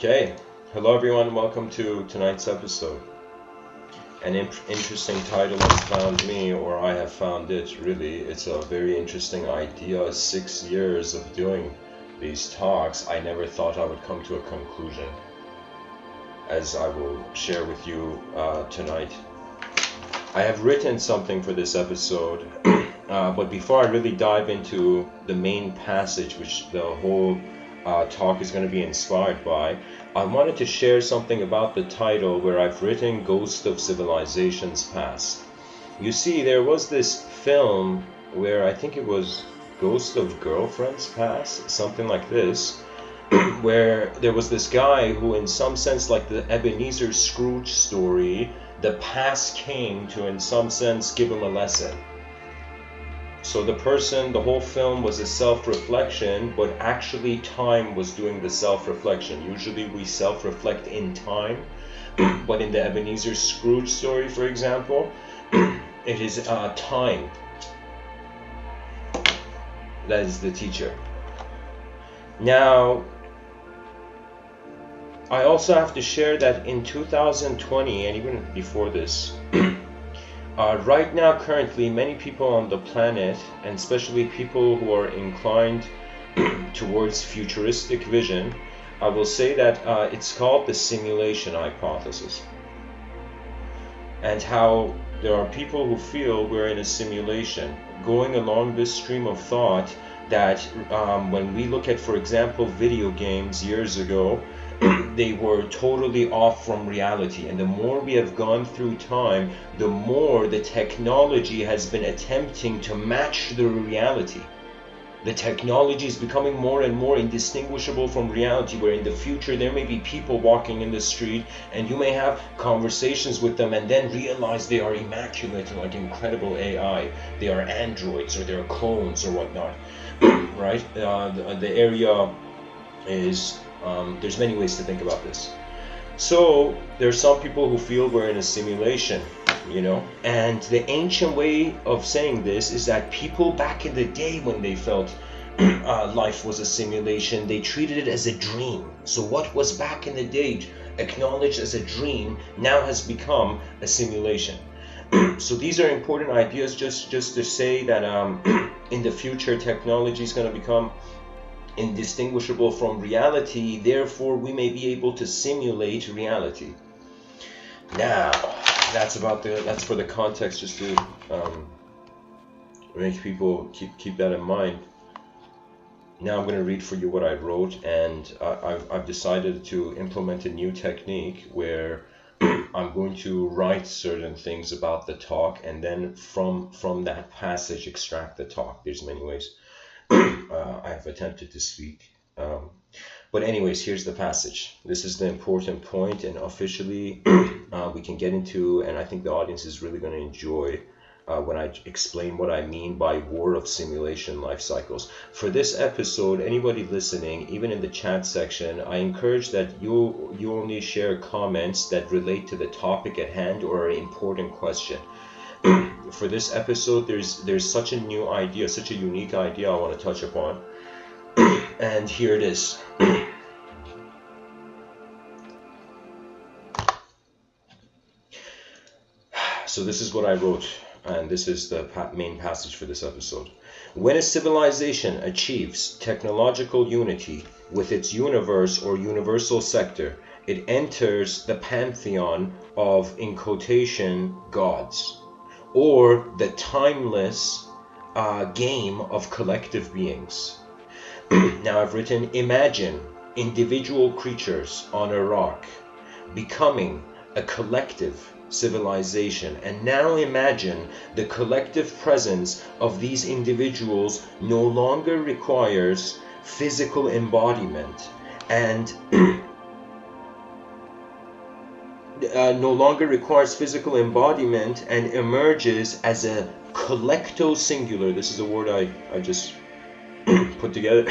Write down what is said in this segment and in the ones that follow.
Okay, hello everyone, welcome to tonight's episode. An interesting title has found me, or I have found it, really. It's a very interesting idea. 6 years of doing these talks, I never thought I would come to a conclusion, as I will share with you tonight. I have written something for this episode, but before I really dive into the main passage, which the whole talk is going to be inspired by, I wanted to share something about the title where I've written Ghost of Civilizations Past. You see, there was this film where I think it was Ghost of Girlfriends Past, something like this, where there was this guy who, in some sense, like the Ebenezer Scrooge story, the past came to, in some sense, give him a lesson. So the whole film was a self-reflection, but actually time was doing the self-reflection. Usually we self-reflect in time, but in the Ebenezer Scrooge story, for example, it is time that is the teacher. Now, I also have to share that in 2020, and even before this, right now, currently, many people on the planet, and especially people who are inclined towards futuristic vision, I will say that it's called the simulation hypothesis. And how there are people who feel we're in a simulation, going along this stream of thought that when we look at, for example, video games years ago, they were totally off from reality, and the more we have gone through time, the more the technology has been attempting to match the reality. The technology is becoming more and more indistinguishable from reality, where in the future there may be people walking in the street and you may have conversations with them and then realize they are immaculate and like incredible AI. They are androids or they're clones or whatnot, right? The area is... there's many ways to think about this. So there's some people who feel we're in a simulation, and the ancient way of saying this is that people back in the day, when they felt life was a simulation, they treated it as a dream. So what was back in the day acknowledged as a dream now has become a simulation. So these are important ideas, just to say that in the future technology is going to become indistinguishable from reality, therefore we may be able to simulate reality. Now, that's for the context, just to make people keep that in mind. Now I'm going to read for you what I wrote, and I've decided to implement a new technique where I'm going to write certain things about the talk, and then from that passage extract the talk. There's many ways I have attempted to speak. But anyways, here's the passage. This is the important point, and officially we can get into, and I think the audience is really going to enjoy when I explain what I mean by war of simulation life cycles. For this episode, anybody listening, even in the chat section, I encourage that you only share comments that relate to the topic at hand or an important question. For this episode, there's such a new idea, such a unique idea I want to touch upon. And here it is. So this is what I wrote, and this is the main passage for this episode. When a civilization achieves technological unity with its universe or universal sector, it enters the pantheon of, in quotation, gods, or the timeless game of collective beings. Now I've written, imagine individual creatures on a rock becoming a collective civilization, and now imagine the collective presence of these individuals no longer requires physical embodiment and emerges as a collecto singular. This is a word I just put together.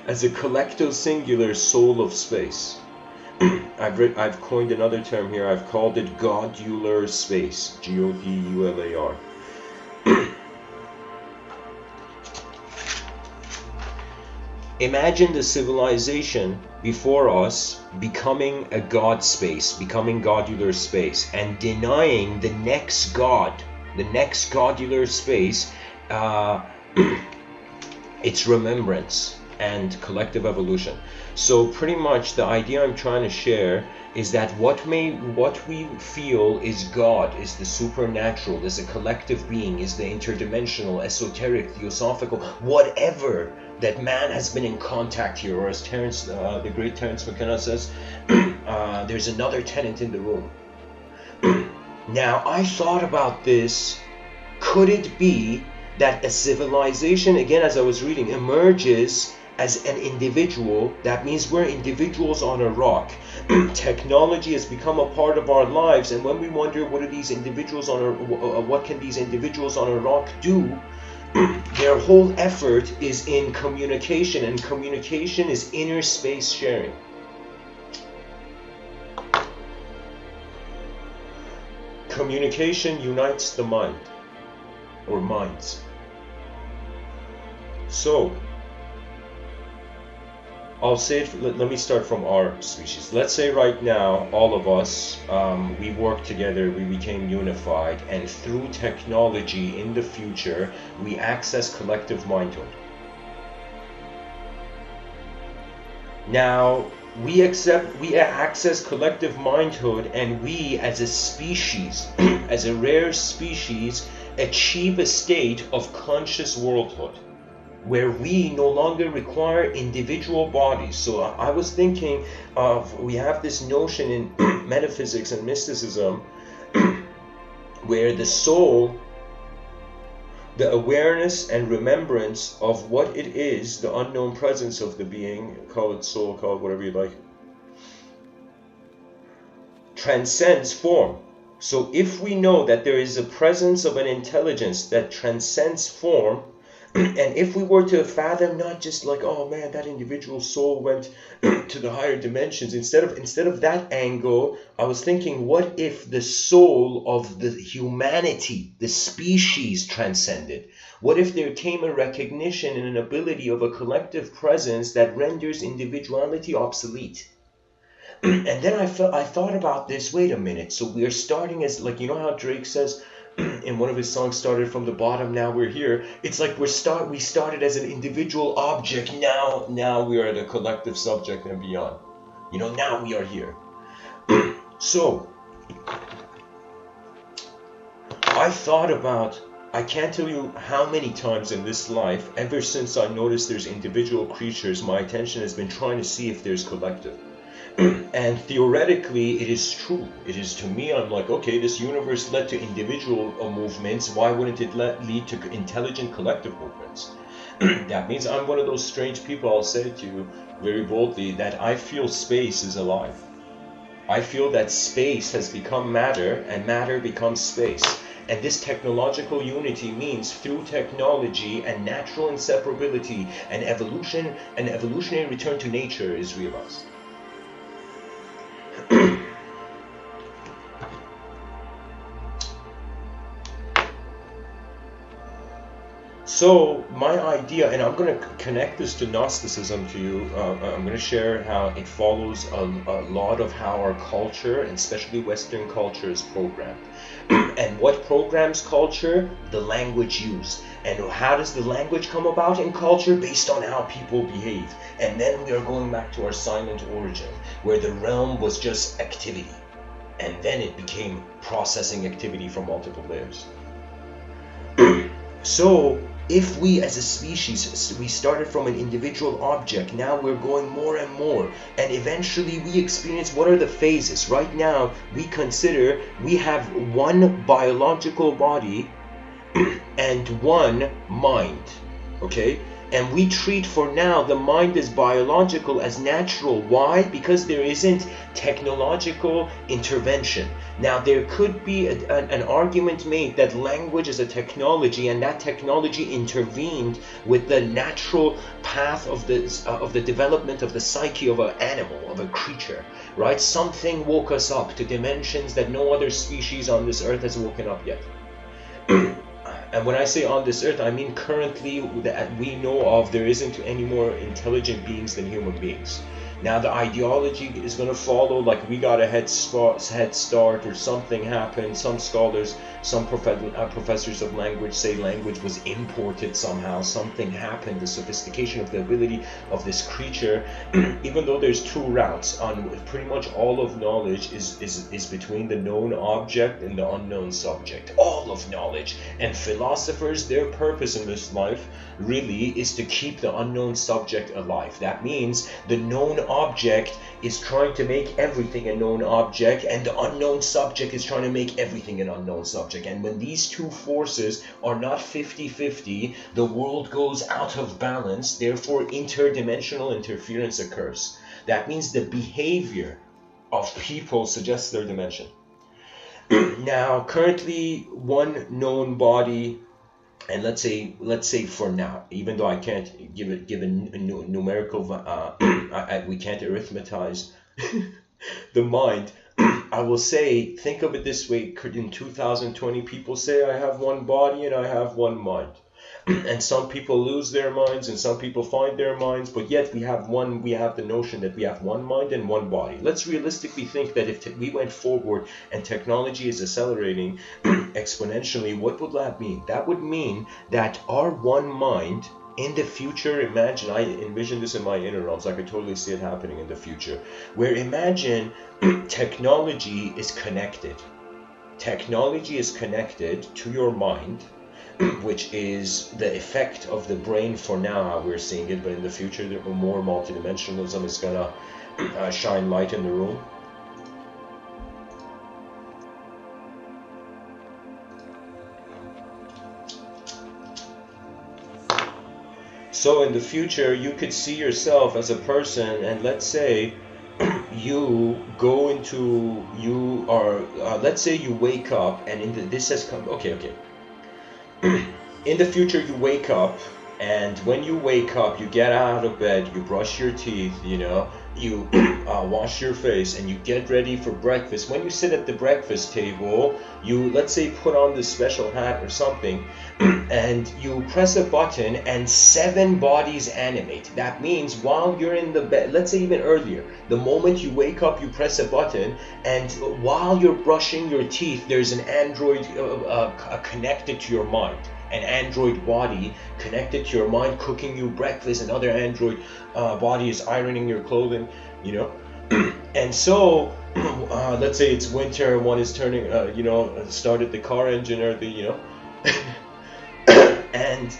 As a collecto singular soul of space. I've coined another term here. I've called it Godular space. Godular. Imagine the civilization before us becoming a God space, becoming godular space, and denying the next God, the next godular space, its remembrance and collective evolution. So pretty much the idea I'm trying to share is that what we feel is God, is the supernatural, is a collective being, is the interdimensional, esoteric, theosophical, whatever that man has been in contact here, or as Terence, the great Terence McKenna says, there's another tenant in the room. Now, I thought about this. Could it be that a civilization, again, as I was reading, emerges as an individual? That means we're individuals on a rock. Technology has become a part of our lives, and when we wonder what can these individuals on a rock do, their whole effort is in communication, and communication is inner space sharing. Communication unites the mind, or minds. So, I'll say it, let me start from our species. Let's say right now, all of us, we work together, we became unified, and through technology in the future, we access collective mindhood. Now, we access collective mindhood, and we as a species, as a rare species, achieve a state of conscious worldhood, where we no longer require individual bodies. So I was thinking of, we have this notion in metaphysics and mysticism where the soul, the awareness and remembrance of what it is, the unknown presence of the being, call it soul, call it whatever you like, transcends form. So if we know that there is a presence of an intelligence that transcends form, and if we were to fathom not just like, oh man, that individual soul went to the higher dimensions, instead of that angle, I was thinking, what if the soul of the humanity, the species, transcended? What if there came a recognition and an ability of a collective presence that renders individuality obsolete? And then I thought about this, wait a minute, so we're starting as, like, you know how Drake says in one of his songs, started from the bottom, now we're here. It's like we started as an individual object, now we are the collective subject and beyond. You know, now we are here. So I thought about, I can't tell you how many times in this life, ever since I noticed there's individual creatures, my attention has been trying to see if there's collective. And theoretically, it is true. It is, to me, I'm like, okay, this universe led to individual movements. Why wouldn't it lead to intelligent collective movements? That means I'm one of those strange people, I'll say to you very boldly, that I feel space is alive. I feel that space has become matter, and matter becomes space. And this technological unity means through technology and natural inseparability and evolution, an evolutionary return to nature is realized. So my idea, and I'm going to connect this to Gnosticism to you, I'm going to share how it follows a lot of how our culture, and especially Western culture, is programmed. And what programs culture? The language used. And how does the language come about in culture? Based on how people behave. And then we are going back to our silent origin, where the realm was just activity. And then it became processing activity from multiple layers. So, if we as a species, we started from an individual object, now we're going more and more, and eventually we experience, what are the phases? Right now, we consider we have one biological body and one mind, okay? And we treat for now the mind as biological, as natural. Why? Because there isn't technological intervention. Now, there could be an argument made that language is a technology, and that technology intervened with the natural path of the development of the psyche of an animal, of a creature, right? Something woke us up to dimensions that no other species on this earth has woken up yet. And when I say on this earth, I mean currently that we know of, there isn't any more intelligent beings than human beings. Now the ideology is going to follow, like we got a head start or something happened. Some scholars, some professors of language say language was imported somehow. Something happened, the sophistication of the ability of this creature. Even though there's two routes, on pretty much all of knowledge is between the known object and the unknown subject. All of knowledge. And philosophers, their purpose in this life really is to keep the unknown subject alive. That means the known object is trying to make everything a known object, and the unknown subject is trying to make everything an unknown subject. And when these two forces are not 50-50, the world goes out of balance. Therefore, interdimensional interference occurs. That means the behavior of people suggests their dimension. Now, currently, one known body, and let's say for now, even though I can't give a numerical, we can't arithmetize the mind. I will say, think of it this way: in 2020, people say I have one body and I have one mind. And some people lose their minds and some people find their minds, but yet we have the notion that we have one mind and one body. Let's realistically think that if we went forward and technology is accelerating exponentially, what would that mean? That would mean that our one mind in the future, imagine, I envision this in my inner realms, I could totally see it happening in the future, where imagine technology is connected. Technology is connected to your mind, which is the effect of the brain for now, how we're seeing it, but in the future, there will more multidimensionalism is gonna shine light in the room. So in the future, you could see yourself as a person, and let's say you go into, you are, let's say you wake up, and this has come, okay. In the future, you wake up, and when you wake up, you get out of bed, you brush your teeth, you wash your face, and you get ready for breakfast. When you sit at the breakfast table, you, let's say, put on this special hat or something, and you press a button, and 7 bodies animate. That means while you're in the bed, let's say even earlier, the moment you wake up, you press a button, and while you're brushing your teeth, there's an android connected to your mind. An android body connected to your mind, cooking you breakfast, and other android body is ironing your clothing, And so, let's say it's winter, and one is turning, started the car engine or the, and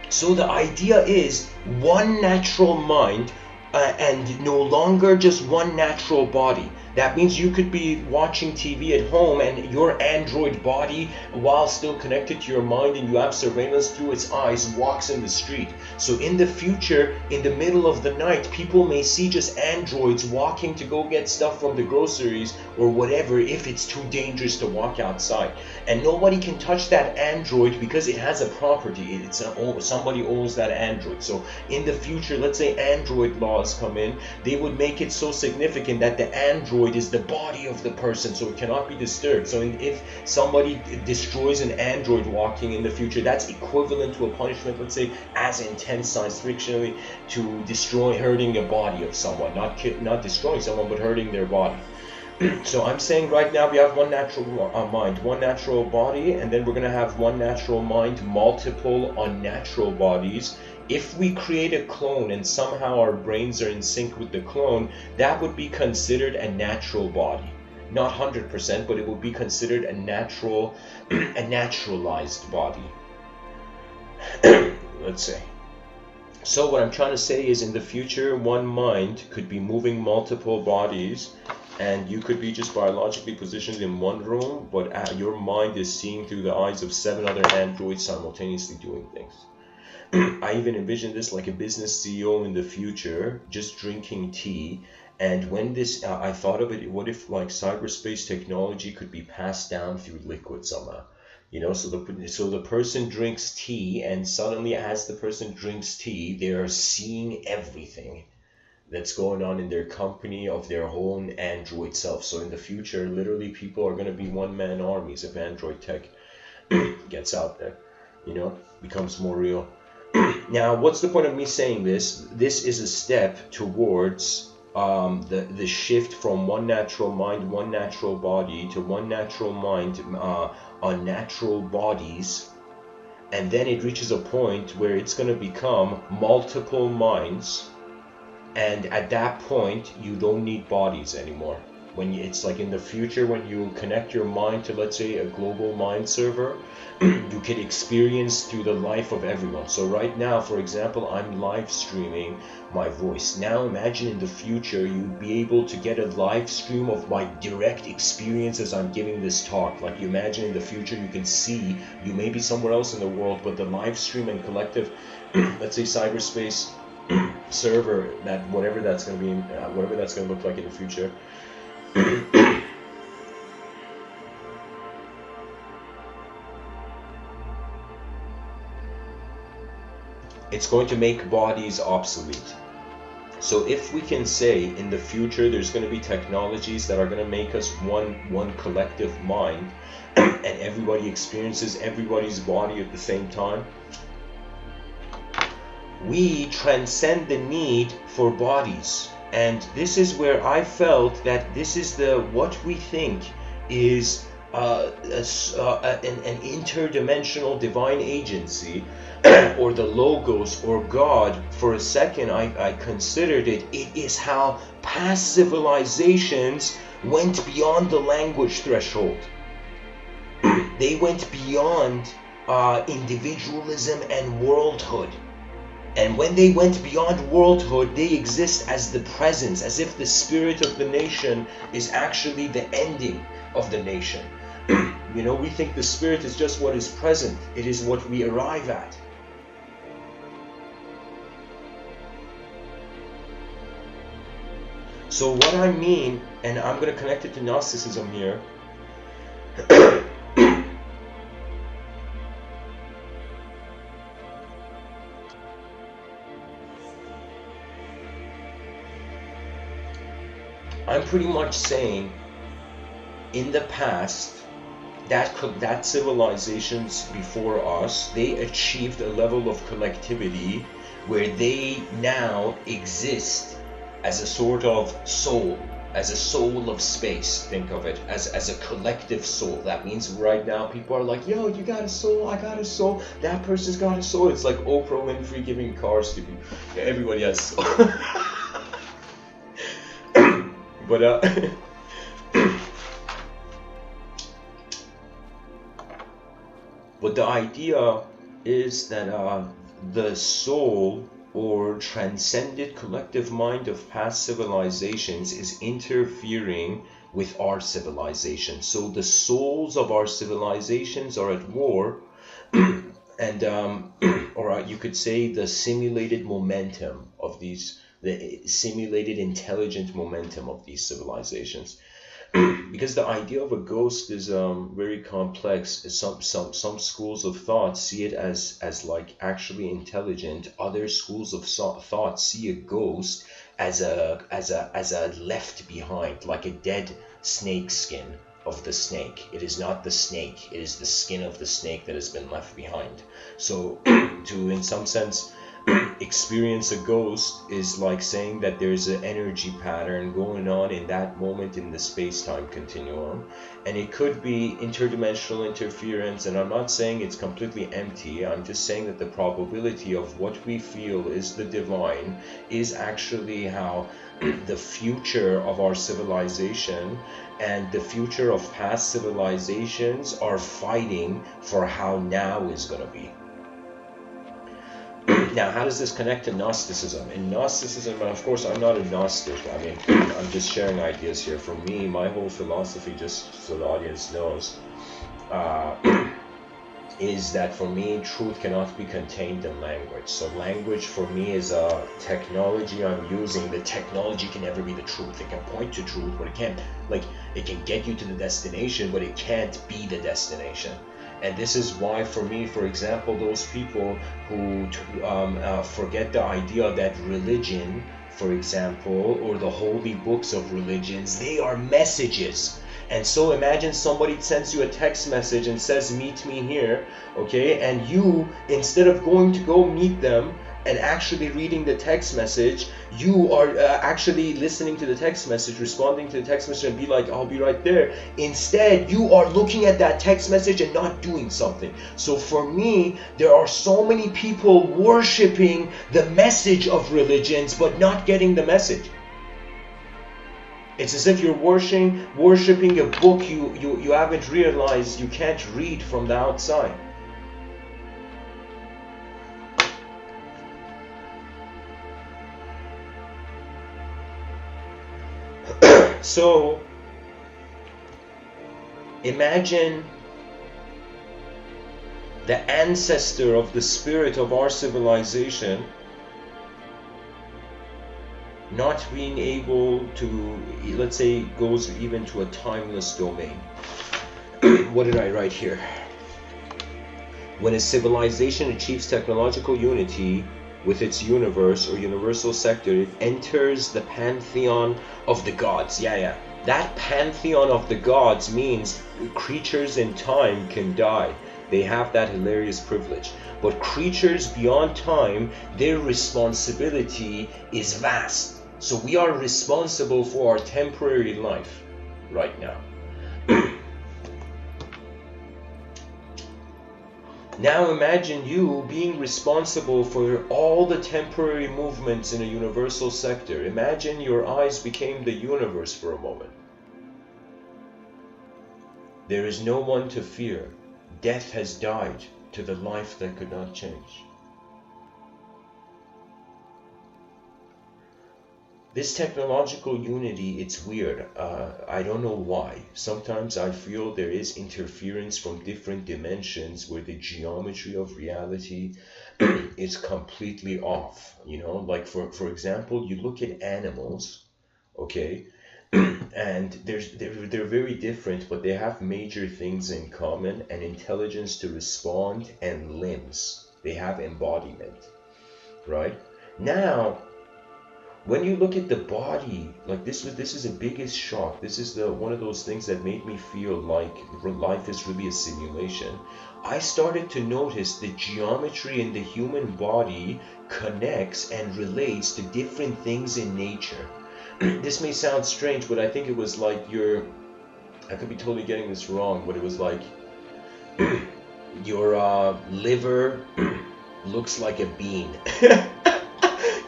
so the idea is one natural mind and no longer just one natural body. That means you could be watching TV at home and your android body, while still connected to your mind and you have surveillance through its eyes, walks in the street. So in the future, in the middle of the night, people may see just androids walking to go get stuff from the groceries or whatever, if it's too dangerous to walk outside. And nobody can touch that android because it has a property. Somebody owns that android. So in the future, let's say android laws come in, they would make it so significant that the android is the body of the person, so it cannot be disturbed. So if somebody destroys an android walking in the future, that's equivalent to a punishment, let's say, as intense science fictionally, to hurting the body of someone, not destroying someone, but hurting their body. So I'm saying right now we have one natural mind, one natural body, and then we're going to have one natural mind, multiple unnatural bodies. If we create a clone and somehow our brains are in sync with the clone, that would be considered a natural body. Not 100%, but it would be considered a naturalized body. Let's say. So what I'm trying to say is, in the future, one mind could be moving multiple bodies, and you could be just biologically positioned in one room, but your mind is seeing through the eyes of 7 other androids simultaneously doing things. I even envision this like a business CEO in the future, just drinking tea. And when this, I thought of it, what if like cyberspace technology could be passed down through liquid somehow? So the person drinks tea, and suddenly as the person drinks tea, they are seeing everything that's going on in their company of their own android self. So in the future, literally people are going to be one-man armies of android tech. gets out there, you know, becomes more real. Now, what's the point of me saying this? This is a step towards the shift from one natural mind, one natural body, to one natural mind, unnatural bodies. And then it reaches a point where it's going to become multiple minds. And at that point, you don't need bodies anymore. It's like in the future, when you connect your mind to, let's say, a global mind server, you can experience through the life of everyone. So right now, for example, I'm live streaming my voice. Now imagine in the future, you'd be able to get a live stream of my direct experience as I'm giving this talk. Like, you imagine in the future, you can see, you may be somewhere else in the world, but the live stream and collective, let's say, cyberspace server, that whatever that's going to be, whatever that's going to look like in the future. It's going to make bodies obsolete. So if we can say in the future there's going to be technologies that are going to make us one collective mind, and everybody experiences everybody's body at the same time, we transcend the need for bodies. And this is where I felt that this is what we think is an interdimensional divine agency, or the Logos, or God. For a second, I considered it. It is how past civilizations went beyond the language threshold. They went beyond individualism and worldhood. And when they went beyond worldhood, they exist as the presence, as if the spirit of the nation is actually the ending of the nation. You know, we think the spirit is just what is present. It is what we arrive at. So what I mean, and I'm going to connect it to Gnosticism here, I'm pretty much saying, in the past, that civilizations before us, they achieved a level of collectivity where they now exist as a sort of soul, as a soul of space. Think of it as a collective soul. That means right now people are like, yo, you got a soul, I got a soul, that person's got a soul. It's like Oprah Winfrey giving cars to people. Yeah, everybody has a soul. But but the idea is that the soul, or transcended collective mind of past civilizations, is interfering with our civilization. So the souls of our civilizations are at war, and or you could say the simulated momentum of these, the simulated intelligent momentum of these civilizations. Because the idea of a ghost is very complex. Some schools of thought see it as like actually intelligent. Other schools of thought see a ghost as a left behind, like a dead snake skin of the snake. It is not the snake, it is the skin of the snake that has been left behind. So to, in some sense, experience a ghost is like saying that there's an energy pattern going on in that moment in the space-time continuum, and it could be interdimensional interference. And I'm not saying it's completely empty, I'm just saying that the probability of what we feel is the divine is actually how the future of our civilization and the future of past civilizations are fighting for how now is going to be. Now, how does this connect to Gnosticism? In Gnosticism, and of course I'm not a Gnostic, I mean, I'm just sharing ideas here. For me, my whole philosophy, just so the audience knows, is that for me, truth cannot be contained in language. So language for me is a technology I'm using. The technology can never be the truth. It can point to truth, but it can't, like, it can get you to the destination, but it can't be the destination. And this is why, for me, for example, those people who forget the idea that religion, for example, or the holy books of religions, they are messages. And so imagine somebody sends you a text message and says, meet me here, okay? And you, instead of going to go meet them and actually reading the text message, you are actually listening to the text message, responding to the text message and be like, I'll be right there. Instead, you are looking at that text message and not doing something. So for me, there are so many people worshiping the message of religions but not getting the message. It's as if you're worshiping a book you haven't realized you can't read from the outside. So, imagine the ancestor of the spirit of our civilization not being able to, let's say, goes even to a timeless domain. What did I write here? When a civilization achieves technological unity with its universe or universal sector, it enters the pantheon of the gods. That pantheon of the gods means creatures in time can die. They have that hilarious privilege. But creatures beyond time, their responsibility is vast. So we are responsible for our temporary life right now. Now imagine you being responsible for all the temporary movements in a universal sector. Imagine your eyes became the universe for a moment. There is no one to fear. Death has died to the life that could not change. This technological unity, it's weird. I don't know why. Sometimes I feel there is interference from different dimensions where the geometry of reality is completely off. You know, like for example, you look at animals, okay, and they're very different, but they have major things in common: an intelligence to respond and limbs. They have embodiment, right? Now, when you look at the body, like this is the biggest shock. This is one of those things that made me feel like life is really a simulation. I started to notice the geometry in the human body connects and relates to different things in nature. This may sound strange, but I think it was like I could be totally getting this wrong, but it was like your liver looks like a bean.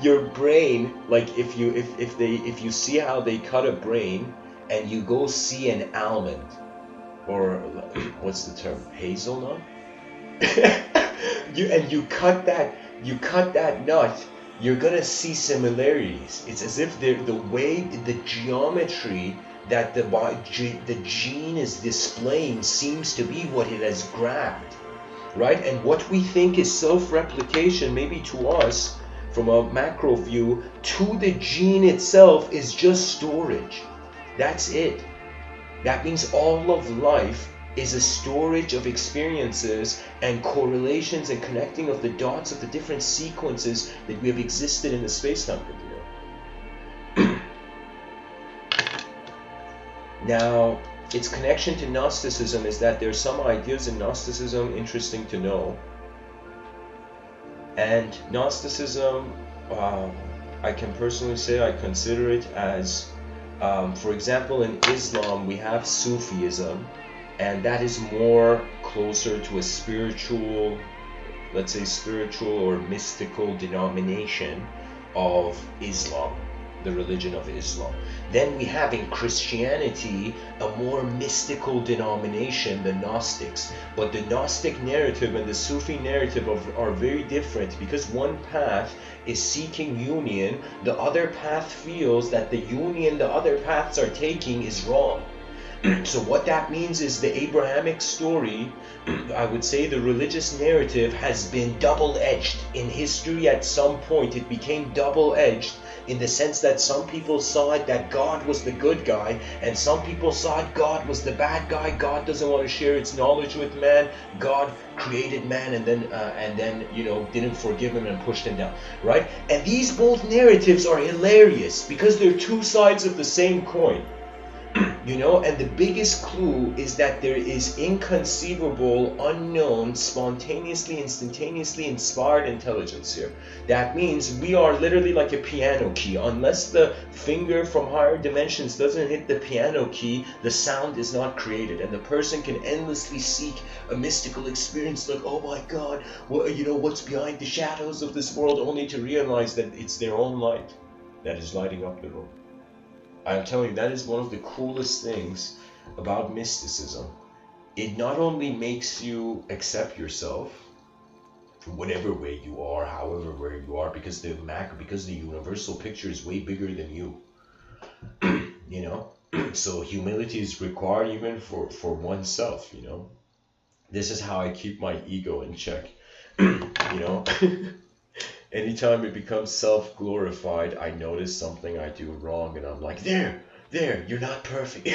Your brain, like if you see how they cut a brain and you go see an almond, or what's the term, hazelnut, you cut that nut, you're gonna see similarities. It's as if the geometry that the gene is displaying seems to be what it has grabbed, right? And what we think is self-replication, maybe to us, from a macro view, to the gene itself is just storage. That's it. That means all of life is a storage of experiences and correlations and connecting of the dots of the different sequences that we have existed in the space-time continuum. Now, its connection to Gnosticism is that there's some ideas in Gnosticism interesting to know. And Gnosticism, I can personally say I consider it as, for example, in Islam we have Sufism, and that is more closer to a spiritual, let's say spiritual or mystical denomination of Islam, the religion of Islam. Then we have in Christianity a more mystical denomination, the Gnostics. But the Gnostic narrative and the Sufi narrative are very different, because one path is seeking union, the other path feels that the union the other paths are taking is wrong. So what that means is the Abrahamic story, I would say the religious narrative has been double-edged. In history at some point it became double-edged, in the sense that some people saw it that God was the good guy, and some people saw it God was the bad guy. God doesn't want to share its knowledge with man. God created man and then didn't forgive him and pushed him down, right? And these both narratives are hilarious because they're two sides of the same coin. You know, and the biggest clue is that there is inconceivable, unknown, spontaneously, instantaneously inspired intelligence here. That means we are literally like a piano key. Unless the finger from higher dimensions doesn't hit the piano key, the sound is not created. And the person can endlessly seek a mystical experience like, oh my God, you know, what's behind the shadows of this world, only to realize that it's their own light that is lighting up the room. I'm telling you, that is one of the coolest things about mysticism. It not only makes you accept yourself, whatever way you are, however where you are, because the universal picture is way bigger than you. You know, so humility is required even for oneself. You know, this is how I keep my ego in check. You know. Anytime it becomes self-glorified, I notice something I do wrong, and I'm like, there, you're not perfect.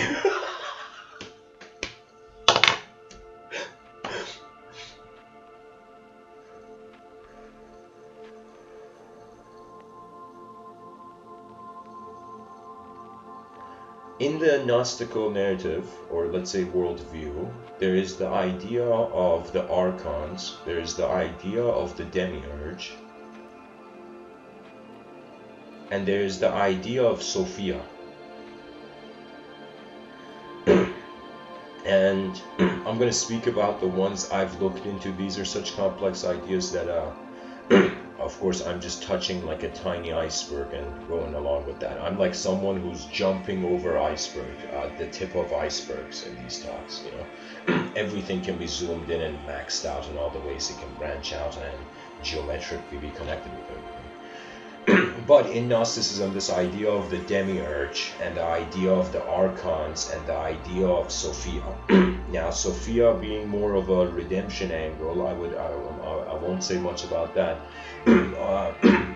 In the Gnostical narrative, or let's say worldview, there is the idea of the archons, there is the idea of the demiurge, and there is the idea of Sophia. And I'm going to speak about the ones I've looked into. These are such complex ideas that, of course, I'm just touching like a tiny iceberg and going along with that. I'm like someone who's jumping over iceberg, the tip of icebergs in these talks, you know. Everything can be zoomed in and maxed out in all the ways it can branch out and geometrically be connected with everything. But in Gnosticism, this idea of the demiurge and the idea of the archons and the idea of Sophia. Now, Sophia being more of a redemption angle, I won't say much about that.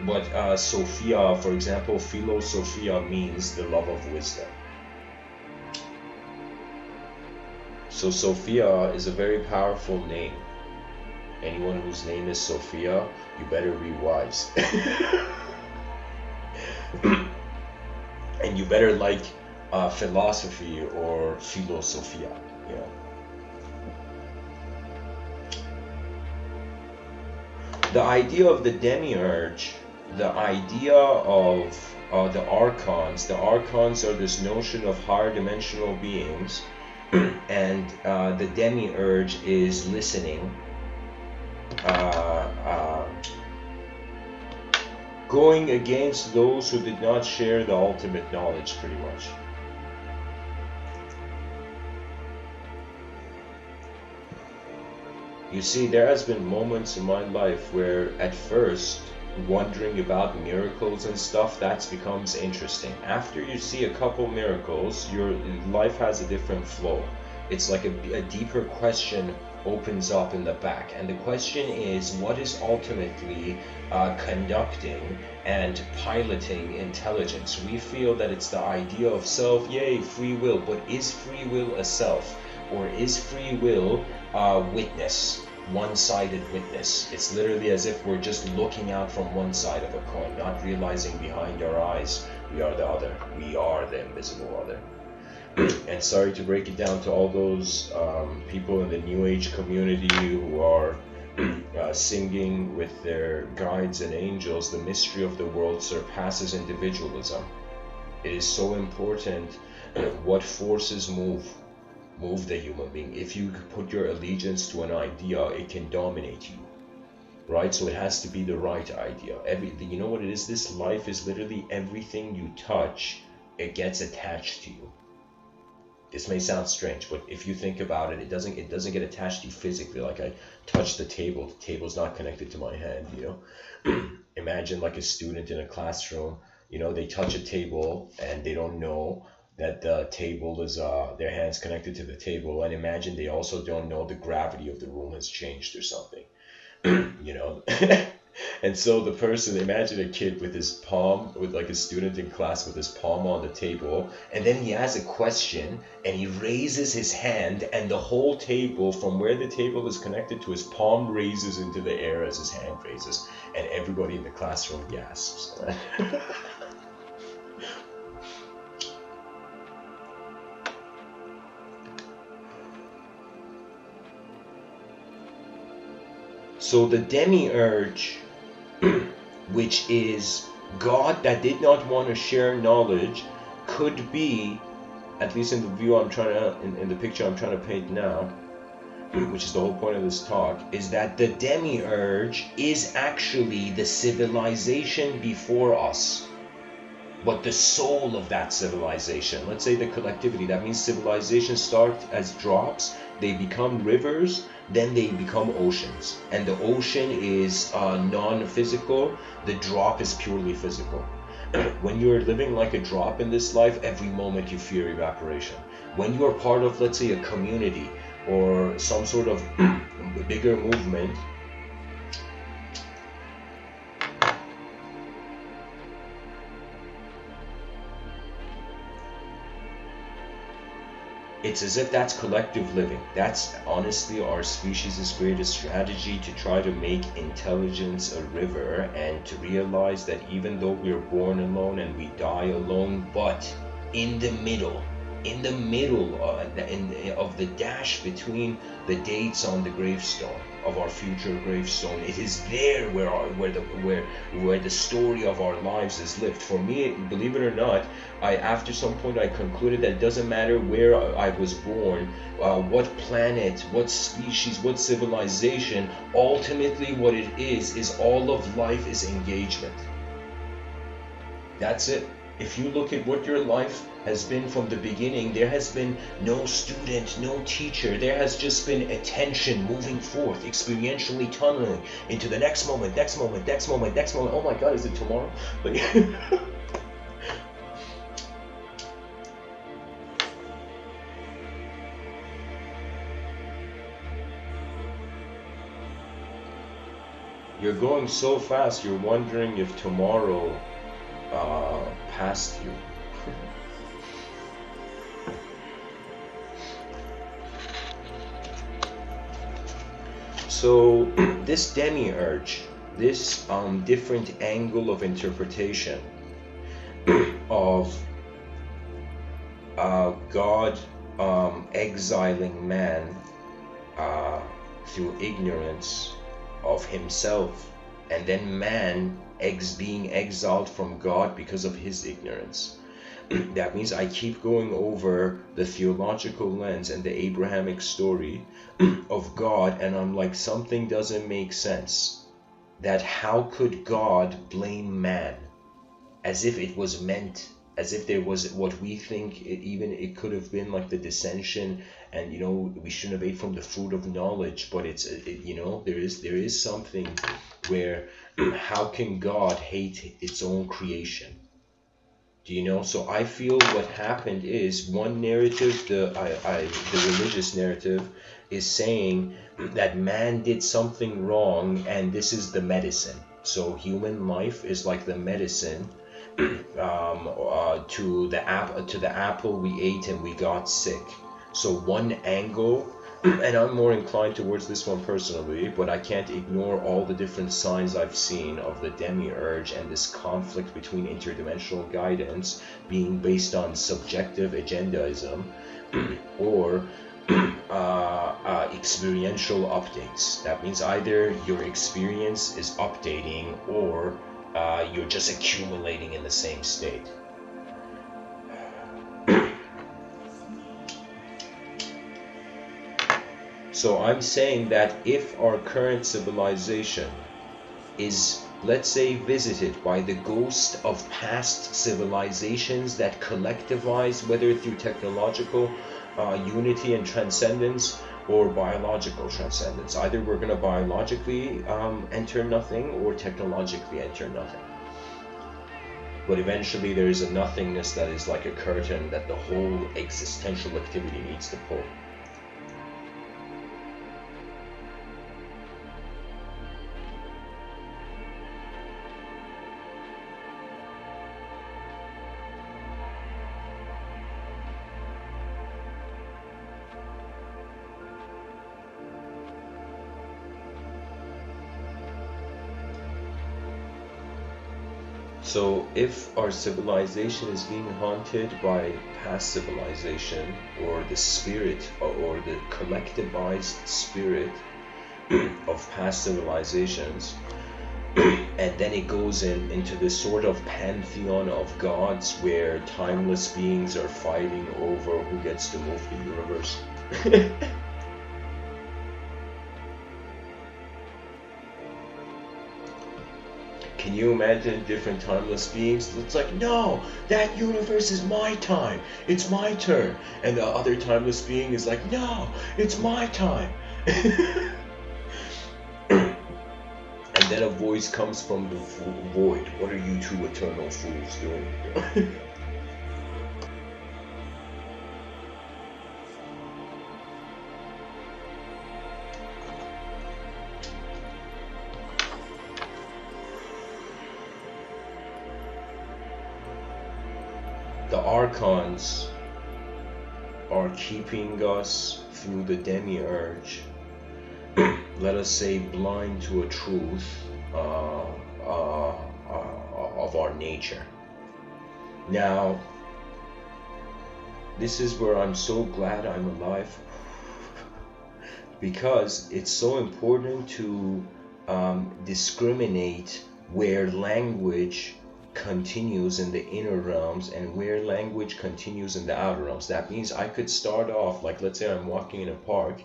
But Sophia, for example, philosophia means the love of wisdom. So Sophia is a very powerful name. Anyone whose name is Sophia, you better be wise. And you better like philosophy or philosophia, you know. The idea of the demiurge, the idea of the archons are this notion of higher dimensional beings, and the demiurge is listening, going against those who did not share the ultimate knowledge, pretty much. You see, there has been moments in my life where at first wondering about miracles and stuff, that becomes interesting. After you see a couple miracles, your life has a different flow. It's like a deeper question opens up in the back, and the question is, what is ultimately conducting and piloting intelligence? We feel that it's the idea of self, yay, free will, but is free will a self, or is free will witness, one-sided witness? It's literally as if we're just looking out from one side of a coin, not realizing behind our eyes we are the other, we are the invisible other. And sorry to break it down to all those people in the New Age community who are singing with their guides and angels, the mystery of the world surpasses individualism. It is so important what forces move the human being. If you put your allegiance to an idea, it can dominate you, right? So it has to be the right idea. Everything, you know what it is? This life is literally everything you touch, it gets attached to you. This may sound strange, but if you think about it, it doesn't get attached to you physically. Like I touch the table's not connected to my hand, you know. Imagine like a student in a classroom, you know, they touch a table and they don't know that the table is their hands connected to the table, and imagine they also don't know the gravity of the room has changed or something. You know. And so the person, imagine a kid with his palm, with like a student in class with his palm on the table, and then he has a question and he raises his hand, and the whole table, from where the table is connected to his palm, raises into the air as his hand raises, and everybody in the classroom gasps. So the demiurge, which is God that did not want to share knowledge, could be, at least in the view I'm trying to, in the picture I'm trying to paint now, which is the whole point of this talk, is that the demiurge is actually the civilization before us, but the soul of that civilization. Let's say the collectivity. That means civilizations start as drops, they become rivers, then they become oceans. And the ocean is non-physical, the drop is purely physical. When you're living like a drop in this life, every moment you fear evaporation. When you are part of, let's say, a community or some sort of bigger movement, it's as if that's collective living. That's honestly our species' greatest strategy, to try to make intelligence a river, and to realize that even though we're born alone and we die alone, but in the middle of the dash between the dates on the gravestone of our future gravestone, it is there where the story of our lives is lived. For me, believe it or not, after some point I concluded that it doesn't matter where I was born, what planet, what species, what civilization, ultimately what it is all of life is engagement. That's it. If you look at what your life has been from the beginning, there has been no student, no teacher. There has just been attention moving forth, experientially tunneling into the next moment, next moment, next moment, next moment. Oh my God, is it tomorrow? Like, you're going so fast, you're wondering if tomorrow passed you. So this demiurge, this different angle of interpretation of God exiling man through ignorance of himself, and then man being exiled from God because of his ignorance. That means I keep going over the theological lens and the Abrahamic story of God, and I'm like, something doesn't make sense. That how could God blame man? As if it was meant, as if there was what we think it could have been, like the dissension, and we shouldn't have ate from the fruit of knowledge, but there is something where how can God hate its own creation? Do you know? So I feel what happened is, one narrative, the religious narrative, is saying that man did something wrong, and this is the medicine. So human life is like the medicine to the apple we ate and we got sick. So one angle, and I'm more inclined towards this one personally, but I can't ignore all the different signs I've seen of the demiurge and this conflict between interdimensional guidance being based on subjective agendaism or experiential updates. That means either your experience is updating or you're just accumulating in the same state. So I'm saying that if our current civilization is, let's say, visited by the ghost of past civilizations that collectivize, whether through technological unity and transcendence or biological transcendence, either we're going to biologically enter nothing or technologically enter nothing. But eventually there is a nothingness that is like a curtain that the whole existential activity needs to pull. So if our civilization is being haunted by past civilization, or the spirit or the collectivized spirit of past civilizations. And then it goes into this sort of pantheon of gods where timeless beings are fighting over who gets to move the universe. Can you imagine different timeless beings? It's like, no, that universe is my time. It's my turn. And the other timeless being is like, no, it's my time. And then a voice comes from the void. What are you two eternal fools doing? The archons are keeping us through the demiurge, let us say, blind to a truth of our nature. Now, this is where I'm so glad I'm alive, because it's so important to discriminate where language continues in the inner realms and where language continues in the outer realms. That means I could start off, like, let's say I'm walking in a park,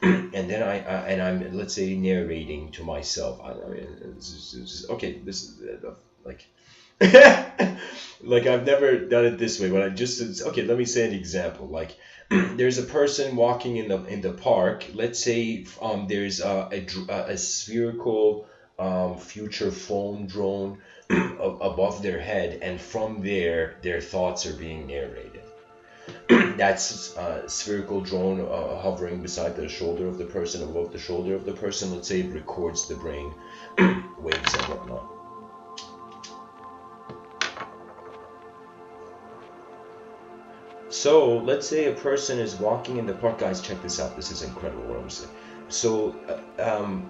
and then I'm let's say narrating to myself. Okay, this is like like I've never done it this way, but okay, let me say an example. Like, there's a person walking in the park. Let's say there's a spherical future phone drone above their head, and from there their thoughts are being narrated. That's a spherical drone hovering beside the shoulder of the person, above the shoulder of the person. Let's say it records the brain waves and whatnot. So let's say a person is walking in the park. Guys, check this out. This is incredible what I'm saying. So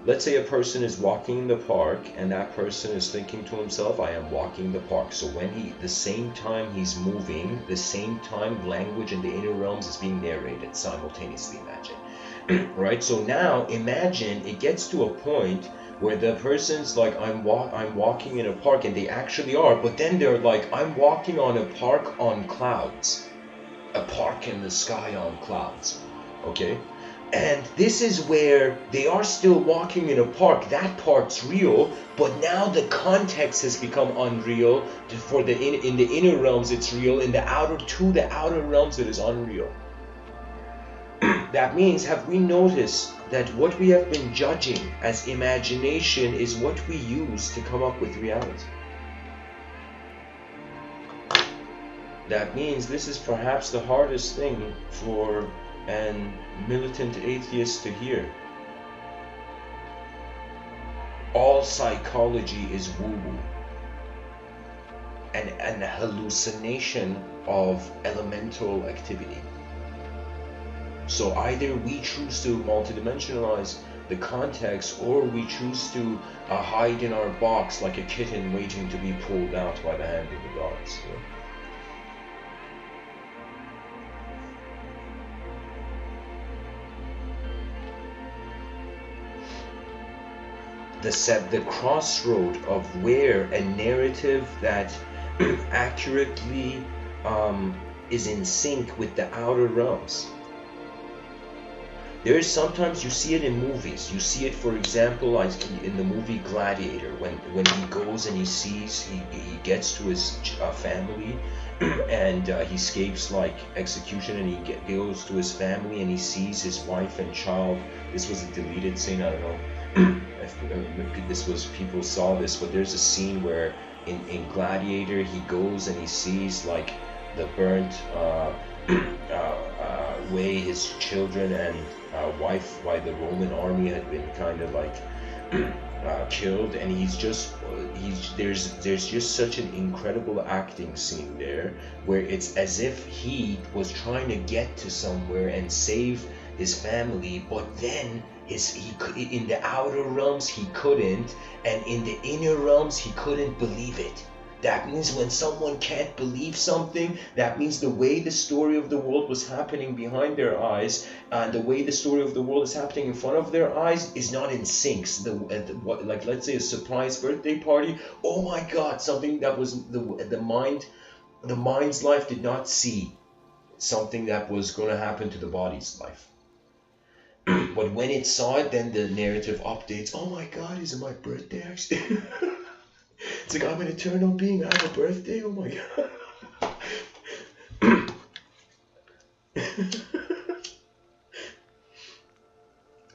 let's say a person is walking in the park, and that person is thinking to himself, I am walking the park. So when the same time he's moving, the same time language in the inner realms is being narrated simultaneously, imagine. Right? So now imagine it gets to a point where the person's like, I'm walking in a park, and they actually are, but then they're like, I'm walking on a park on clouds. A park in the sky on clouds. Okay? And this is where they are still walking in a park. That part's real, but now the context has become unreal. For in the inner realms, it's real. In the outer realms, it is unreal. That means, have we noticed that what we have been judging as imagination is what we use to come up with reality? That means this is perhaps the hardest thing for an militant atheist to hear. All psychology is woo-woo, and an hallucination of elemental activity. So either we choose to multidimensionalize the context, or we choose to hide in our box like a kitten waiting to be pulled out by the hand of the gods. You know? The crossroad of where a narrative that accurately is in sync with the outer realms. There is sometimes you see it in movies. You see it, for example, like in the movie Gladiator, when he goes and he sees, he gets to his family, and he escapes like execution, and he goes to his family and he sees his wife and child. This was a deleted scene, I don't know if this was, people saw this, but there's a scene where in Gladiator he goes and he sees like the burnt way his children and wife by the Roman army had been kind of like killed, and there's just such an incredible acting scene there where it's as if he was trying to get to somewhere and save his family, but then in the outer realms he couldn't, and in the inner realms he couldn't believe it That means when someone can't believe something, that means the way the story of the world was happening behind their eyes and the way the story of the world is happening in front of their eyes is not in sync. Like let's say a surprise birthday party. Oh my God, something that was the mind's life did not see, something that was going to happen to the body's life. But when it saw it, then the narrative updates. Oh my God, is it my birthday actually? It's like, I'm an eternal being, I have a birthday? Oh my God.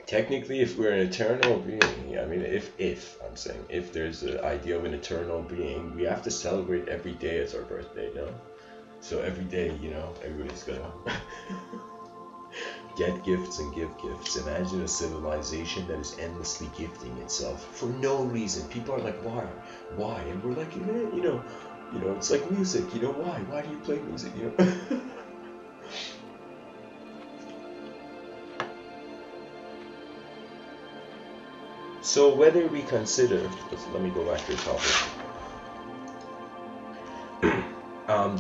Technically, if we're an eternal being, I mean, if there's the idea of an eternal being, we have to celebrate every day as our birthday, no? So every day, everybody's gonna get gifts and give gifts. Imagine a civilization that is endlessly gifting itself for no reason. People are like, why? And we're like, it's like music. Why do you play music? So whether we consider, let me go back to the topic.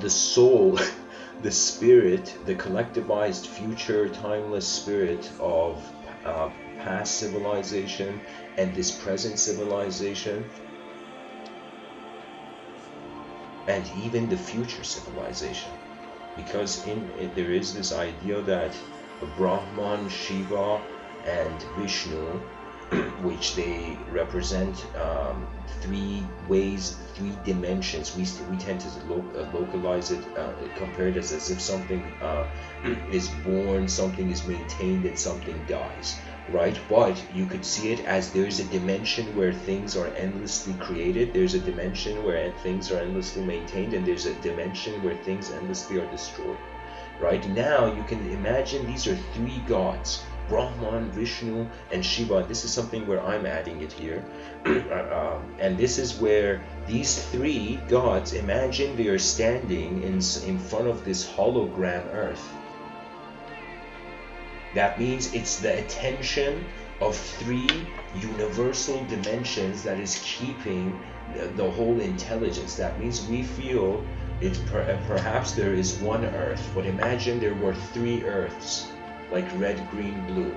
The soul. The spirit, the collectivized future timeless spirit of past civilization and this present civilization, and even the future civilization, because there is this idea that Brahman, Shiva, and Vishnu, which they represent three ways, three dimensions. We tend to localize it, compared as if something is born, something is maintained, and something dies, right? But you could see it as there's a dimension where things are endlessly created, there's a dimension where things are endlessly maintained, and there's a dimension where things endlessly are destroyed. Right now, you can imagine these are three gods. Brahman, Vishnu, and Shiva. This is something where I'm adding it here. And this is where these three gods, imagine they are standing in front of this hologram earth. That means it's the attention of three universal dimensions that is keeping the whole intelligence. That means we feel perhaps there is one earth, but imagine there were three earths. Like red, green, blue.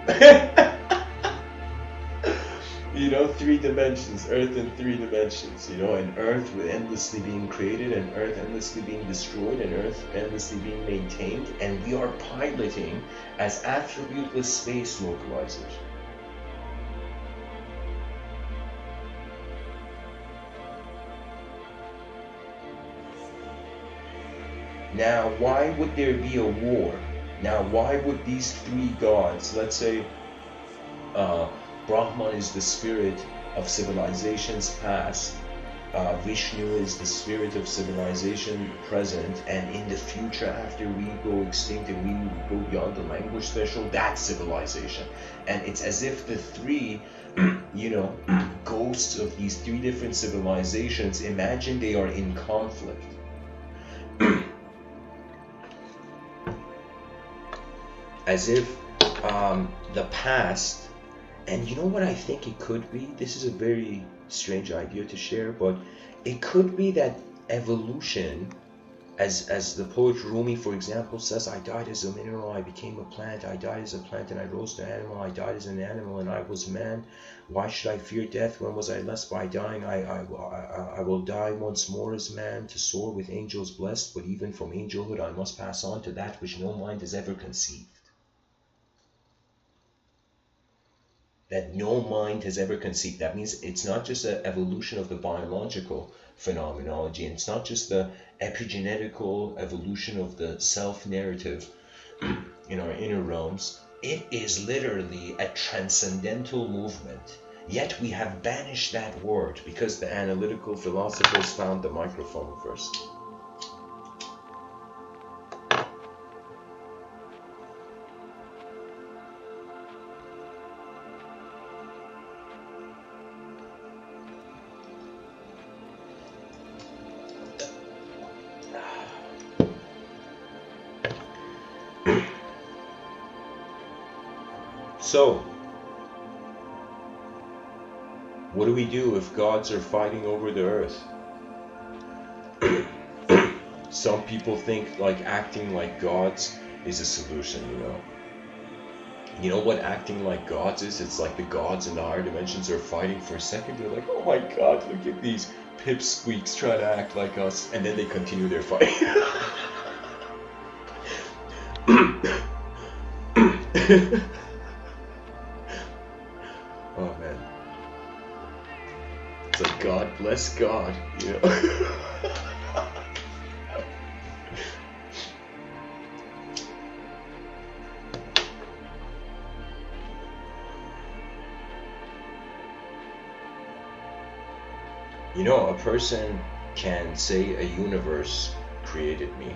Three dimensions, earth in three dimensions, and earth endlessly being created, and earth endlessly being destroyed, and earth endlessly being maintained, and we are piloting as attributeless space localizers. Now, why would there be a war? Now, why would these three gods, let's say Brahman is the spirit of civilizations past, Vishnu is the spirit of civilization present, and in the future, after we go extinct and we go beyond the language threshold, that's civilization. And it's as if the three, ghosts of these three different civilizations, imagine they are in conflict. As if the past, and you know what I think it could be? This is a very strange idea to share, but it could be that evolution, as the poet Rumi, for example, says, I died as a mineral, I became a plant, I died as a plant and I rose to animal, I died as an animal and I was man. Why should I fear death? When was I less by dying? I will die once more as man, to soar with angels blessed, but even from angelhood I must pass on to that which no mind has ever conceived. That no mind has ever conceived. That means it's not just an evolution of the biological phenomenology, and it's not just the epigenetical evolution of the self-narrative in our inner realms. It is literally a transcendental movement. Yet we have banished that word because the analytical philosophers found the microphone first. So, what do we do if gods are fighting over the earth? Some people think like acting like gods is a solution, you know. You know what acting like gods is? It's like the gods in the higher dimensions are fighting for a second. They're like, oh my god, look at these pipsqueaks trying to act like us. And then they continue their fight. Oh man. It's like, God bless God, you know. You know, a person can say a universe created me,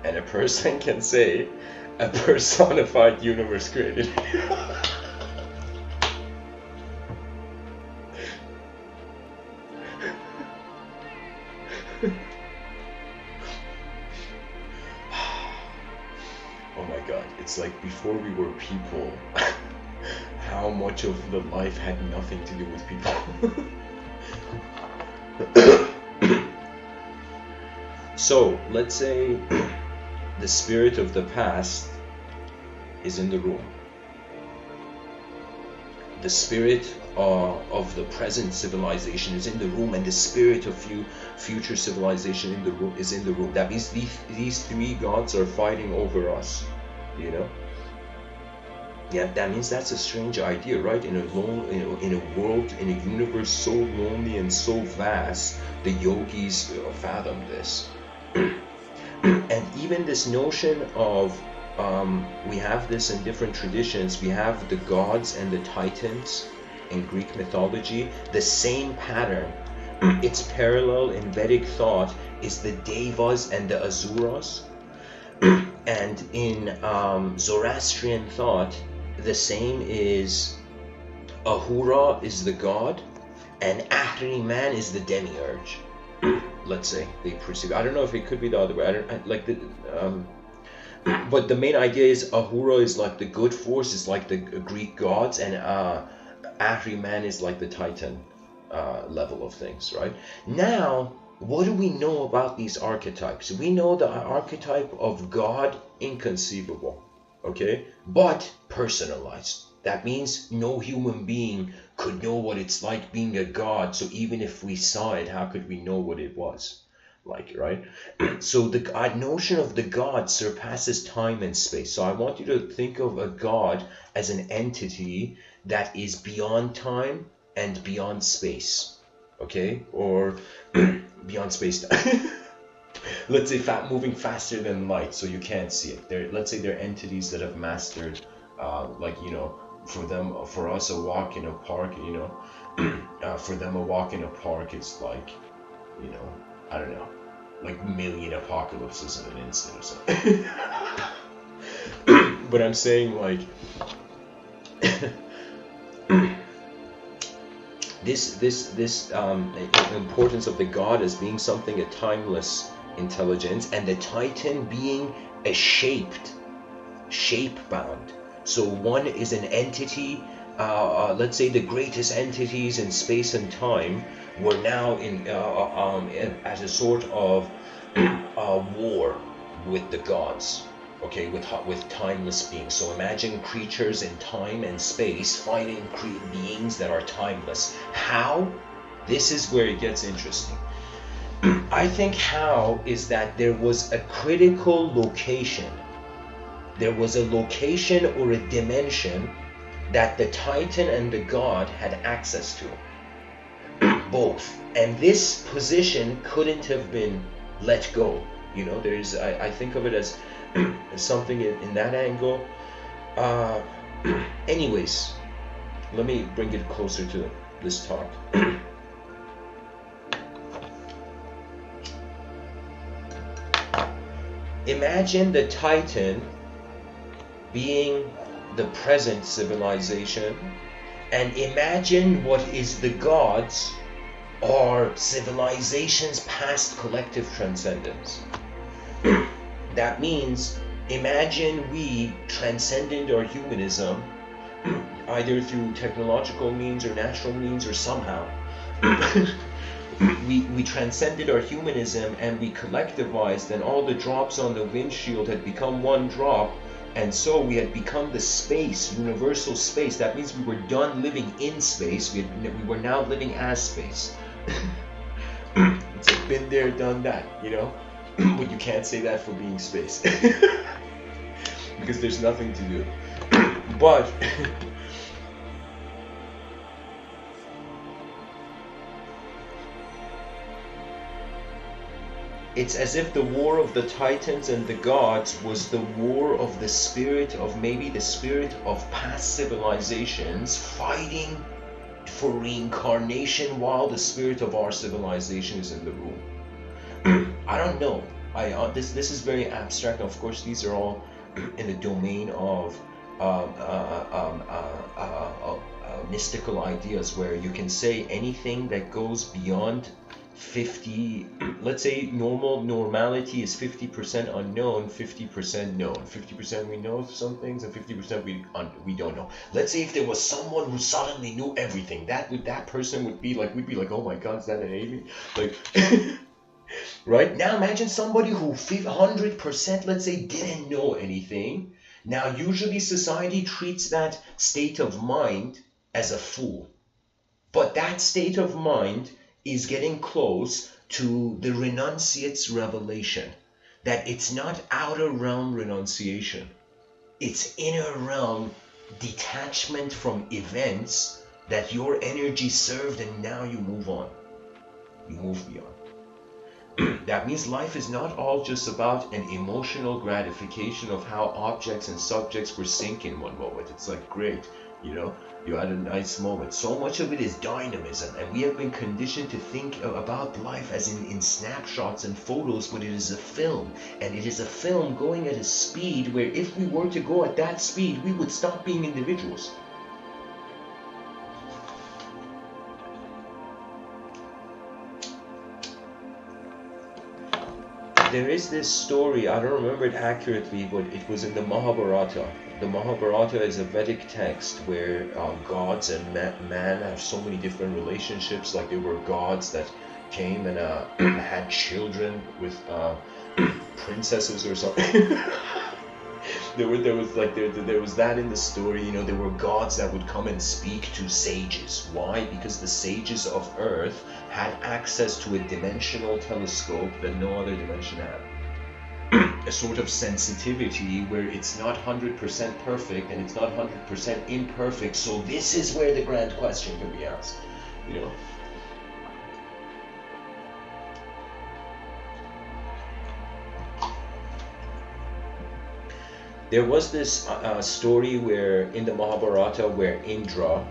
and a person can say a personified universe created me. Oh my god, it's like before we were people, how much of the life had nothing to do with people. So, let's say the spirit of the past is in the room. The spirit of the present civilization is in the room, and the spirit of future civilization in the room is in the room. That means these three gods are fighting over us, you know. Yeah, that means that's a strange idea, right? In a world, in a universe so lonely and so vast, the yogis fathom this. And even this notion of we have this in different traditions. We have the gods and the titans in Greek mythology. The same pattern, its parallel in Vedic thought, is the devas and the asuras. And in Zoroastrian thought, the same is Ahura is the god, and Ahriman is the demiurge. Let's say they perceive. I don't know if it could be the other way. But the main idea is Ahura is like the good force, is like the Greek gods, and Ahriman is like the Titan level of things, right? Now, what do we know about these archetypes? We know the archetype of God, inconceivable, okay, but personalized. That means no human being could know what it's like being a god. So even if we saw it, how could we know what it was like, right? So the notion of the god surpasses time and space. So I want you to think of a god as an entity that is beyond time and beyond space, okay? Or beyond space time. Let's say moving faster than light, so you can't see it. Let's say they're entities that have mastered, like, you know, for us a walk in a park, you know, for them a walk in a park is like, you know, I don't know, like million apocalypses in an instant or something. But I'm saying, like, this importance of the god as being something, a timeless intelligence, and the Titan being a shape-bound. So one is an entity, let's say the greatest entities in space and time were now as a sort of war with the gods, okay, with timeless beings. So imagine creatures in time and space fighting beings that are timeless. How? This is where it gets interesting. I think how is that there was a critical location. There was a location or a dimension that the Titan and the god had access to. Both. And this position couldn't have been let go. You know, there's, I think of it as something in that angle. Anyways, let me bring it closer to this talk. Imagine the Titan being the present civilization, and imagine what is the gods or civilization's past collective transcendence. That means, imagine we transcended our humanism, either through technological means or natural means or somehow, we transcended our humanism and we collectivized, and all the drops on the windshield had become one drop, and so we had become the space, universal space. That means we were done living in space. We were now living as space. It's like been there, done that, you know. But you can't say that for being space because there's nothing to do. But it's as if the war of the Titans and the gods was the war of the spirit of, maybe the spirit of past civilizations fighting for reincarnation while the spirit of our civilization is in the room. I don't know. This is very abstract. Of course, these are all in the domain of mystical ideas, where you can say anything that goes beyond 50, let's say normality is 50% unknown, 50% known. 50% we know some things and 50% we don't know. Let's say if there was someone who suddenly knew everything, that person would be like, we'd be like, oh my god, is that an alien? Like right now, imagine somebody who 100%, let's say, didn't know anything. Now usually society treats that state of mind as a fool, but that state of mind is getting close to the renunciate's revelation, that it's not outer realm renunciation, it's inner realm detachment from events that your energy served, and now you move on, you move beyond. That means life is not all just about an emotional gratification of how objects and subjects were synced in one moment. It's like, great, you know, you had a nice moment. So much of it is dynamism, and we have been conditioned to think about life as in snapshots and photos, but it is a film, and it is a film going at a speed where if we were to go at that speed, we would stop being individuals. There is this story, I don't remember it accurately, but it was in the Mahabharata. The Mahabharata is a Vedic text where gods and man have so many different relationships. Like there were gods that came and had children with princesses or something. there was that in the story. You know, there were gods that would come and speak to sages. Why? Because the sages of Earth had access to a dimensional telescope that no other dimension had. A sort of sensitivity where it's not 100% perfect and it's not 100% imperfect. So this is where the grand question can be asked, you know. There was this story where in the Mahabharata where Indra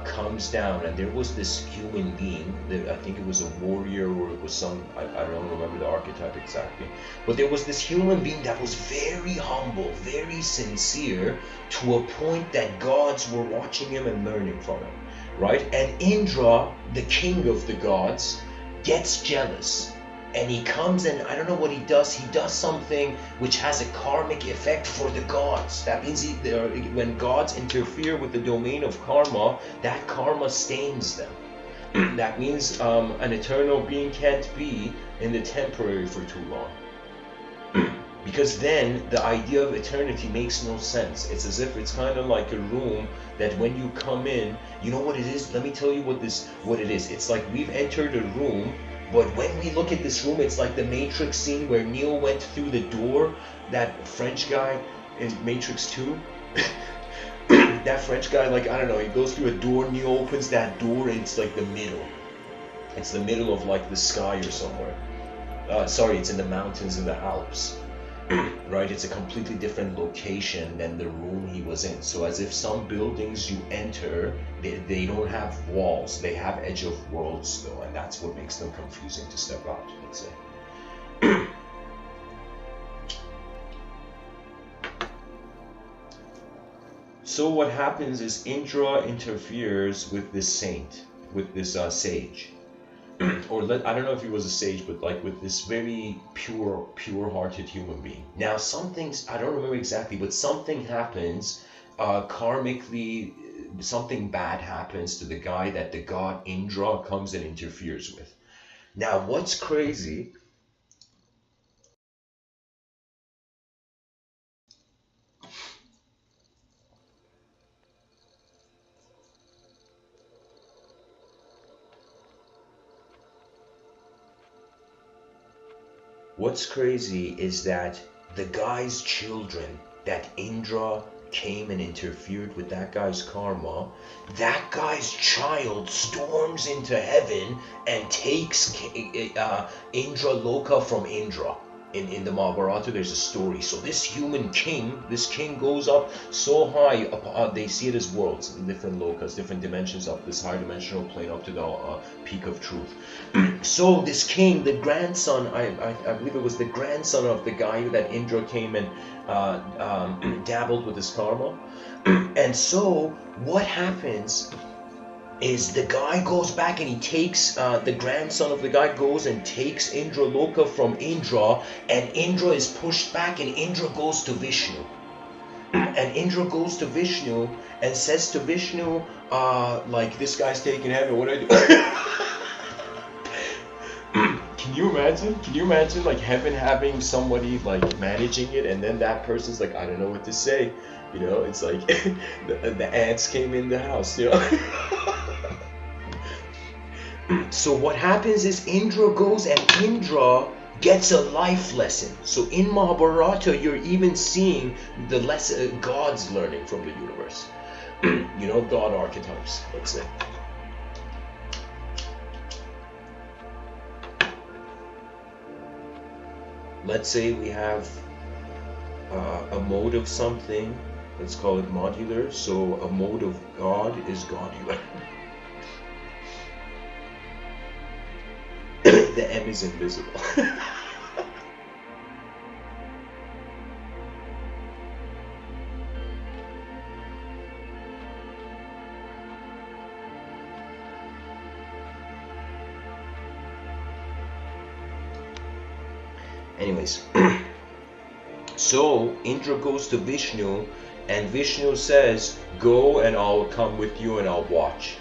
comes down, and there was this human being, I think it was a warrior or it was some, I don't remember the archetype exactly, but there was this human being that was very humble, very sincere, to a point that gods were watching him and learning from him, right? And Indra, the king of the gods, gets jealous. And he comes and I don't know what he does something which has a karmic effect for the gods. That means when gods interfere with the domain of karma, that karma stains them. That means an eternal being can't be in the temporary for too long. Because then the idea of eternity makes no sense. It's as if it's kind of like a room that when you come in, you know what it is? Let me tell you what it is. It's like we've entered a room, but when we look at this room, it's like the Matrix scene where Neo went through the door, that French guy in Matrix 2. That French guy, like, I don't know, he goes through a door, Neo opens that door, and it's like the middle. It's the middle of like the sky or somewhere. Sorry, it's in the mountains in the Alps. Right? It's a completely different location than the room he was in. So as if some buildings you enter, they don't have walls, they have edge of worlds though, and that's what makes them confusing to step out, let's say. So what happens is Indra interferes with this saint, with this sage. Or I don't know if he was a sage, but like with this very pure-hearted human being. Now I don't remember exactly, but something happens karmically. something bad happens to the guy that the god Indra comes and interferes with. Now, what's crazy? What's crazy is that the guy's children, that Indra came and interfered with that guy's karma, that guy's child storms into heaven and takes Indra Loka from Indra. In the Mahabharata, there's a story. So this human king, this king goes up so high, they see it as worlds, different lokas, different dimensions of this higher dimensional plane up to the peak of truth. So this king, the grandson, I believe it was the grandson of the guy that Indra came and dabbled with his karma. And so what happens is the guy goes back and he takes, the grandson of the guy goes and takes Indra Loka from Indra, and Indra is pushed back and Indra goes to Vishnu. And Indra goes to Vishnu and says to Vishnu, like, this guy's taking heaven, what do I do? Can you imagine like heaven having somebody like managing it, and then that person's like, I don't know what to say. You know, it's like the ants came in the house, you know. So what happens is Indra goes and Indra gets a life lesson. So in Mahabharata, you're even seeing the lesson God's learning from the universe. You know, God archetypes, let's say. Let's say we have a mode of something. Let's call it modular. So a mode of God is Godular. The M is invisible. Anyways, so Indra goes to Vishnu, and Vishnu says, go and I'll come with you and I'll watch.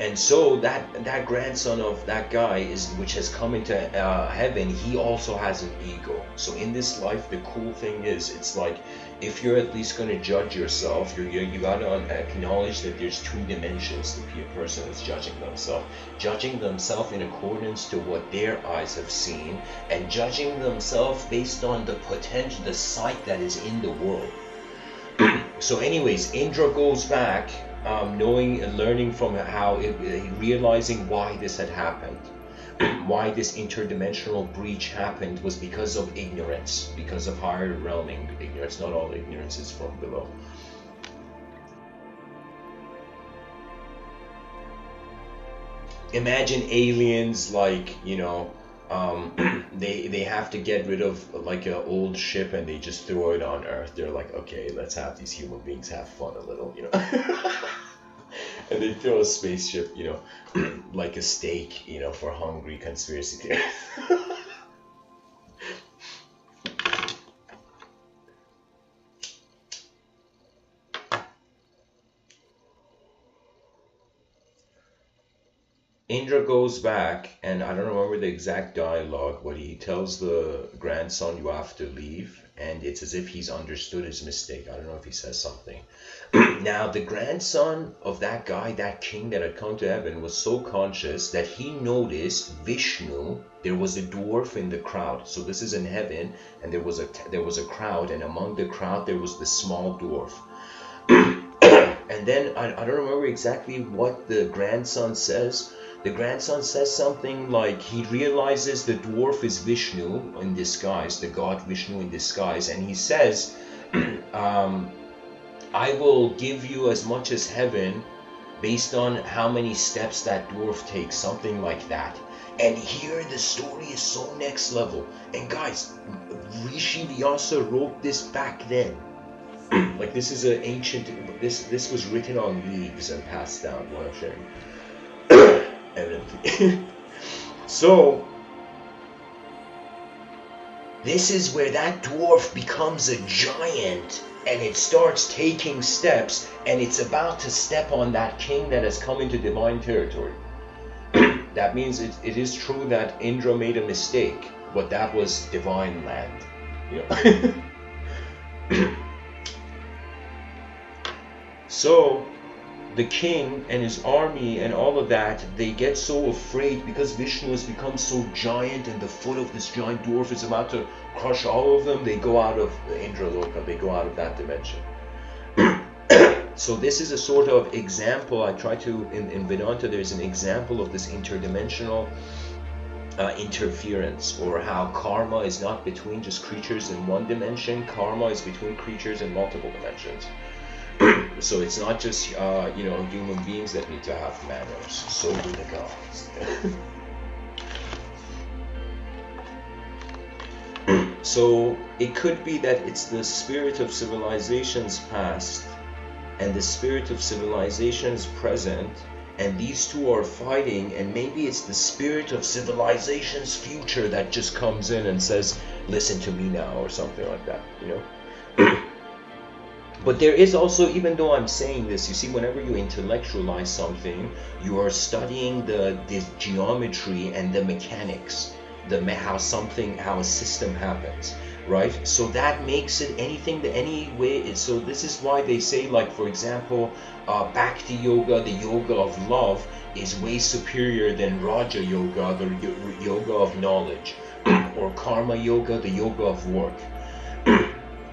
And so that grandson of that guy which has come into heaven, he also has an ego. So in this life, the cool thing is, it's like, if you're at least going to judge yourself, you got to acknowledge that there's two dimensions to be a person that's judging themselves in accordance to what their eyes have seen, and judging themselves based on the potential, the sight that is in the world. So anyways, Indra goes back, knowing and learning from how realizing why this had happened, why this interdimensional breach happened was because of ignorance, because of higher realming ignorance. Not all ignorance is from below. Imagine aliens, like, you know, they have to get rid of like an old ship and they just throw it on Earth. They're like, okay, let's have these human beings have fun a little, you know. And they throw a spaceship, you know, like a steak, you know, for hungry conspiracy theorists. Indra goes back, and I don't remember the exact dialogue, but he tells the grandson, you have to leave, and it's as if he's understood his mistake. I don't know if he says something. Now, the grandson of that guy, that king that had come to heaven, was so conscious that he noticed Vishnu. There was a dwarf in the crowd. So this is in heaven, and there was a crowd, and among the crowd there was the small dwarf. And then I don't remember exactly what the grandson says. The grandson says something like he realizes the dwarf is Vishnu in disguise, the god Vishnu in disguise, and he says, I will give you as much as heaven based on how many steps that dwarf takes, something like that. And here the story is so next level. And guys, Rishi Vyasa wrote this back then. Like, this is an ancient, this was written on leaves and passed down, what I'm sharing. Evidently. So this is where that dwarf becomes a giant and it starts taking steps, and it's about to step on that king that has come into divine territory. That means it is true that Indra made a mistake, but that was divine land, you know. So the king and his army and all of that, they get so afraid because Vishnu has become so giant, and the foot of this giant dwarf is about to crush all of them. They go out of Indraloka, they go out of that dimension. So this is a sort of example. I try to, in Vedanta, there's an example of this interdimensional interference, or how karma is not between just creatures in one dimension. Karma is between creatures in multiple dimensions. So it's not just you know, human beings that need to have manners. So do the gods. So it could be that it's the spirit of civilizations past and the spirit of civilizations present, and these two are fighting, and maybe it's the spirit of civilization's future that just comes in and says, listen to me now, or something like that, you know. But there is also, even though I'm saying this, you see, whenever you intellectualize something, you are studying this geometry and the mechanics, how a system happens, right? So that makes it any way. So this is why they say, like, for example, Bhakti Yoga, the yoga of love, is way superior than Raja Yoga, the yoga of knowledge, or Karma Yoga, the yoga of work,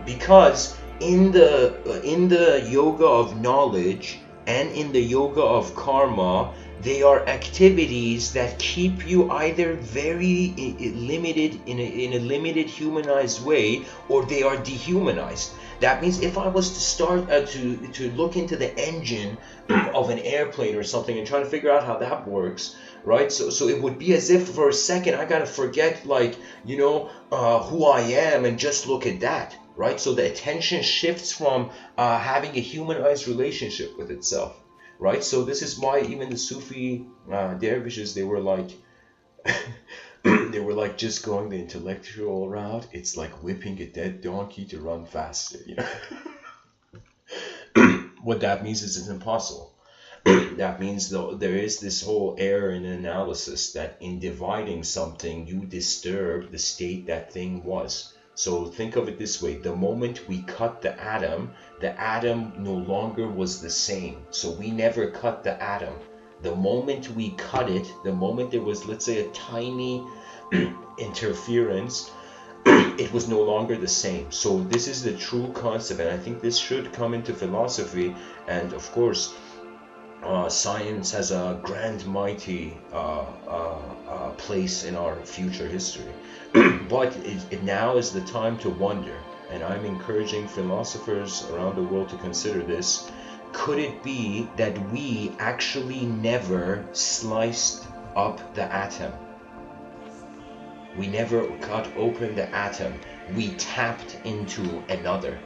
because in the yoga of knowledge and in the yoga of karma, they are activities that keep you either very limited in a limited humanized way, or they are dehumanized. That means if I was to start to look into the engine of an airplane or something and try to figure out how that works, right? So it would be as if for a second I gotta forget, like, you know, who I am, and just look at that. Right? So the attention shifts from having a humanized relationship with itself, right? So this is why even the Sufi dervishes, they were like, just going the intellectual route. It's like whipping a dead donkey to run faster, you know. What that means is it's impossible. That means, though, there is this whole error in analysis, that in dividing something, you disturb the state that thing was. So think of it this way: the moment we cut the atom no longer was the same. So we never cut the atom. The moment we cut it, the moment there was, let's say, a tiny interference, it was no longer the same. So this is the true concept, and I think this should come into philosophy. And of course, science has a grand, mighty place in our future history. But now is the time to wonder, and I'm encouraging philosophers around the world to consider this. Could it be that we actually never sliced up the atom? We never cut open the atom. We tapped into another.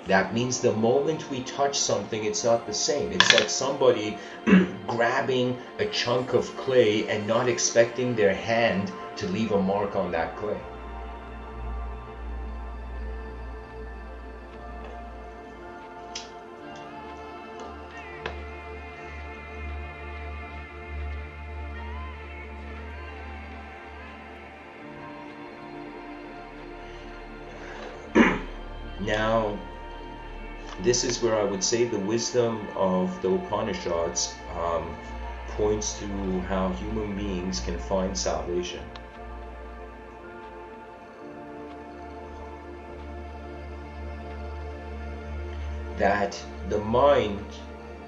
That means the moment we touch something, it's not the same. It's like somebody grabbing a chunk of clay and not expecting their hand to leave a mark on that clay. Now, this is where I would say the wisdom of the Upanishads points to how human beings can find salvation. That the mind,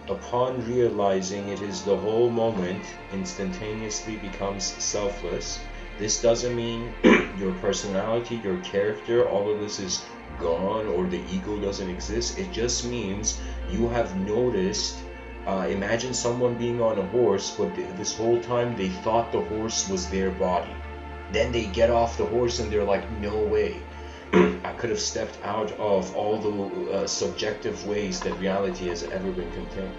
upon realizing it is the whole moment, instantaneously becomes selfless. This doesn't mean your personality, your character, all of this is gone, or the ego doesn't exist. It just means you have noticed. Imagine someone being on a horse, but this whole time they thought the horse was their body. Then they get off the horse and they're like, no way. I could have stepped out of all the subjective ways that reality has ever been contained.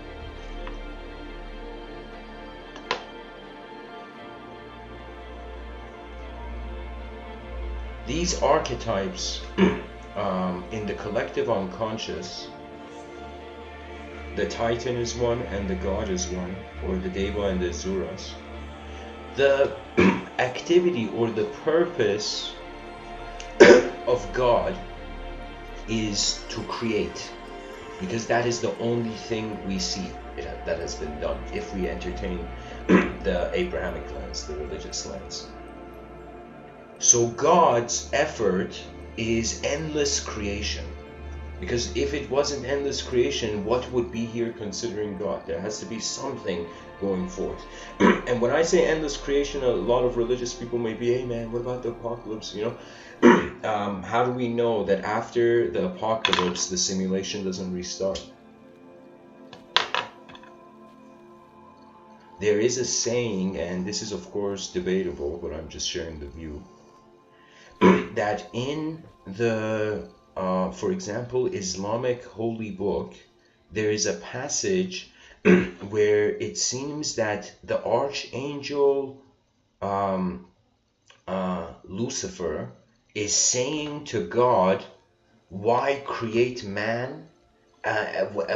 These archetypes in the collective unconscious, the Titan is one and the God is one, or the Deva and the Asuras. The activity or the purpose of God is to create, because that is the only thing we see that has been done if we entertain the Abrahamic lens, the religious lens. So God's effort is endless creation, because if it wasn't endless creation, what would be here considering God? There has to be something going forth. And when I say endless creation, a lot of religious people may be, hey man, what about the apocalypse, you know? How do we know that after the apocalypse the simulation doesn't restart? There is a saying, and this is of course debatable, but I'm just sharing the view, that in the, for example, Islamic holy book, there is a passage where it seems that the archangel Lucifer is saying to God, why create man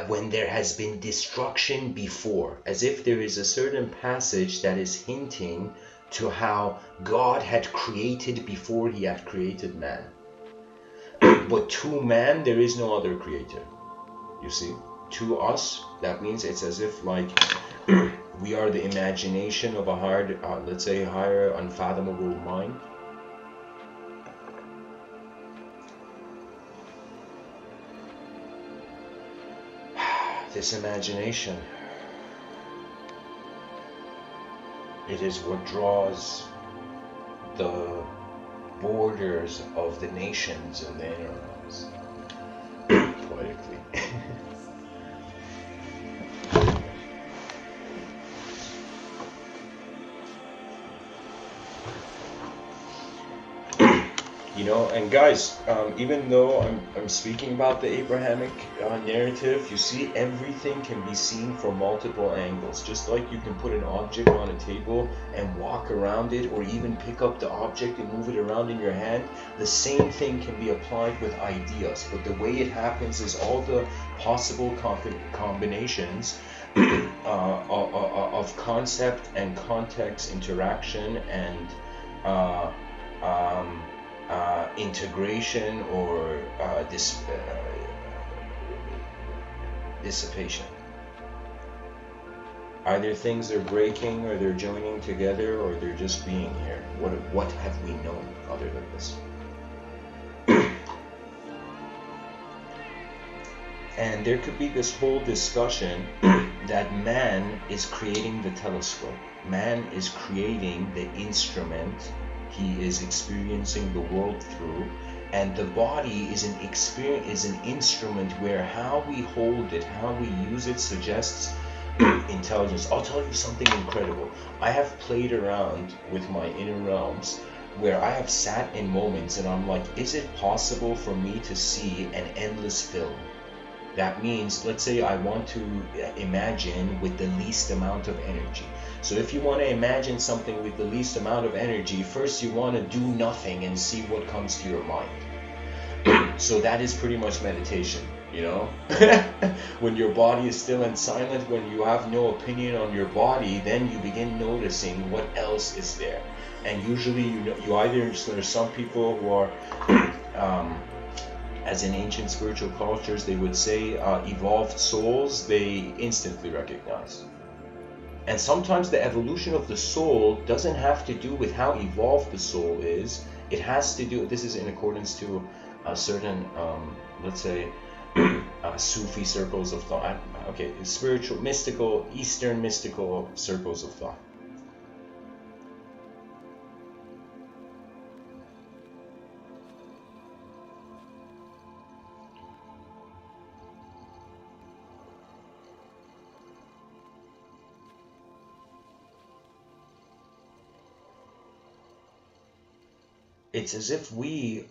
when there has been destruction before? As if there is a certain passage that is hinting to how God had created before he had created man. But to man, there is no other creator. You see? To us, that means it's as if like we are the imagination of a hard, let's say, higher, unfathomable mind. This imagination, it is what draws the borders of the nations in the inner realms, poetically. You know, and guys, even though I'm speaking about the Abrahamic narrative, you see, everything can be seen from multiple angles. Just like you can put an object on a table and walk around it, or even pick up the object and move it around in your hand, the same thing can be applied with ideas. But the way it happens is all the possible combinations of concept and context interaction and integration or dissipation. Either things are breaking, or they're joining together, or they're just being here. What have we known other than this? And there could be this whole discussion that man is creating the telescope. Man is creating the instrument he is experiencing the world through, and the body is an instrument where how we hold it, how we use it suggests intelligence. I'll tell you something incredible. I have played around with my inner realms where I have sat in moments and I'm like, is it possible for me to see an endless film? That means, let's say I want to imagine with the least amount of energy. So if you want to imagine something with the least amount of energy, first you want to do nothing and see what comes to your mind. So that is pretty much meditation, you know? When your body is still and silent, when you have no opinion on your body, then you begin noticing what else is there. And usually you either, there's some people who are as in ancient spiritual cultures, they would say evolved souls, they instantly recognize. And sometimes the evolution of the soul doesn't have to do with how evolved the soul is. It has to do, this is in accordance to certain, let's say, Sufi circles of thought. Okay, spiritual, mystical, Eastern mystical circles of thought. It's as if we,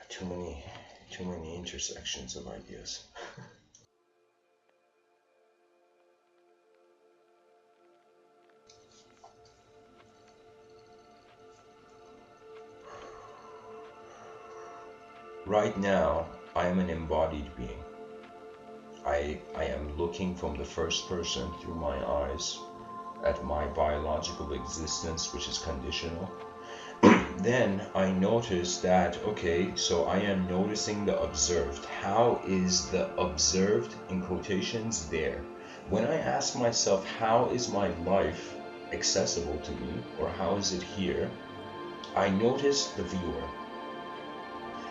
too many intersections of ideas. right now, I am an embodied being. I am looking from the first person through my eyes at my biological existence, which is conditional. Then I notice that, okay, so I am noticing the observed. How is the observed, in quotations, there? When I ask myself, how is my life accessible to me, or how is it here, I notice the viewer.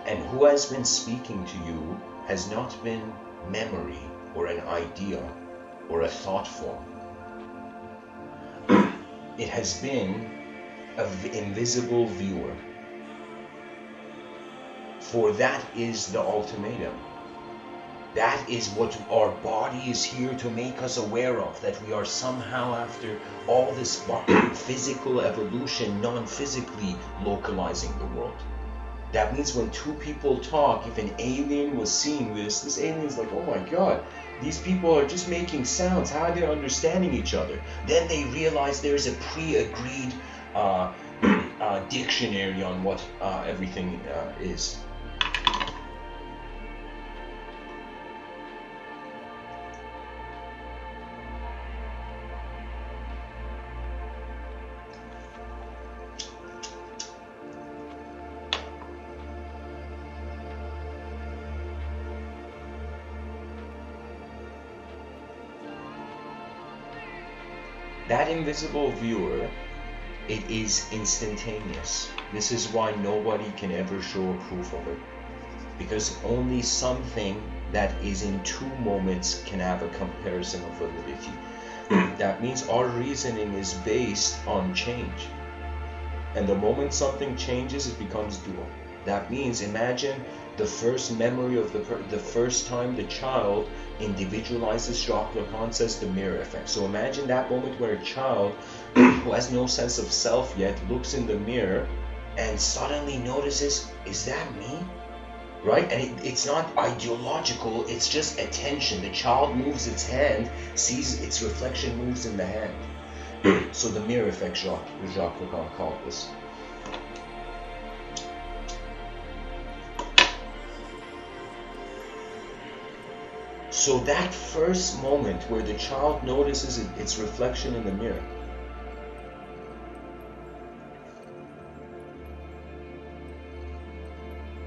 And who has been speaking to you has not been memory or an idea or a thought form. It has been an invisible viewer. For that is the ultimatum. That is what our body is here to make us aware of, that we are somehow, after all this physical evolution, non-physically localizing the world. That means when two people talk, if an alien was seeing this alien's like, oh my god, these people are just making sounds, how are they understanding each other? Then they realize there's a pre-agreed dictionary on what everything is. That invisible viewer, it is instantaneous. This is why nobody can ever show a proof of it. Because only something that is in two moments can have a comparison of validity. That means our reasoning is based on change. And the moment something changes, it becomes dual. That means, imagine the first memory of the first time the child individualizes Jacques Lacan, says the mirror effect. So imagine that moment where a child who has no sense of self yet looks in the mirror and suddenly notices, is that me? Right? And it's not ideological, it's just attention. The child moves its hand, sees its reflection moves in the hand. So the mirror effect, Jacques Lacan called this. So that first moment where the child notices its reflection in the mirror,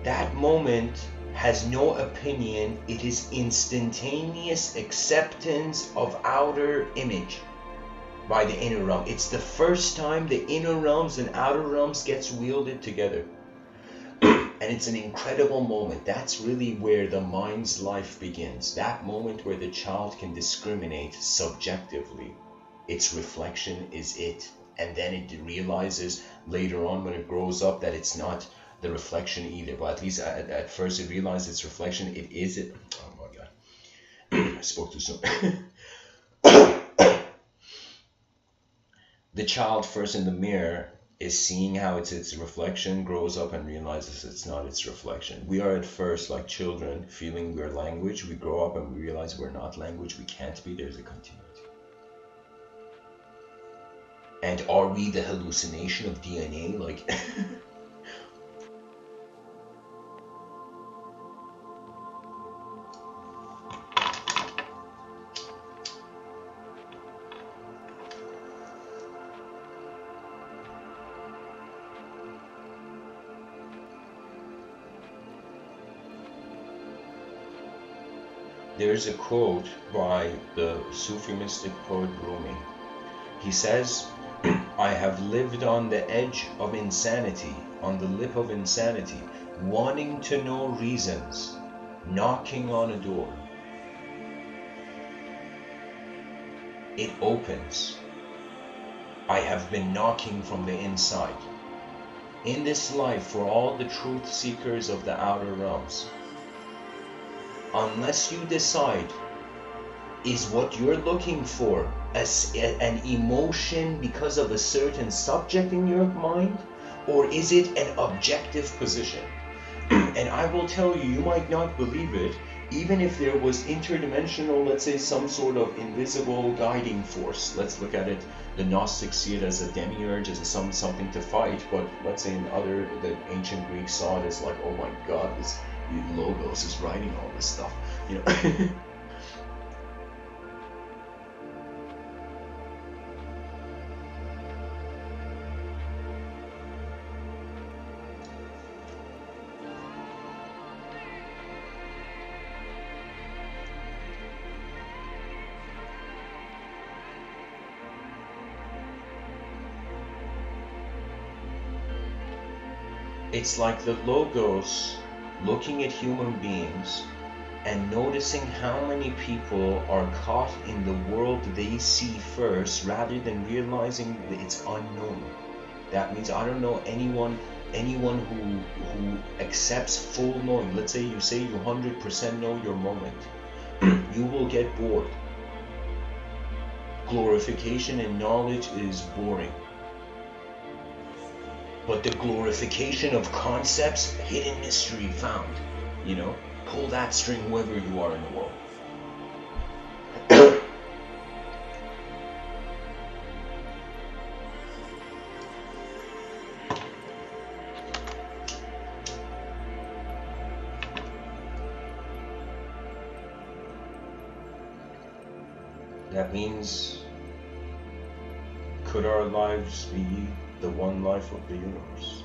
that moment has no opinion. It is instantaneous acceptance of outer image by the inner realm. It's the first time the inner realms and outer realms gets wielded together. And it's an incredible moment. That's really where the mind's life begins. That moment where the child can discriminate subjectively. Its reflection is it. And then it realizes later on when it grows up that it's not the reflection either. But at least at first it realizes its reflection. It is it. Oh my God. I spoke too soon. The child first in the mirror is seeing how it's its reflection, grows up and realizes it's not its reflection. We are at first like children feeling we're language. We grow up and we realize we're not language. We can't be. There's a continuity. And are we the hallucination of DNA? Like... There's a quote by the Sufi mystic poet Rumi. He says, I have lived on the edge of insanity, on the lip of insanity, wanting to know reasons, knocking on a door. It opens. I have been knocking from the inside. In this life, for all the truth seekers of the outer realms, unless you decide, is what you're looking for as an emotion because of a certain subject in your mind, or is it an objective position? And I will tell you, you might not believe it, even if there was interdimensional, let's say some sort of invisible guiding force. Let's look at it, the Gnostics see it as a demiurge, as something to fight, but let's say the ancient Greeks saw it as like, oh my God, Logos is writing all this stuff, you know. It's like the Logos looking at human beings and noticing how many people are caught in the world they see first, rather than realizing that it's unknown. That means I don't know anyone who accepts full knowing. Let's say you 100% know your moment. You will get bored. Glorification and knowledge is boring. But the glorification of concepts, hidden mystery found, you know, pull that string wherever you are in the world. That means, could our lives be the one life of the universe?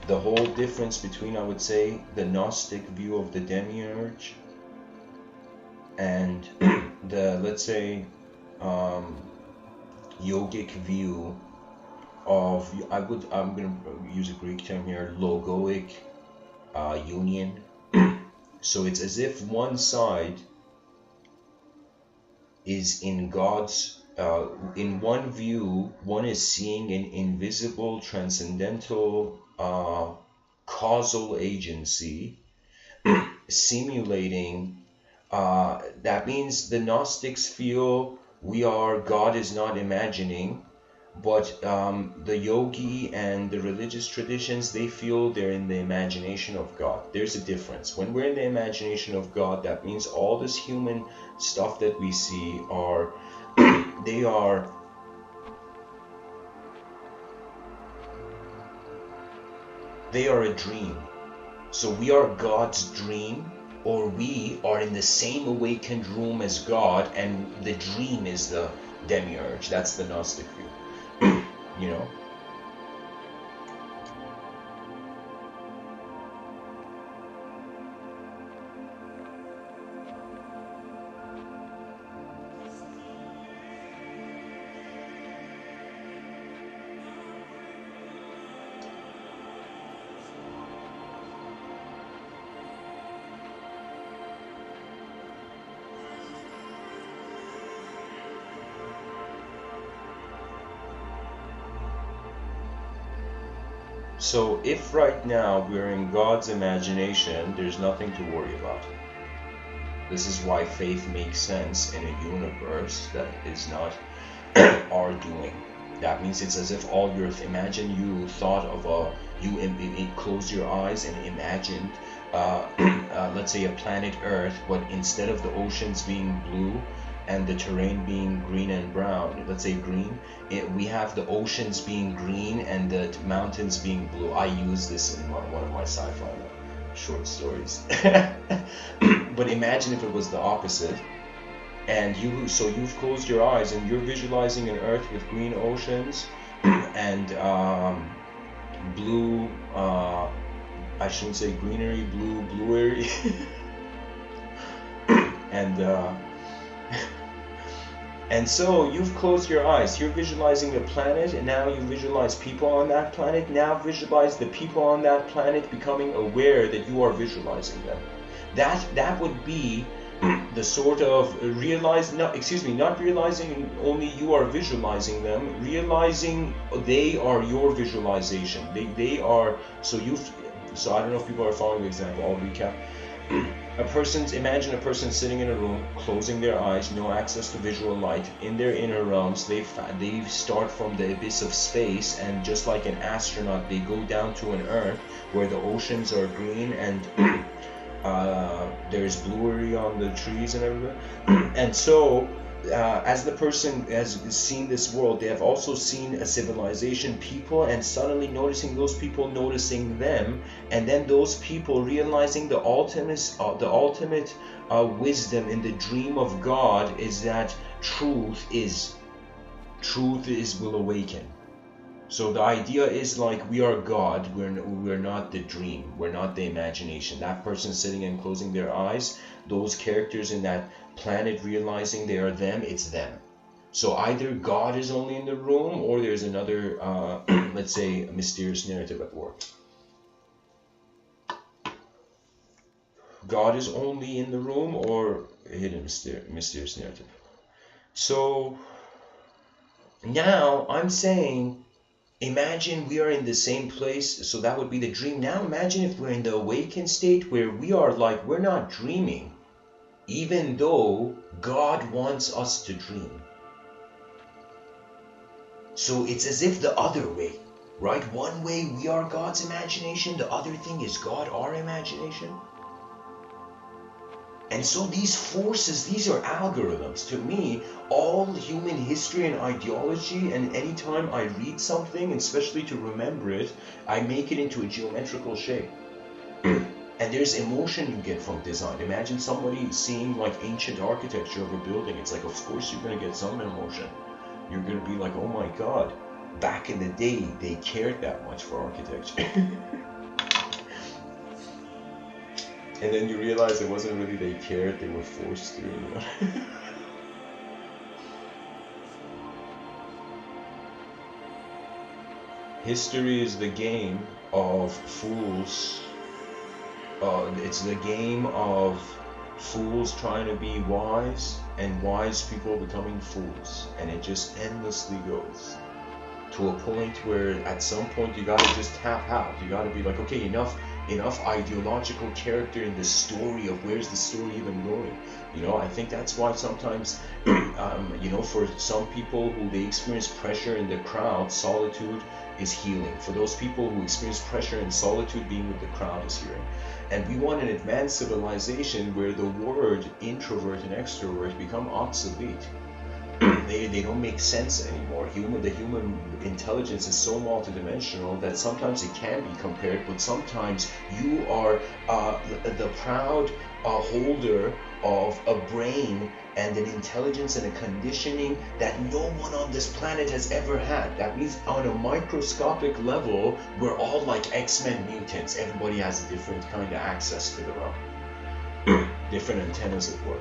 The whole difference between, I would say, the Gnostic view of the demiurge and the, let's say, yogic view of, I'm going to use a Greek term here, logoic union. So it's as if one side is in God's, in one view, one is seeing an invisible, transcendental, causal agency simulating. That means the Gnostics feel God is not imagining, but the yogi and the religious traditions, they feel they're in the imagination of God. There's a difference. When we're in the imagination of God, that means all this human stuff that we see are they are a dream. So we are God's dream, or we are in the same awakened room as God, and the dream is the demiurge. That's the Gnostic view. You know? So if right now we're in God's imagination, there's nothing to worry about. This is why faith makes sense in a universe that is not our doing. That means it's as if all your, imagine you thought of you closed your eyes and imagined, let's say a planet Earth, but instead of the oceans being blue and the terrain being green and brown, let's say green, we have the oceans being green and the mountains being blue. I use this in one of my sci-fi short stories. But imagine if it was the opposite, and you've closed your eyes and you're visualizing an Earth with green oceans and blue, I shouldn't say greenery, bluery, and so you've closed your eyes, you're visualizing a planet, and now you visualize people on that planet. Now visualize the people on that planet becoming aware that you are visualizing them. That would be the sort of not realizing only you are visualizing them, realizing they are your visualization. They are, so I don't know if people are following the example, I'll recap. Imagine a person sitting in a room, closing their eyes, no access to visual light. In their inner realms, they start from the abyss of space, and just like an astronaut, they go down to an Earth where the oceans are green and there's bluery on the trees and everything. And so as the person has seen this world, they have also seen a civilization, people, and suddenly noticing those people noticing them, and then those people realizing the ultimate wisdom in the dream of God is that truth will awaken. So the idea is like we are God, we're not the dream, we're not the imagination. That person sitting and closing their eyes, those characters in that planet realizing they are them, it's them. So either God is only in the room, or there's another, let's say, a mysterious narrative at work. God is only in the room, or a hidden mysterious narrative. So now I'm saying, imagine we are in the same place, so that would be the dream. Now imagine if we're in the awakened state where we are like, we're not dreaming, even though God wants us to dream. So it's as if the other way, right? One way we are God's imagination, the other thing is God our imagination. And so these forces, these are algorithms. To me, all human history and ideology, and anytime I read something, especially to remember it, I make it into a geometrical shape. And there's emotion you get from design. Imagine somebody seeing like ancient architecture of a building. It's like, of course you're going to get some emotion. You're going to be like, oh my God, back in the day, they cared that much for architecture. And then you realize it wasn't really they cared, they were forced to, you know. History is the game of fools. It's the game of fools trying to be wise, and wise people becoming fools. And it just endlessly goes to a point where at some point you gotta just tap out. You gotta be like, okay, enough ideological character in the story of where's the story even going. You know, I think that's why sometimes, you know, for some people who they experience pressure in the crowd, solitude is healing. For those people who experience pressure and solitude, being with the crowd is healing. And we want an advanced civilization where the word introvert and extrovert become obsolete. They don't make sense anymore. The human intelligence is so multidimensional that sometimes it can be compared, but sometimes you are the proud holder of a brain and an intelligence and a conditioning that no one on this planet has ever had. That means on a microscopic level, we're all like X-Men mutants. Everybody has a different kind of access to the realm. Different antennas at work.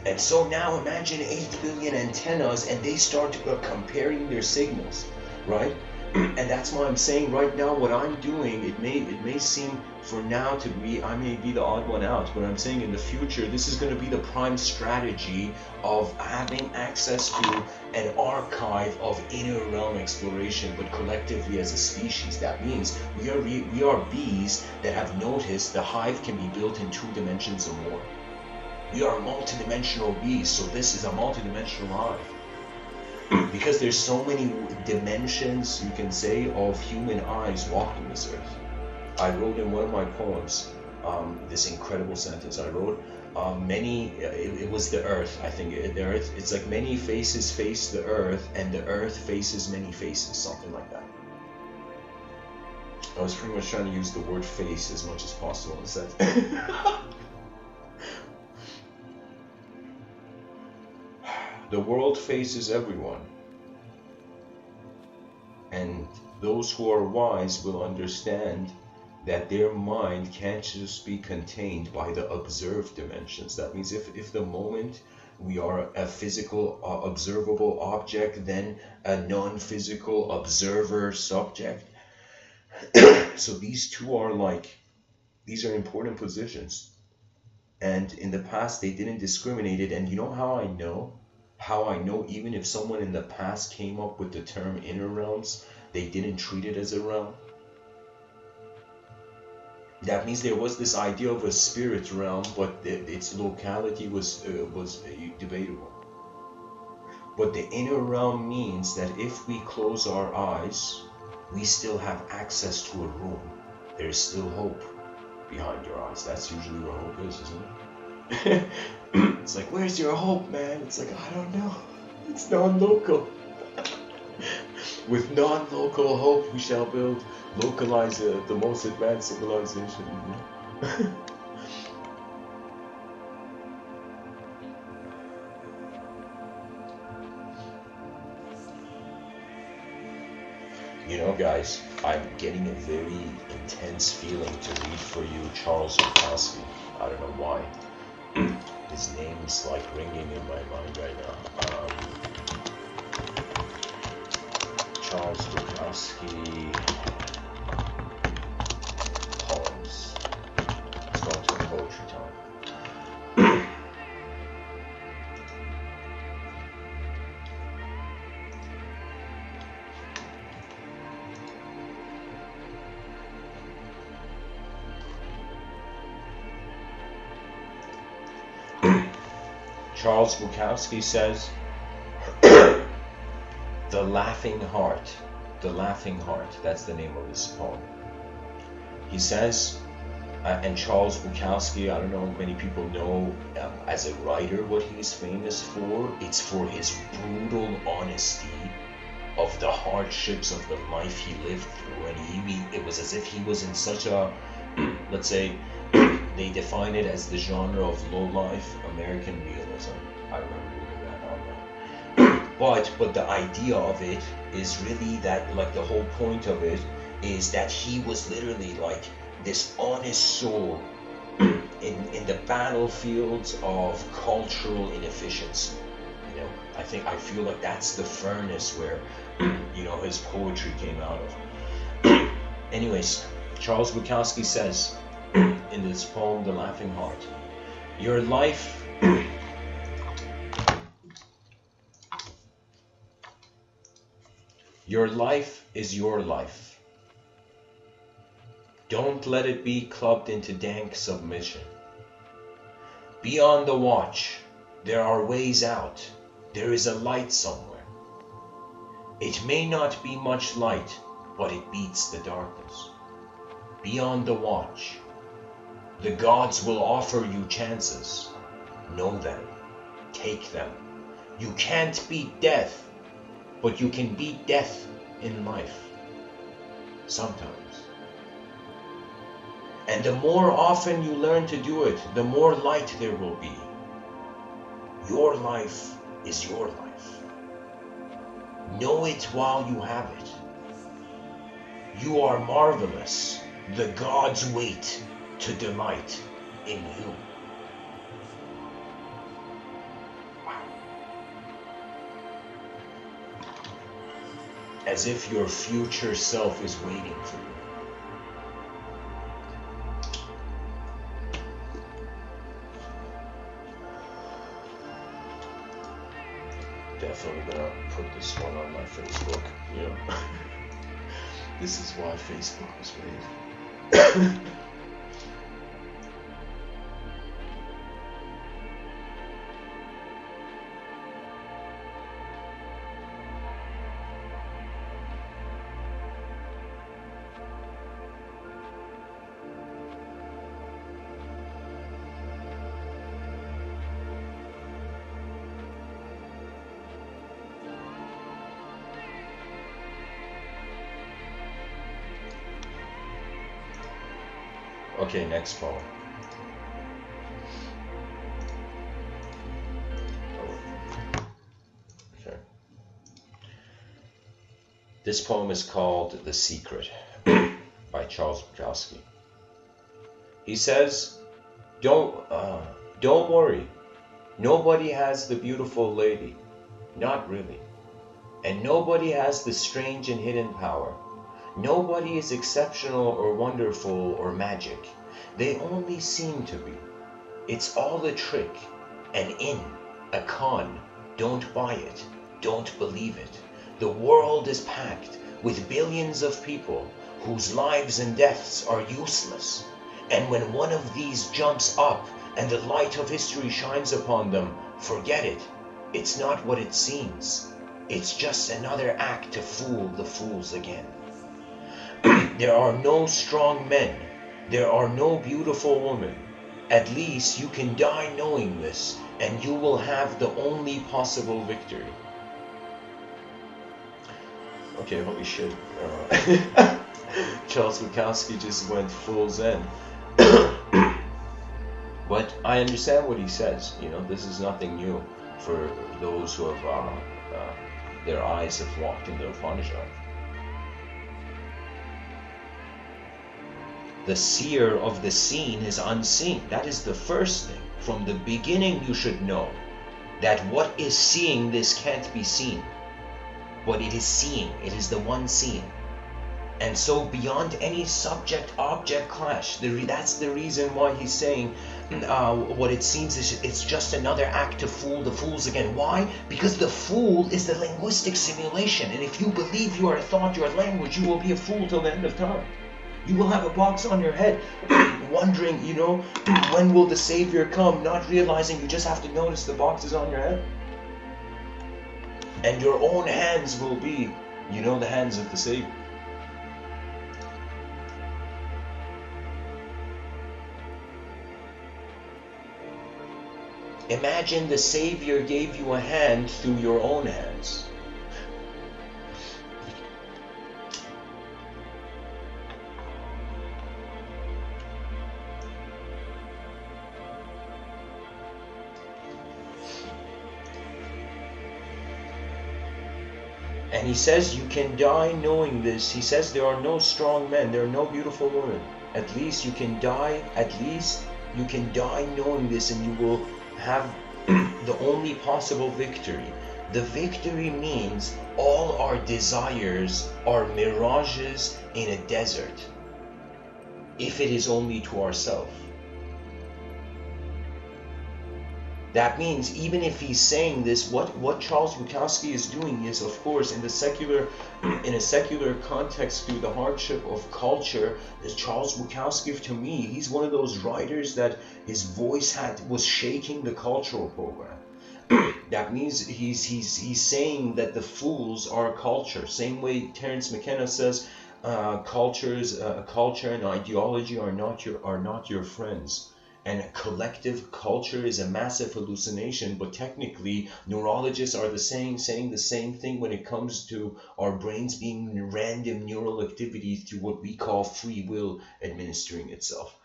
And so now imagine 8 billion antennas, and they start comparing their signals, right? And that's why I'm saying right now what I'm doing, it may seem for now to be, I may be the odd one out, but I'm saying in the future this is going to be the prime strategy of having access to an archive of inner realm exploration, but collectively as a species. That means we are bees that have noticed the hive can be built in 2 dimensions or more. We are multidimensional bees, so this is a multidimensional hive. Because there's so many dimensions, you can say, of human eyes walking this earth. I wrote in one of my poems this incredible sentence. I wrote, it was the earth, I think. The earth, it's like many faces face the earth, and the earth faces many faces, something like that. I was pretty much trying to use the word face as much as possible in a sense. The world faces everyone, and those who are wise will understand that their mind can't just be contained by the observed dimensions. That means if the moment we are a physical observable object, then a non-physical observer subject. So these two are these are important positions, and in the past they didn't discriminate it. And you know how I know? Even if someone in the past came up with the term inner realms, they didn't treat it as a realm. That means there was this idea of a spirit realm, but its locality was debatable. But the inner realm means that if we close our eyes, we still have access to a room. There is still hope behind your eyes. That's usually where hope is, isn't it? It's like, where's your hope, man? It's like, I don't know. It's non-local. With non-local hope, we shall build, localize the most advanced civilization. You know, guys, I'm getting a very intense feeling to read for you Charles Bukowski. I don't know why. His name's like ringing in my mind right now. Charles Bukowski poems. Let's go to poetry time. Charles Bukowski says, The Laughing Heart. The Laughing Heart, that's the name of his poem. He says, and Charles Bukowski, I don't know, many people know as a writer what he is famous for. It's for his brutal honesty of the hardships of the life he lived through. And it was as if he was in such a, let's say, they define it as the genre of low-life American realism. I remember reading that online. But the idea of it is really that, like, the whole point of it is that he was literally like this honest soul in the battlefields of cultural inefficiency. You know, I feel like that's the furnace where, you know, his poetry came out of. Anyways, Charles Bukowski says in this poem, The Laughing Heart, your life is your life. Don't let it be clubbed into dank submission. Be on the watch. There are ways out. There is a light somewhere. It may not be much light, but it beats the darkness. Be on the watch. The gods will offer you chances. Know them. Take them. You can't beat death, but you can beat death in life. Sometimes. And the more often you learn to do it, the more light there will be. Your life is your life. Know it while you have it. You are marvelous. The gods wait to delight in you. Wow. As if your future self is waiting for you. Definitely gonna put this one on my Facebook, you know. This is why Facebook was made. Okay, next poem. Okay. This poem is called The Secret by Charles Bukowski. He says, don't worry. Nobody has the beautiful lady. Not really. And nobody has the strange and hidden power. Nobody is exceptional or wonderful or magic. They only seem to be. It's all a trick, an in, a con. Don't buy it. Don't believe it. The world is packed with billions of people whose lives and deaths are useless. And when one of these jumps up and the light of history shines upon them, forget it. It's not what it seems. It's just another act to fool the fools again. There are no strong men. There are no beautiful women. At least you can die knowing this, and you will have the only possible victory. Okay, holy shit. Charles Bukowski just went full zen. But I understand what he says. You know, this is nothing new for those who have their eyes have walked in the Upanishad. The seer of the seen is unseen. That is the first thing. From the beginning you should know that what is seeing this can't be seen. What it is seeing, it is the one seen. And so beyond any subject-object clash, that's the reason why he's saying what it seems is it's just another act to fool the fools again. Why? Because the fool is the linguistic simulation. And if you believe you are a thought, you are language, you will be a fool till the end of time. You will have a box on your head, wondering, you know, when will the Savior come, not realizing you just have to notice the box is on your head. And your own hands will be, you know, the hands of the Savior. Imagine the Savior gave you a hand through your own hands. And he says you can die knowing this. He says there are no strong men, there are no beautiful women. At least you can die, knowing this, and you will have the only possible victory. The victory means all our desires are mirages in a desert, if it is only to ourselves. That means even if he's saying this, what Charles Bukowski is doing is, of course, in a secular context, through the hardship of culture. Charles Bukowski, to me, he's one of those writers that his voice was shaking the cultural program. That means he's saying that the fools are culture. Same way Terence McKenna says, culture and ideology are not your friends. And a collective culture is a massive hallucination, but technically neurologists are saying the same thing when it comes to our brains being random neural activity through what we call free will administering itself.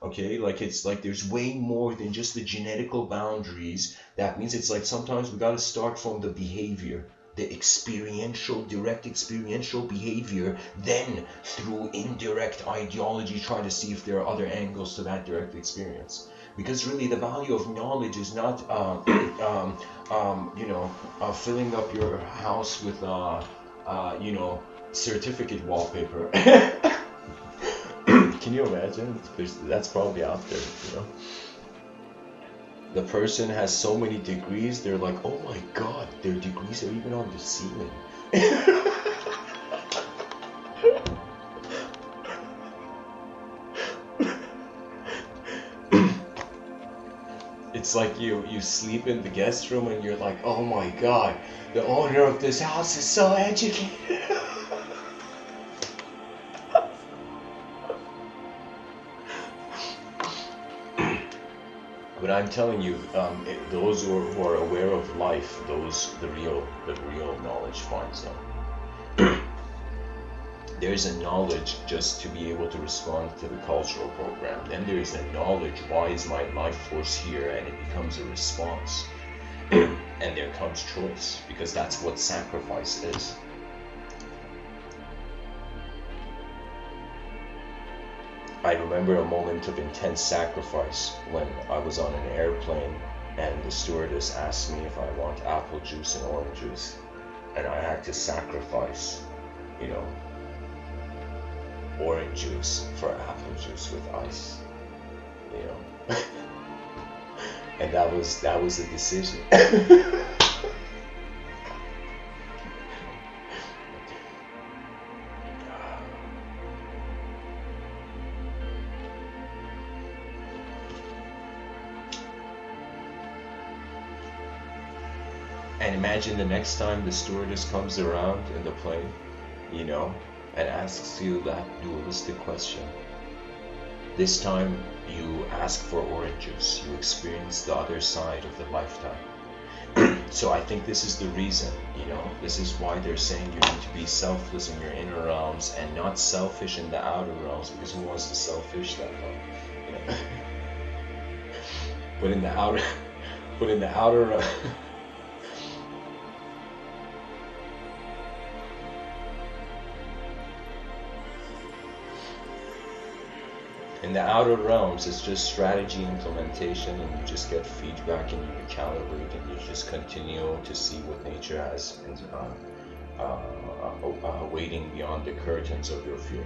Okay, it's like there's way more than just the genetical boundaries. That means it's like sometimes we got to start from the behavior, the direct experiential behavior, then through indirect ideology try to see if there are other angles to that direct experience. Because really the value of knowledge is not filling up your house with certificate wallpaper. Can you imagine? That's probably out there, you know. The person has so many degrees, they're like, oh my god, their degrees are even on the ceiling. It's like you sleep in the guest room and you're like, oh my god, the owner of this house is so educated. But I'm telling you, those who are aware of life, the real knowledge finds them. There's a knowledge just to be able to respond to the cultural program. Then there is a knowledge, why is my life force here? And it becomes a response. And there comes choice, because that's what sacrifice is. I remember a moment of intense sacrifice when I was on an airplane and the stewardess asked me if I want apple juice and orange juice, and I had to sacrifice, orange juice for apple juice with ice, and that was a decision. And imagine the next time the stewardess comes around in the plane, and asks you that dualistic question. This time, you ask for orange juice, you experience the other side of the lifetime. So I think this is the reason, you know, this is why they're saying you need to be selfless in your inner realms and not selfish in the outer realms, because who wants to selfish that way, you know? But in the outer in the outer realms, it's just strategy implementation, and you just get feedback and you recalibrate and you just continue to see what nature has waiting beyond the curtains of your fear.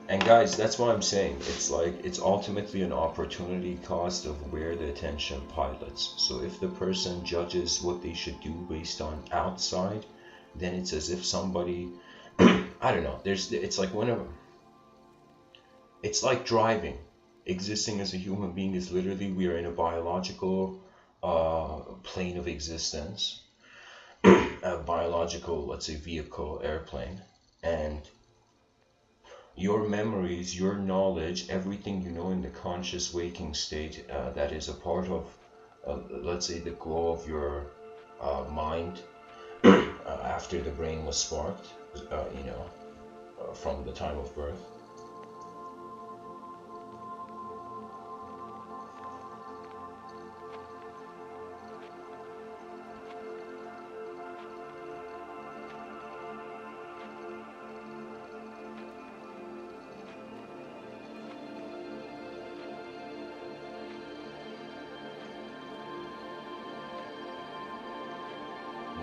And guys, that's what I'm saying. It's like, it's ultimately an opportunity cost of where the attention pilots. So if the person judges what they should do based on outside, then it's as if somebody, I don't know, it's like it's like driving. Existing as a human being is literally, we are in a biological plane of existence, a biological, let's say, vehicle, airplane, and your memories, your knowledge, everything you know in the conscious waking state that is a part of, let's say, the glow of your mind after the brain was sparked, you know, from the time of birth.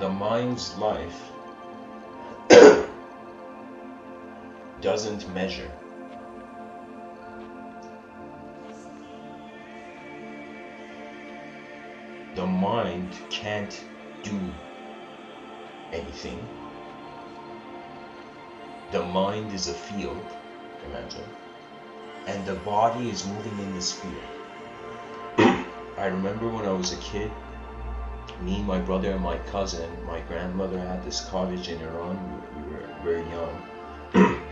The mind's life doesn't measure. The mind can't do anything. The mind is a field, imagine, and the body is moving in this field. I remember when I was a kid, me, my brother, and my cousin, my grandmother had this cottage in Iran. We were very young.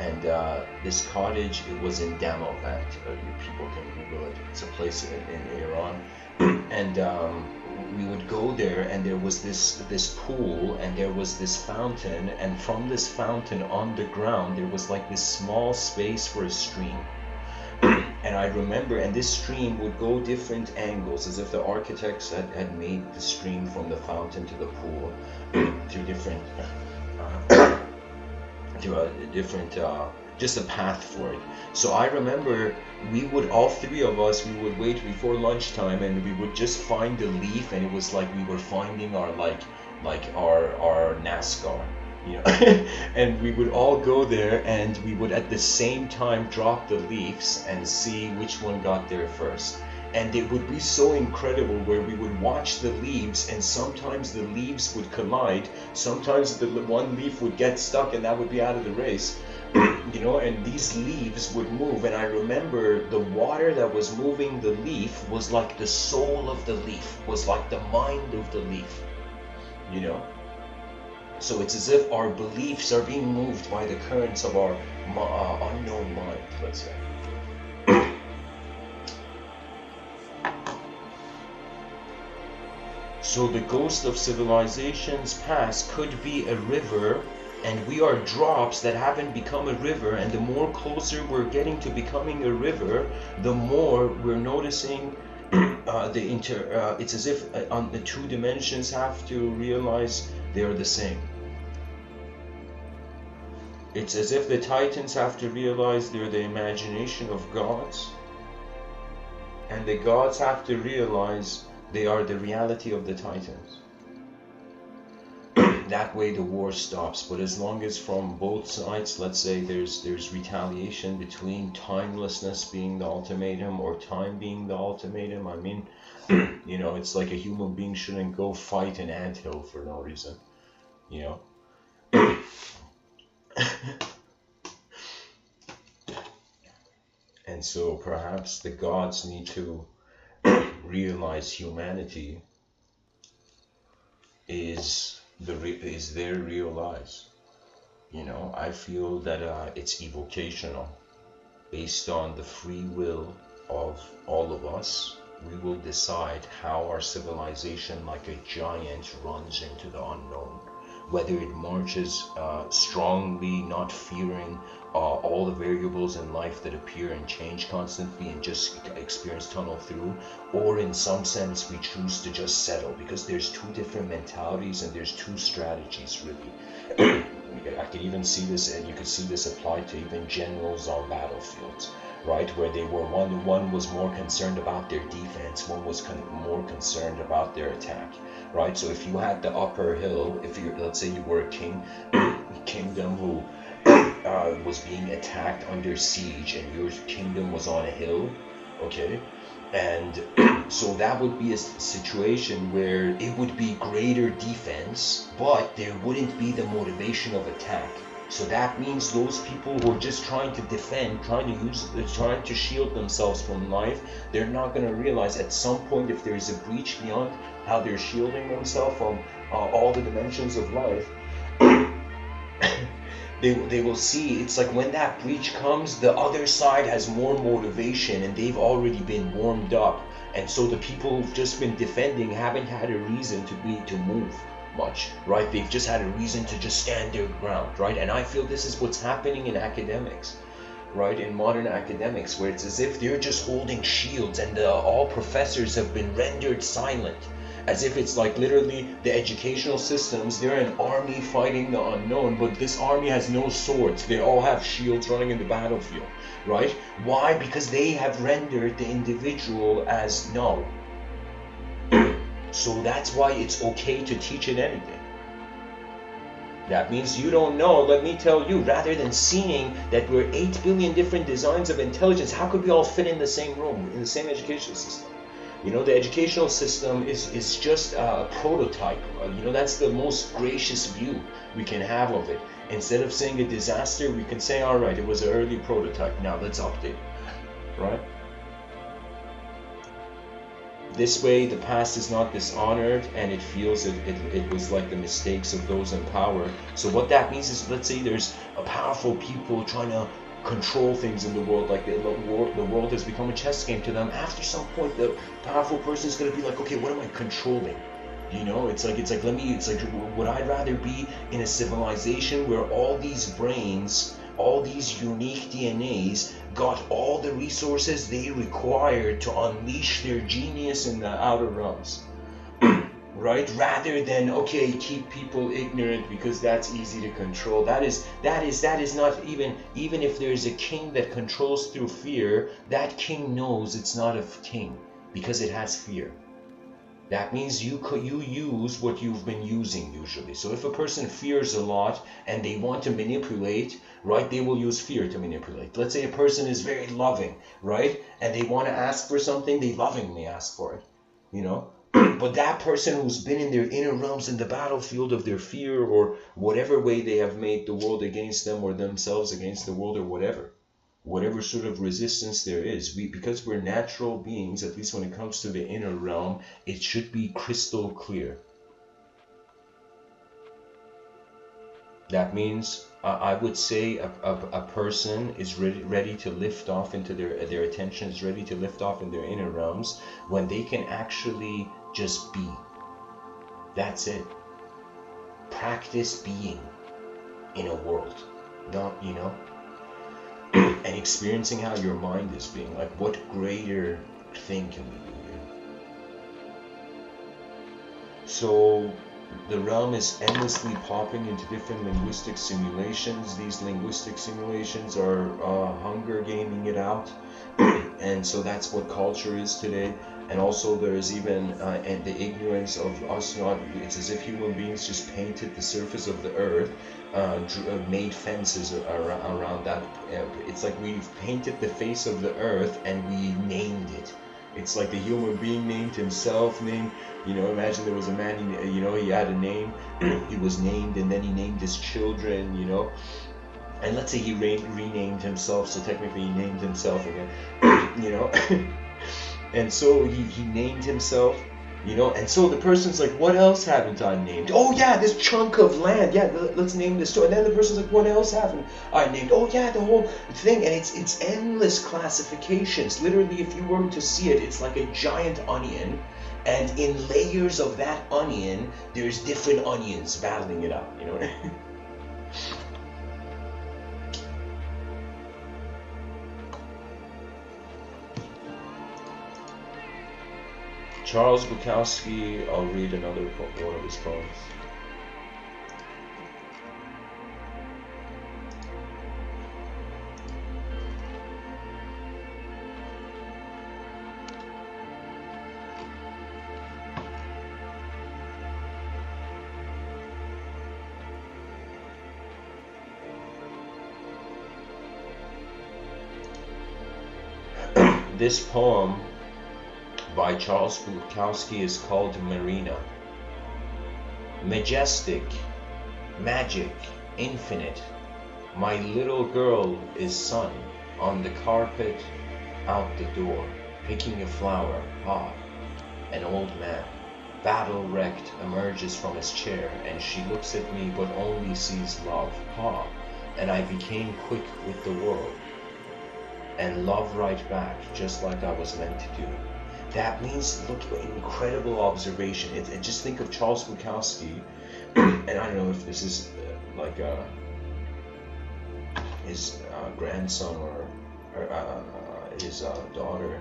And this cottage, it was in Damavand. People can Google it. It's a place in Iran. And we would go there, and there was this pool, and there was this fountain. And from this fountain on the ground, there was like this small space for a stream. And I remember, and this stream would go different angles, as if the architects had made the stream from the fountain to the pool through different, just a path for it. So I remember we would, all three of us, we would wait before lunchtime, and we would just find the leaf, and it was like we were finding our our NASCAR. You know, and we would all go there, and we would at the same time drop the leaves and see which one got there first. And it would be so incredible where we would watch the leaves, and sometimes the leaves would collide, sometimes the one leaf would get stuck and that would be out of the race. You know, and these leaves would move, and I remember the water that was moving the leaf was like the soul of the leaf, was like the mind of the leaf, you know. So it's as if our beliefs are being moved by the currents of our unknown mind, let's say. So the ghost of civilizations past could be a river, and we are drops that haven't become a river, and the more closer we're getting to becoming a river, the more we're noticing it's as if on the two dimensions have to realize they're the same. It's as if the Titans have to realize they're the imagination of gods, and the gods have to realize they are the reality of the Titans. That way the war stops. But as long as from both sides, let's say there's retaliation between timelessness being the ultimatum or time being the ultimatum, I mean, you know, it's like a human being shouldn't go fight an anthill for no reason, you know. And so perhaps the gods need to realize humanity is their real lives. You know, I feel that it's evocational. Based on the free will of all of us, we will decide how our civilization, like a giant, runs into the unknown. Whether it marches strongly, not fearing all the variables in life that appear and change constantly and just experience tunnel through, or in some sense we choose to just settle, because there's two different mentalities and there's two strategies really. I could even see this, and you could see this applied to even generals on battlefields, right? Where they were one was more concerned about their defense, one was more concerned about their attack, right? So if you had the upper hill, if you, let's say you were a kingdom who was being attacked under siege, and your kingdom was on a hill, okay, and so that would be a situation where it would be greater defense, but there wouldn't be the motivation of attack. So that means those people who are just trying to defend, trying to shield themselves from life, they're not going to realize at some point if there's a breach beyond how they're shielding themselves from all the dimensions of life. They will see, it's like when that breach comes, the other side has more motivation and they've already been warmed up, and so the people who've just been defending haven't had a reason to move much, right? They've just had a reason to just stand their ground, right? And I feel this is what's happening in academics, right? In modern academics, where it's as if they're just holding shields and all professors have been rendered silent. As if it's like literally the educational systems, they're an army fighting the unknown, but this army has no swords. They all have shields running in the battlefield, right? Why? Because they have rendered the individual as null. So that's why it's okay to teach it anything. That means you don't know, let me tell you, rather than seeing that we're 8 billion different designs of intelligence, how could we all fit in the same room, in the same educational system? You know, the educational system is just a prototype. You know, that's the most gracious view we can have of it. Instead of saying a disaster, we can say, all right, it was an early prototype. Now let's update, right? This way, the past is not dishonored, and it feels it was like the mistakes of those in power. So what that means is, let's say there's a powerful people trying to control things in the world, like the world has become a chess game to them. After some point, the powerful person is going to be like, okay, what am I controlling? You know, it's like would I rather be in a civilization where all these brains, all these unique DNAs got all the resources they required to unleash their genius in the outer realms, right? Rather than, okay, keep people ignorant because that's easy to control. That is not even if there's a king that controls through fear, that king knows it's not a king because it has fear. That means you use what you've been using usually. So if a person fears a lot and they want to manipulate, right, they will use fear to manipulate. Let's say a person is very loving, right, and they want to ask for something, they lovingly ask for it, you know. But that person who's been in their inner realms in the battlefield of their fear, or whatever way they have made the world against them or themselves against the world, or whatever sort of resistance there is, because we're natural beings, at least when it comes to the inner realm, it should be crystal clear. That means I would say a person is ready to lift off into their attention is ready to lift off in their inner realms when they can actually just be. That's it. Practice being in a world, don't, you know, and experiencing how your mind is being. Like, what greater thing can we do here? So the realm is endlessly popping into different linguistic simulations. These linguistic simulations are Hunger Gaming it out. And so that's what culture is today. And also there is even and the ignorance of us not, it's as if human beings just painted the surface of the earth, made fences around that. It's like we've painted the face of the earth and we named it. It's like the human being named himself, you know, imagine there was a man, you know, he had a name, he was named, and then he named his children, you know. And let's say he renamed himself, so technically he named himself again, you know. And so he named himself, you know, and so the person's like, what else haven't I named? Oh yeah, this chunk of land, yeah, let's name this store. And then the person's like, what else haven't I named? Oh yeah, the whole thing. And it's endless classifications. Literally, if you were to see it, it's like a giant onion, and in layers of that onion, there's different onions battling it out, you know what I mean? Charles Bukowski, I'll read another one of his poems. This poem by Charles Bukowski is called Marina. Majestic, magic, infinite, my little girl is sun, on the carpet, out the door, picking a flower, ah, an old man, battle-wrecked, emerges from his chair, and she looks at me but only sees love, ha, and I became quick with the world, and love right back, just like I was meant to do. That means, look, incredible observation. And just think of Charles Bukowski, and I don't know if this is like his grandson or his daughter,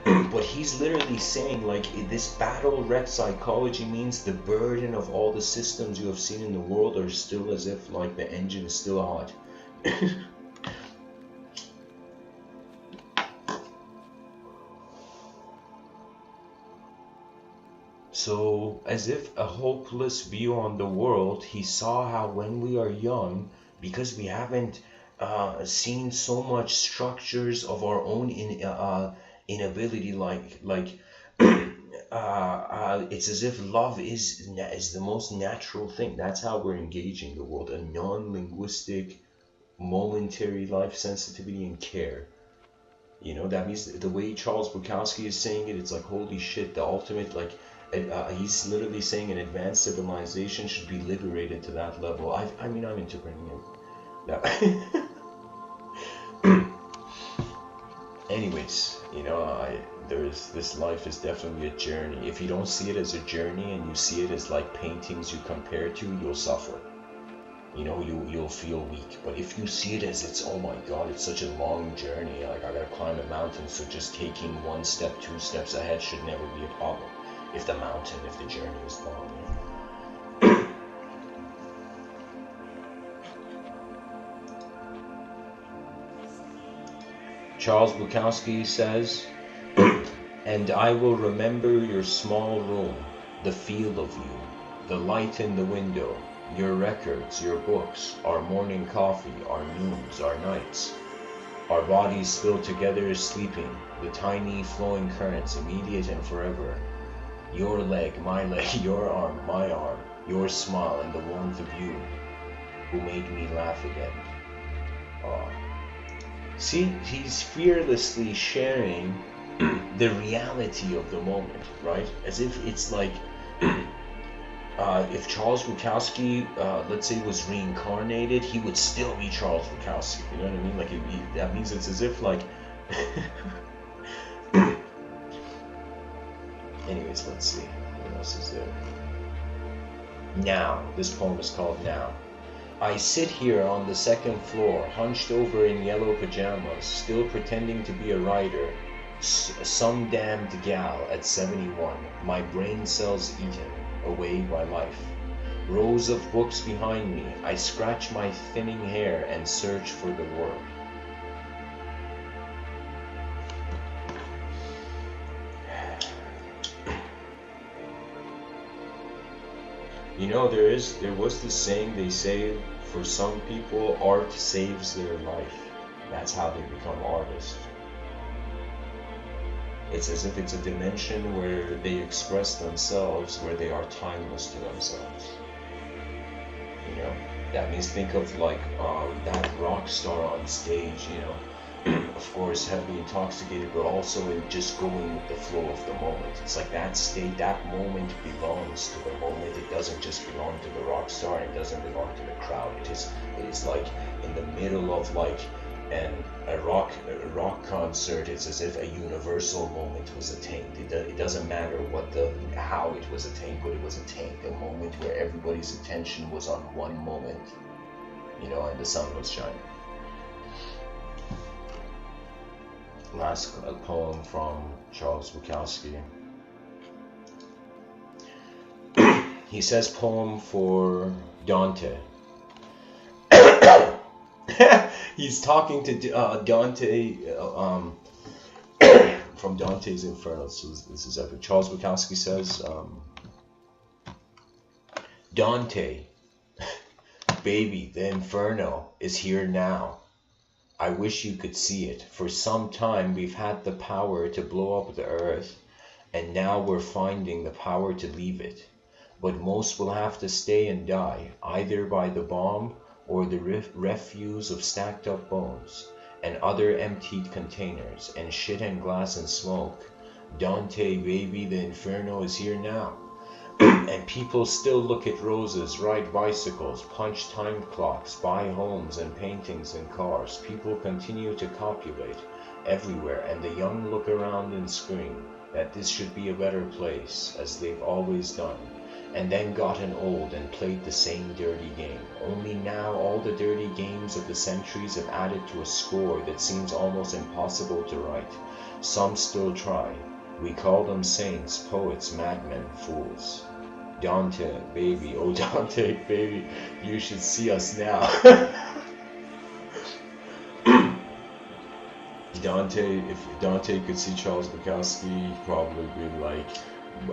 but he's literally saying, like, this battle-wrecked psychology means the burden of all the systems you have seen in the world are still as if, like, the engine is still hot. So, as if a hopeless view on the world, he saw how when we are young, because we haven't seen so much structures of our own inability, it's as if love is the most natural thing. That's how we're engaging the world, a non-linguistic, momentary life sensitivity and care. You know, that means the way Charles Bukowski is saying it, it's like, holy shit, the ultimate, like, he's literally saying an advanced civilization should be liberated to that level. I mean, I'm interpreting it that way. Anyways, you know, this life is definitely a journey. If you don't see it as a journey and you see it as like paintings you compare to, you'll suffer. You know, you'll feel weak. But if you see it as it's, oh my god, it's such a long journey, like I gotta climb a mountain, so just taking one step, 2 steps ahead should never be a problem. If the journey is long. Charles Bukowski says, and I will remember your small room, the feel of you, the light in the window, your records, your books, our morning coffee, our noons, our nights, our bodies still together sleeping, the tiny flowing currents, immediate and forever, your leg, my leg, your arm, my arm, your smile, and the warmth of you, who made me laugh again. See, he's fearlessly sharing the reality of the moment, right? As if it's like, if Charles Bukowski, let's say, was reincarnated, he would still be Charles Bukowski, you know what I mean? Like, that means it's as if, like, anyways, let's see, what else is there? Now, this poem is called Now. I sit here on the 2nd floor, hunched over in yellow pajamas, still pretending to be a writer, some damned gal at 71, my brain cells eaten away by life. Rows of books behind me, I scratch my thinning hair and search for the word. You know, there was this saying, they say, for some people, art saves their life. That's how they become artists. It's as if it's a dimension where they express themselves, where they are timeless to themselves. You know, that means think of like that rock star on stage, you know, of course, heavily intoxicated, but also in just going with the flow of the moment. It's like that state, that moment belongs to the moment. It doesn't just belong to the rock star. It doesn't belong to the crowd. It is like in the middle of like a rock concert. It's as if a universal moment was attained. It doesn't matter how it was attained, but it was attained. A moment where everybody's attention was on one moment, and the sun was shining. Last poem from Charles Bukowski. He says poem for Dante. He's talking to Dante from Dante's Inferno. So this is epic. Charles Bukowski says, Dante, baby, the Inferno is here now. I wish you could see it. For some time we've had the power to blow up the earth, and now we're finding the power to leave it. But most will have to stay and die, either by the bomb or the refuse of stacked up bones, and other emptied containers, and shit and glass and smoke. Dante, baby, the Inferno is here now. And people still look at roses, ride bicycles, punch time clocks, buy homes and paintings and cars. People continue to copulate everywhere, and the young look around and scream that this should be a better place, as they've always done, and then gotten old and played the same dirty game. Only now all the dirty games of the centuries have added to a score that seems almost impossible to write. Some still try. We call them saints, poets, madmen, fools. Dante, baby, oh Dante, baby, you should see us now. Dante, if Dante could see Charles Bukowski, he'd probably be like,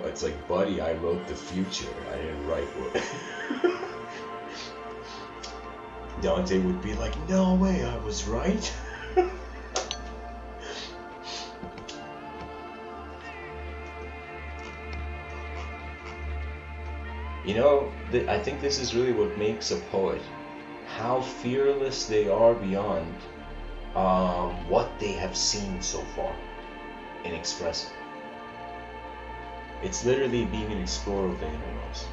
it's like, buddy, I wrote the future, I didn't write what. Dante would be like, no way, I was right. I think this is really what makes a poet. How fearless they are beyond what they have seen so far in expressing. It's literally being an explorer of the innermost.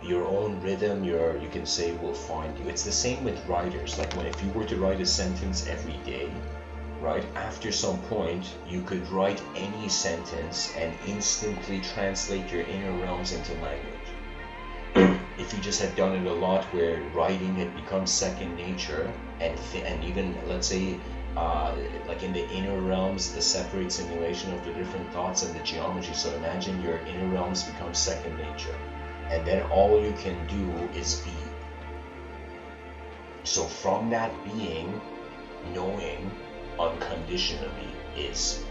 Your own rhythm, you can say, will find you. It's the same with writers. Like if you were to write a sentence every day, right? After some point, you could write any sentence and instantly translate your inner realms into language. If you just had done it a lot, where writing had become second nature, and even, let's say, like in the inner realms, the separate simulation of the different thoughts and the geometry. So imagine your inner realms become second nature, and then all you can do is be. So from that being, knowing unconditionally is.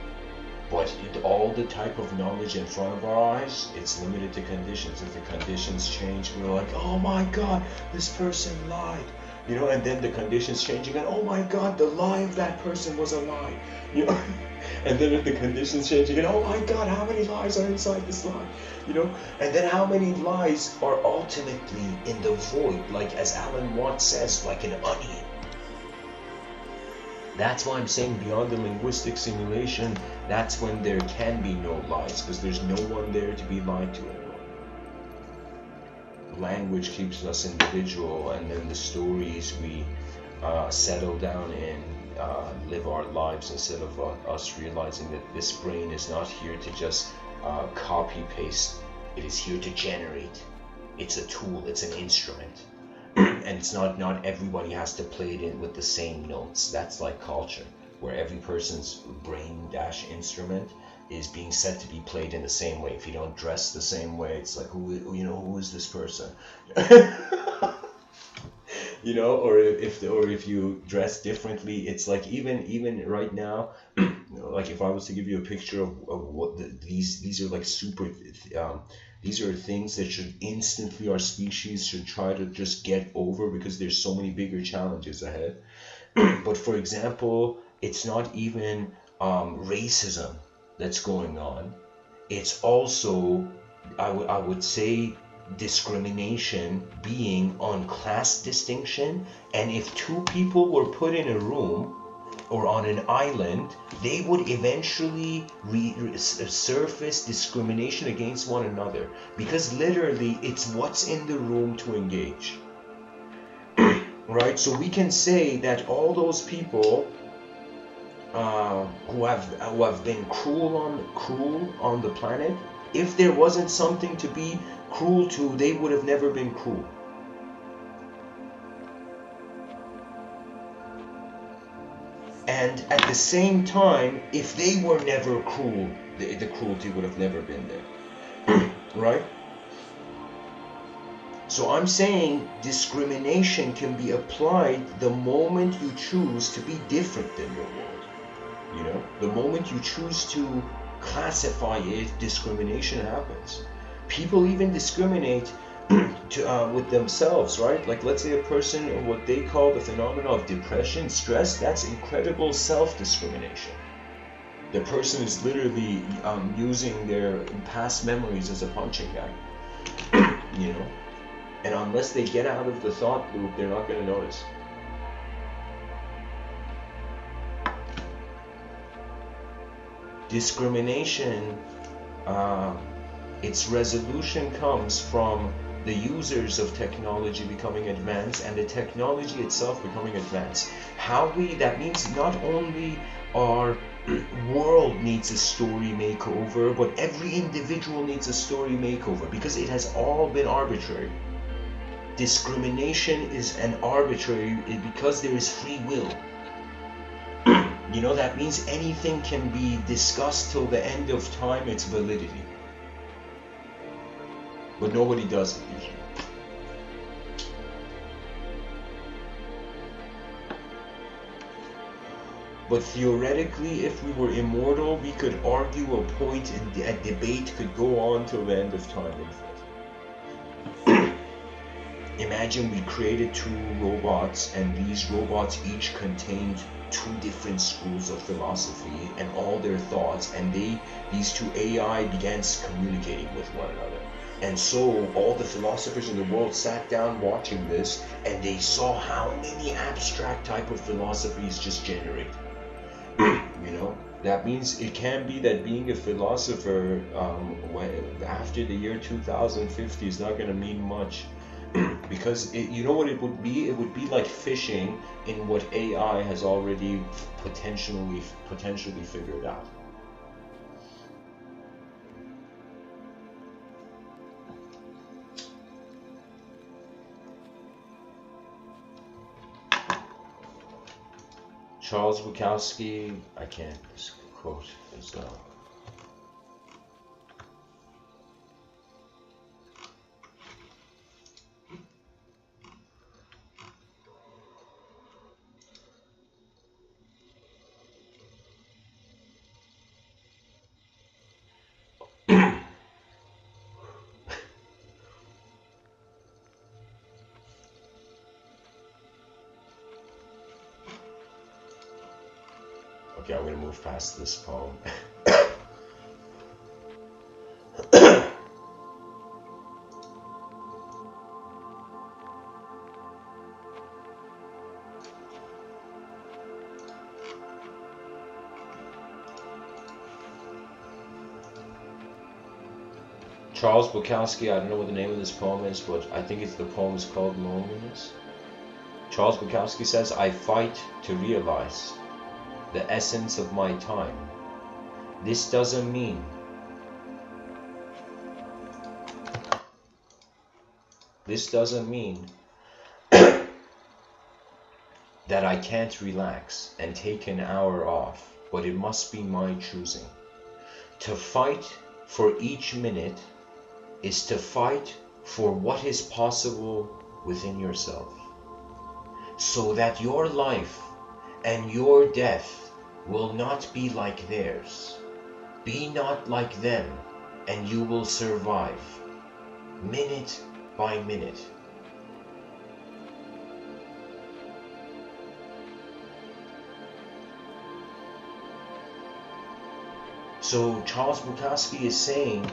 But all the type of knowledge in front of our eyes, it's limited to conditions. If the conditions change, we're like, oh my god, this person lied. And then the conditions change again, oh my god, the lie of that person was a lie. And then if the conditions change again, oh my god, how many lies are inside this lie? And then how many lies are ultimately in the void, like as Alan Watts says, like an onion. That's why I'm saying beyond the linguistic simulation, that's when there can be no lies, because there's no one there to be lied to anymore. Language keeps us individual, and then the stories we settle down in live our lives, instead of us realizing that this brain is not here to just copy paste. It is here to generate. It's a tool, it's an instrument. And it's not everybody has to play it in with the same notes. That's like culture, where every person's brain instrument is being said to be played in the same way. If you don't dress the same way, it's like, who is this person? Or if you dress differently, it's like even right now, like if I was to give you a picture of what these are like super. These are things that should instantly, our species should try to just get over, because there's so many bigger challenges ahead. But for example, it's not even racism that's going on. It's also, I would say, discrimination being on class distinction, and if two people were put in a room or on an island, they would eventually surface discrimination against one another, because literally it's what's in the room to engage. Right? So we can say that all those people who have been cruel on the planet, if there wasn't something to be cruel to, they would have never been cruel. And at the same time, if they were never cruel, the cruelty would have never been there. Right? So I'm saying discrimination can be applied the moment you choose to be different than your world. You know, the moment you choose to classify it, discrimination happens. People even discriminate with themselves, right? Like, let's say a person, what they call the phenomenon of depression, stress, that's incredible self-discrimination. The person is literally using their past memories as a punching bag, you know? And unless they get out of the thought loop, they're not going to notice. Discrimination, its resolution comes from the users of technology becoming advanced and the technology itself becoming advanced. That means not only our world needs a story makeover, but every individual needs a story makeover, because it has all been arbitrary. Discrimination is an arbitrary because there is free will. You know, that means anything can be discussed till the end of time, its validity. But nobody does it usually. But theoretically, if we were immortal, we could argue a point and a debate could go on till the end of time. Imagine we created two robots, and these robots each contained two different schools of philosophy and all their thoughts, and these two AI began communicating with one another. And so all the philosophers in the world sat down watching this, and they saw how many abstract type of philosophies just generate. You know, that means it can be that being a philosopher after the year 2050 is not going to mean much. Because you know what it would be? It would be like fishing in what AI has already potentially figured out. Charles Bukowski, I can't quote as well. Okay, I'm going to move past this poem. Charles Bukowski, I don't know what the name of this poem is, but I think the poem is called Loneliness. Charles Bukowski says, I fight to realize the essence of my time. This doesn't mean that I can't relax and take an hour off, but it must be my choosing. To fight for each minute is to fight for what is possible within yourself, so that your life and your death will not be like theirs. Be not like them, and you will survive, minute by minute. So Charles Bukowski is saying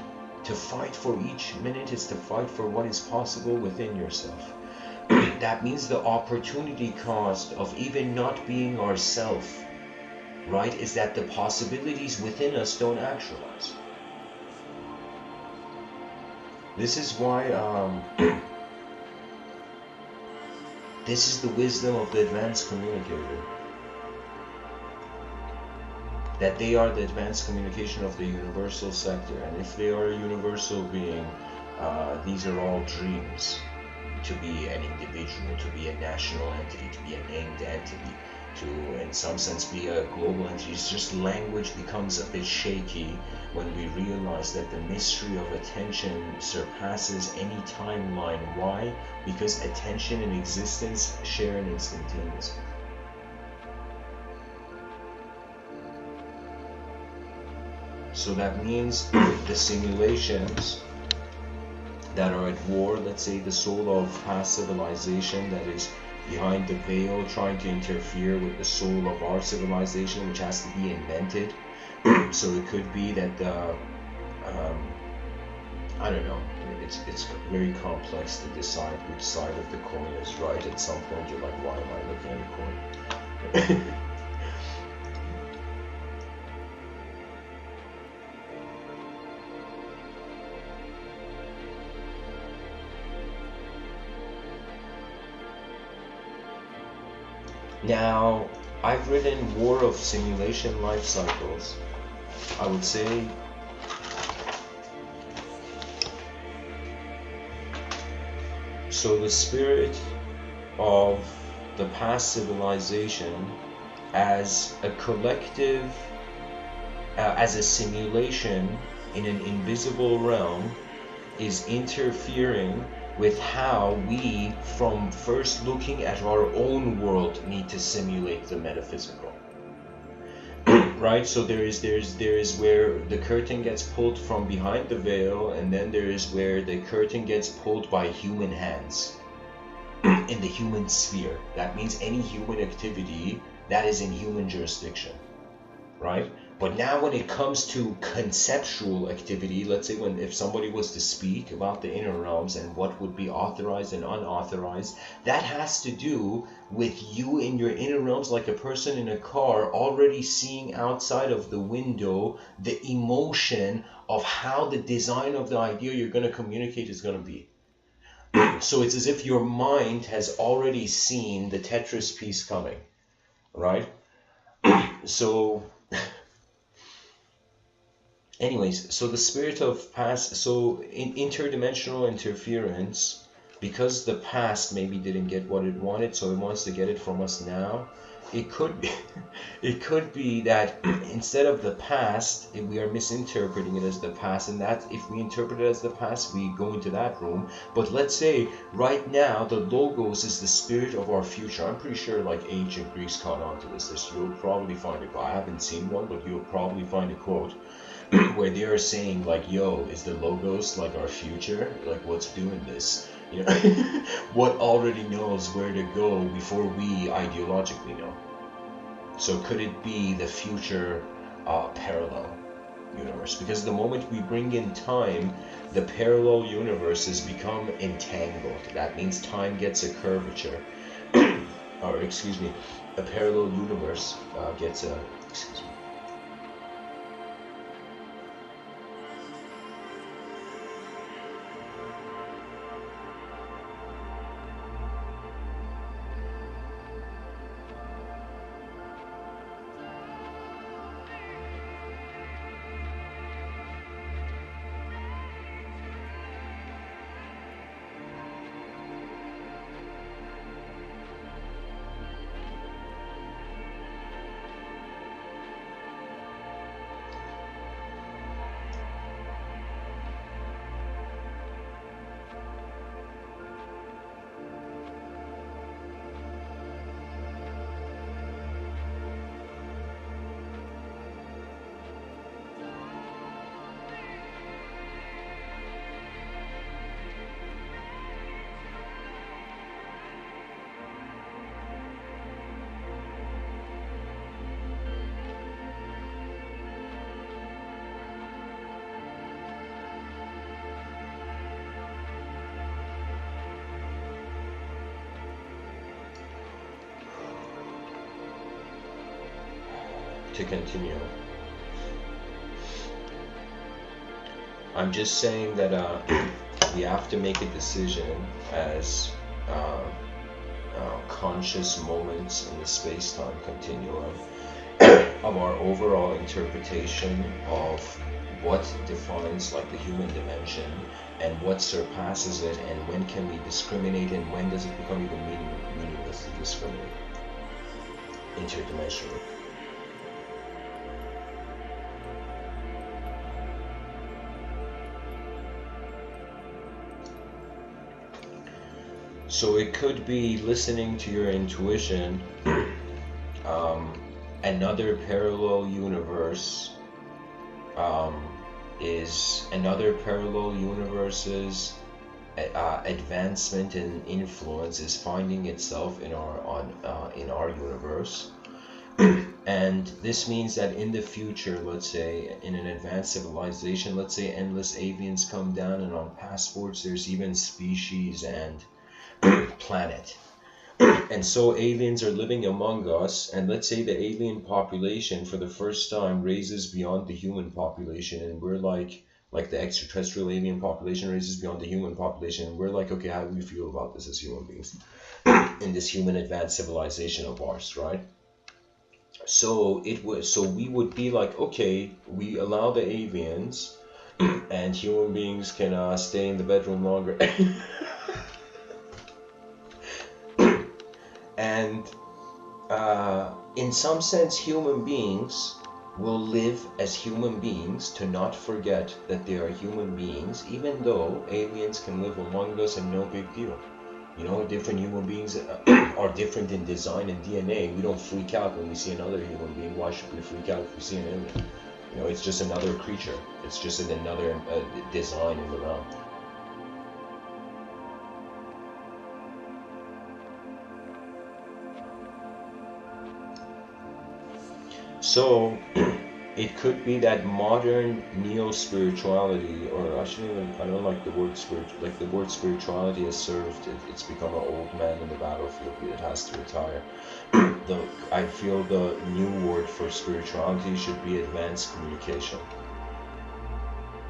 To fight for each minute is to fight for what is possible within yourself. That means the opportunity cost of even not being ourself, right, is that the possibilities within us don't actualize. This is why this is the wisdom of the advanced communicator, that they are the advanced communication of the universal sector, and if they are a universal being, these are all dreams. To be an individual, to be a national entity, to be a named entity, to in some sense be a global entity. It's just language becomes a bit shaky when we realize that the mystery of attention surpasses any timeline. Why? Because attention and existence share an instantaneous. So that means the simulations that are at war, let's say the soul of past civilization that is behind the veil trying to interfere with the soul of our civilization, which has to be invented. So it could be that the I don't know, it's very complex to decide which side of the coin is right. At some point you're like, why am I looking at the coin? Now, I've written War of Simulation Life Cycles. I would say so the spirit of the past civilization as a collective, as a simulation in an invisible realm, is interfering with how we, from first looking at our own world, need to simulate the metaphysical. Right? So there is where the curtain gets pulled from behind the veil, and then there is where the curtain gets pulled by human hands in the human sphere. That means any human activity that is in human jurisdiction, right? But now when it comes to conceptual activity, let's say if somebody was to speak about the inner realms and what would be authorized and unauthorized, that has to do with you in your inner realms, like a person in a car already seeing outside of the window the emotion of how the design of the idea you're going to communicate is going to be. So it's as if your mind has already seen the Tetris piece coming, right? So anyways, so the spirit of past, so in interdimensional interference, because the past maybe didn't get what it wanted, so it wants to get it from us now. It could be, it could be that instead of the past, if we are misinterpreting it as the past, and that if we interpret it as the past, we go into that room. But let's say right now the logos is the spirit of our future. I'm pretty sure like ancient Greeks caught on to this. You'll probably find a quote. I haven't seen one, but you'll probably find a quote where they are saying like, yo, is the logos like our future? Like, what's doing this? You know, what already knows where to go before we ideologically know? So could it be the future parallel universe? Because the moment we bring in time, the parallel universes become entangled. That means time gets a curvature. Or excuse me, a parallel universe gets a, excuse me. to continue. I'm just saying that we have to make a decision as conscious moments in the space-time continuum of our overall interpretation of what defines like the human dimension and what surpasses it, and when can we discriminate, and when does it become even meaningless to discriminate interdimensionally. So it could be listening to your intuition. Another parallel universe is another parallel universe's advancement and influence is finding itself in our universe. And this means that in the future, let's say in an advanced civilization, let's say endless aliens come down, and on passports there's even species and planet. And so aliens are living among us, and let's say the alien population for the first time raises beyond the human population, and we're like the extraterrestrial alien population raises beyond the human population, and we're like, okay, how do we feel about this as human beings in this human advanced civilization of ours, right? So we would be like, okay, we allow the aliens, and human beings can stay in the bedroom longer. And in some sense, human beings will live as human beings to not forget that they are human beings, even though aliens can live among us and no big deal. You know, different human beings are different in design and DNA. We don't freak out when we see another human being. Why should we freak out if we see an alien? You know, it's just another creature. It's just another design in the realm. So it could be that modern neo-spirituality, or I don't like the word spiritual, like the word spirituality has served, it's become an old man in the battlefield, it has to retire. I feel the new word for spirituality should be advanced communication.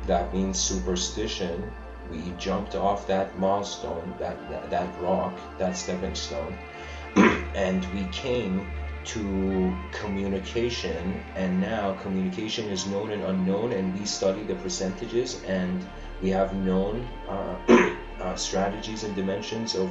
That means superstition. We jumped off that milestone, that rock, that stepping stone, and we came to communication, and now communication is known and unknown, and we study the percentages, and we have known strategies and dimensions of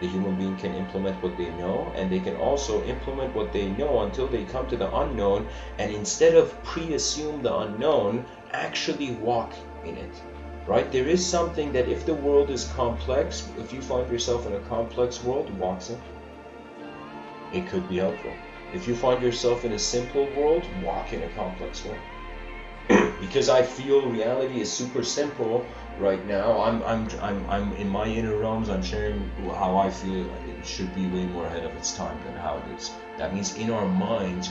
the human being can implement what they know, and they can also implement what they know until they come to the unknown, and instead of pre-assume the unknown, actually walk in it, right? There is something that if the world is complex, if you find yourself in a complex world, walk simple. It could be helpful. If you find yourself in a simple world, walk in a complex world. Because I feel reality is super simple right now. I'm in my inner realms. I'm sharing how I feel it should be way more ahead of its time than how it is. That means in our minds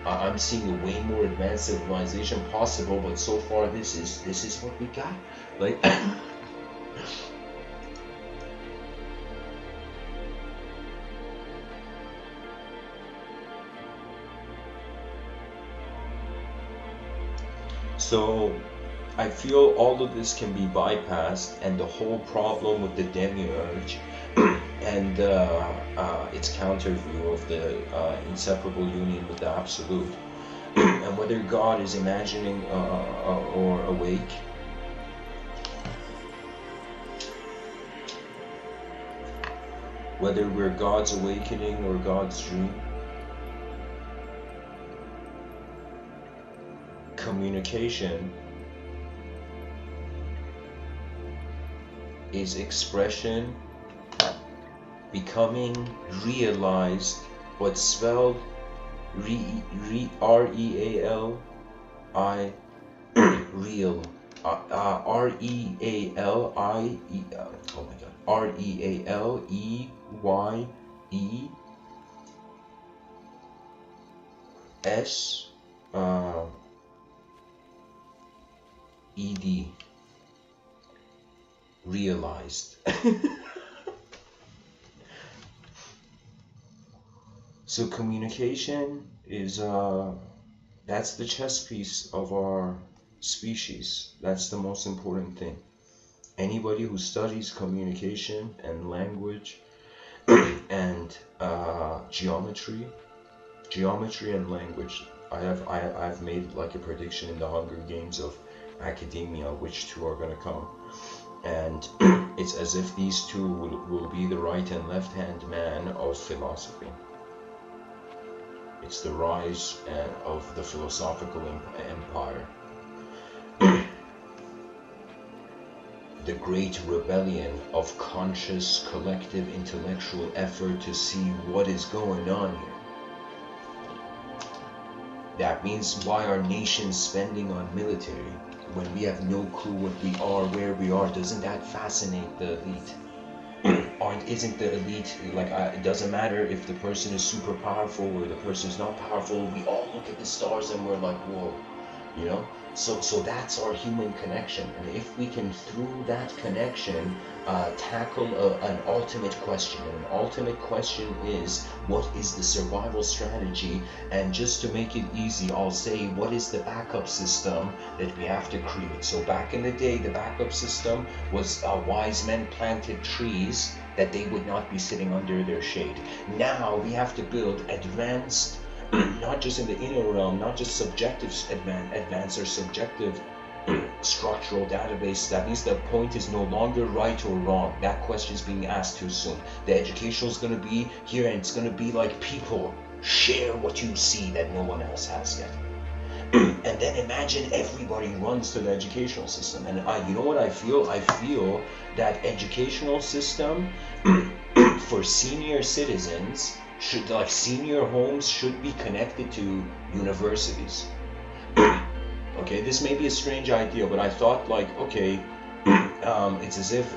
I'm seeing a way more advanced civilization possible. But so far, this is what we got. Like. So I feel all of this can be bypassed, and the whole problem with the demiurge and its counter view of the inseparable union with the absolute, and whether God is imagining or awake, whether we're God's awakening or God's dream. Communication is expression becoming realized, what's spelled R-E-A-L-I, real, R-E-A-L-I-E, oh my god, R-E-A-L-E-Y-E-S, ED, realized. So communication is that's the chess piece of our species. That's the most important thing. Anybody who studies communication and language and geometry and language, I've made like a prediction in the Hunger Games of academia which two are gonna come, and it's as if these two will be the right and left hand man of philosophy. It's the rise of the philosophical empire. The great rebellion of conscious collective intellectual effort to see what is going on here. That means why are nations spending on military when we have no clue what we are, where we are? Doesn't that fascinate the elite? Isn't the elite, like, it doesn't matter if the person is super powerful or the person is not powerful, we all look at the stars and we're like, whoa, you know? So that's our human connection, and if we can, through that connection, tackle an ultimate question, and an ultimate question is, what is the survival strategy? And just to make it easy, I'll say, what is the backup system that we have to create? So back in the day, the backup system was wise men planted trees that they would not be sitting under their shade. Now we have to build advanced, not just in the inner realm, not just subjective advanced or subjective structural database. That means the point is no longer right or wrong. That question is being asked too soon. The educational is going to be here, and it's going to be like, people share what you see that no one else has yet. And then imagine everybody runs to the educational system. And you know what I feel? I feel that educational system for senior citizens should, like, senior homes should be connected to universities. Okay, this may be a strange idea, but I thought, like, okay, it's as if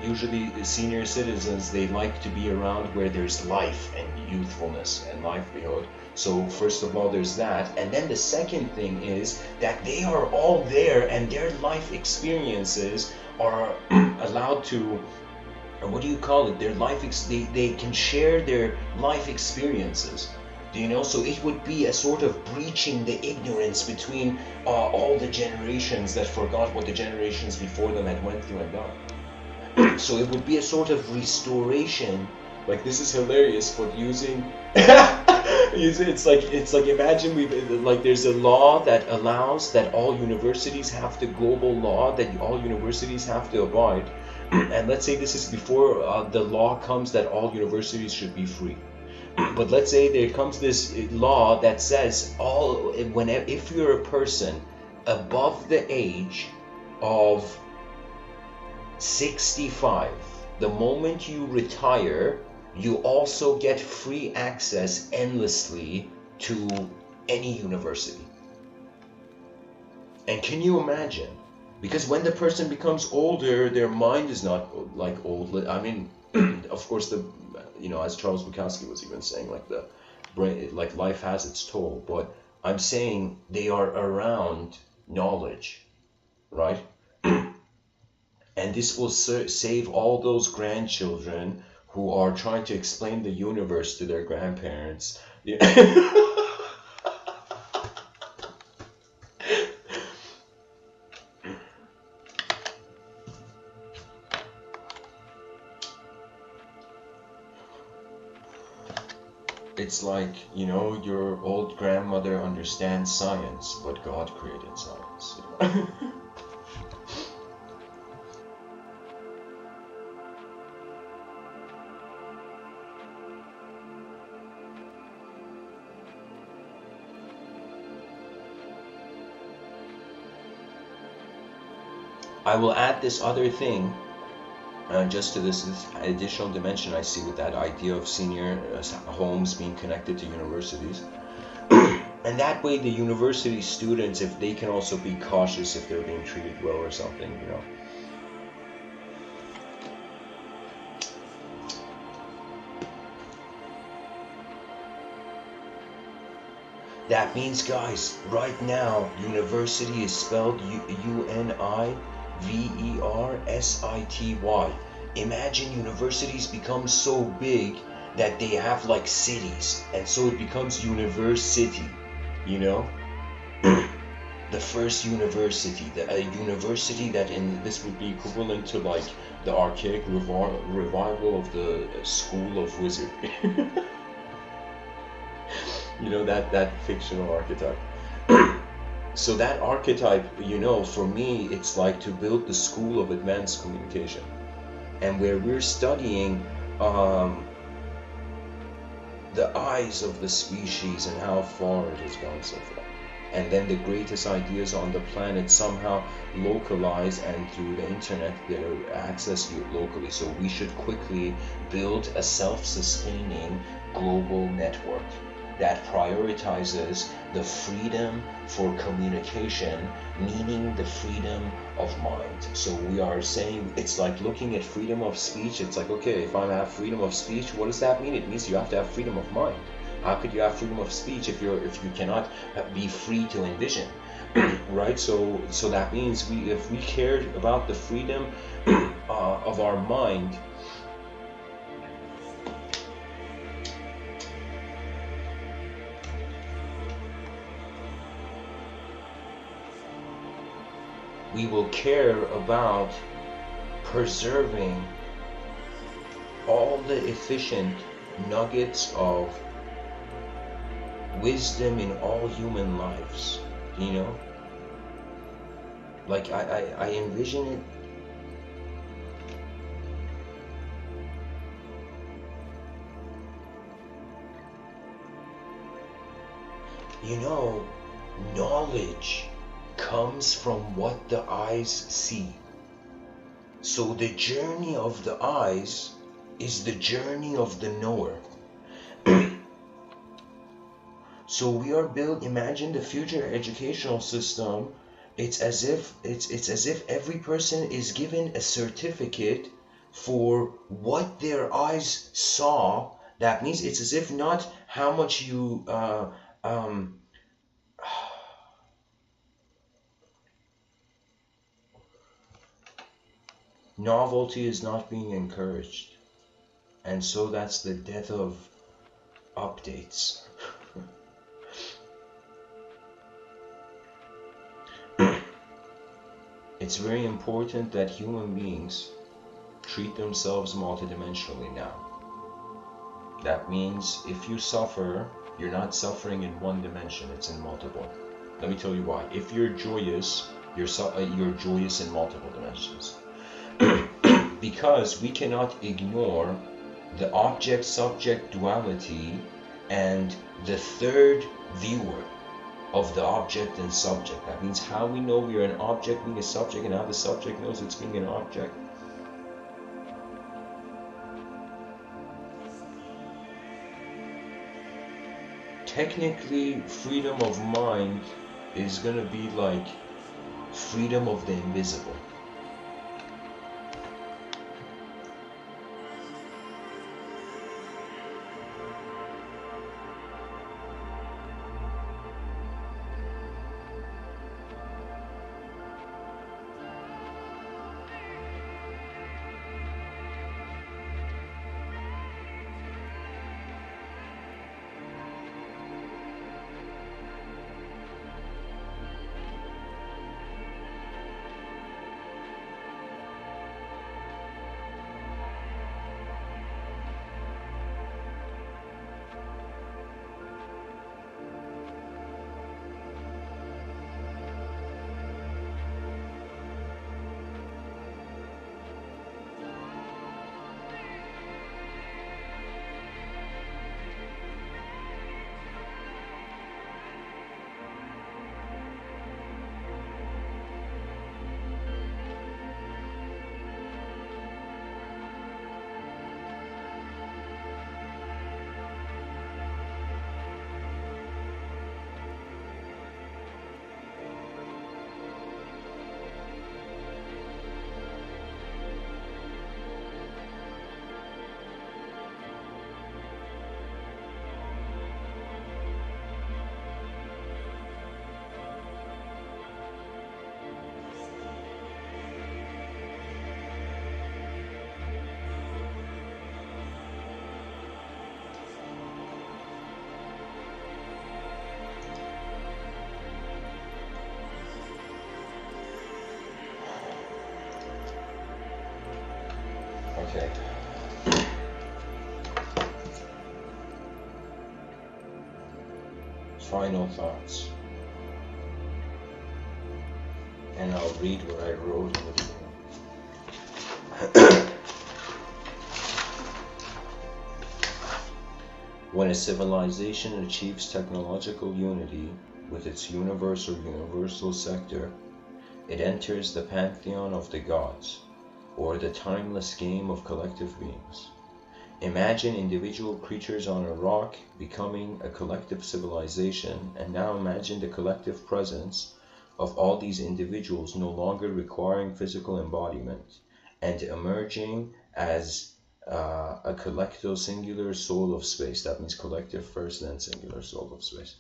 usually senior citizens, they like to be around where there's life and youthfulness and livelihood. So first of all, there's that, and then the second thing is that they are all there, and their life experiences are allowed to, what do you call it? Their life, they can share their life experiences. Do you know? So it would be a sort of breaching the ignorance between all the generations that forgot what the generations before them had went through and done. So it would be a sort of restoration. Like, this is hilarious, but using it's like imagine there's a law that allows that all universities have the global law that all universities have to abide. And let's say this is before the law comes that all universities should be free. But let's say there comes this law that says if you're a person above the age of 65, the moment you retire, you also get free access endlessly to any university. And can you imagine? Because when the person becomes older, their mind is not like old. I mean, of course, as Charles Bukowski was even saying, like, the brain, like, life has its toll. But I'm saying they are around knowledge, right? And this will save all those grandchildren who are trying to explain the universe to their grandparents. It's like, your old grandmother understands science, but God created science. I will add this other thing just to this additional dimension I see with that idea of senior homes being connected to universities. And that way the university students, if they can also be cautious if they're being treated well or something, That means, guys, right now, university is spelled University. Imagine universities become so big that they have like cities, and so it becomes university, you know. The first university, a university that this would be equivalent to like the archaic revival of the school of wizardry. You know, that fictional archetype. So that archetype, you know, for me, it's like to build the school of advanced communication, and where we're studying the eyes of the species and how far it has gone so far. And then the greatest ideas on the planet somehow localize, and through the internet they're accessed locally. So we should quickly build a self-sustaining global network that prioritizes the freedom for communication, meaning the freedom of mind. So we are saying, it's like looking at freedom of speech. It's like, okay, if I have freedom of speech, what does that mean? It means you have to have freedom of mind. How could you have freedom of speech if you cannot be free to envision, right? So that means if we cared about the freedom of our mind, we will care about preserving all the efficient nuggets of wisdom in all human lives, you know? Like I envision it. You know, knowledge comes from what the eyes see. So the journey of the eyes is the journey of the knower. So we are imagine the future educational system. It's as if every person is given a certificate for what their eyes saw. That means it's as if not how much you novelty is not being encouraged, and so that's the death of updates. It's very important that human beings treat themselves multidimensionally now. That means if you suffer, you're not suffering in one dimension, it's in multiple. Let me tell you why. If you're joyous, you're joyous in multiple dimensions. Because we cannot ignore the object-subject duality and the third viewer of the object and subject. That means how we know we are an object being a subject, and how the subject knows it's being an object. Technically, freedom of mind is gonna be like freedom of the invisible. Okay. Final thoughts. And I'll read what I wrote in the beginning. When a civilization achieves technological unity with its universe or universal sector, it enters the pantheon of the gods, or the timeless game of collective beings. Imagine individual creatures on a rock becoming a collective civilization, and now imagine the collective presence of all these individuals no longer requiring physical embodiment, and emerging as a collective singular soul of space. That means collective first, then singular soul of space.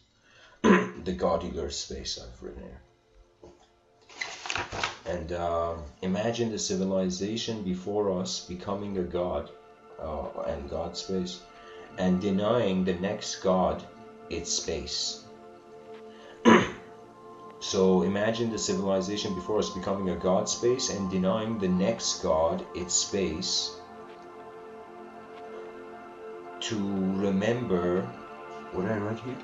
The godular space I've written here. And imagine the civilization before us becoming a god and god space, and denying the next god its space. So imagine the civilization before us becoming a god space and denying the next god its space to remember. What did I write here?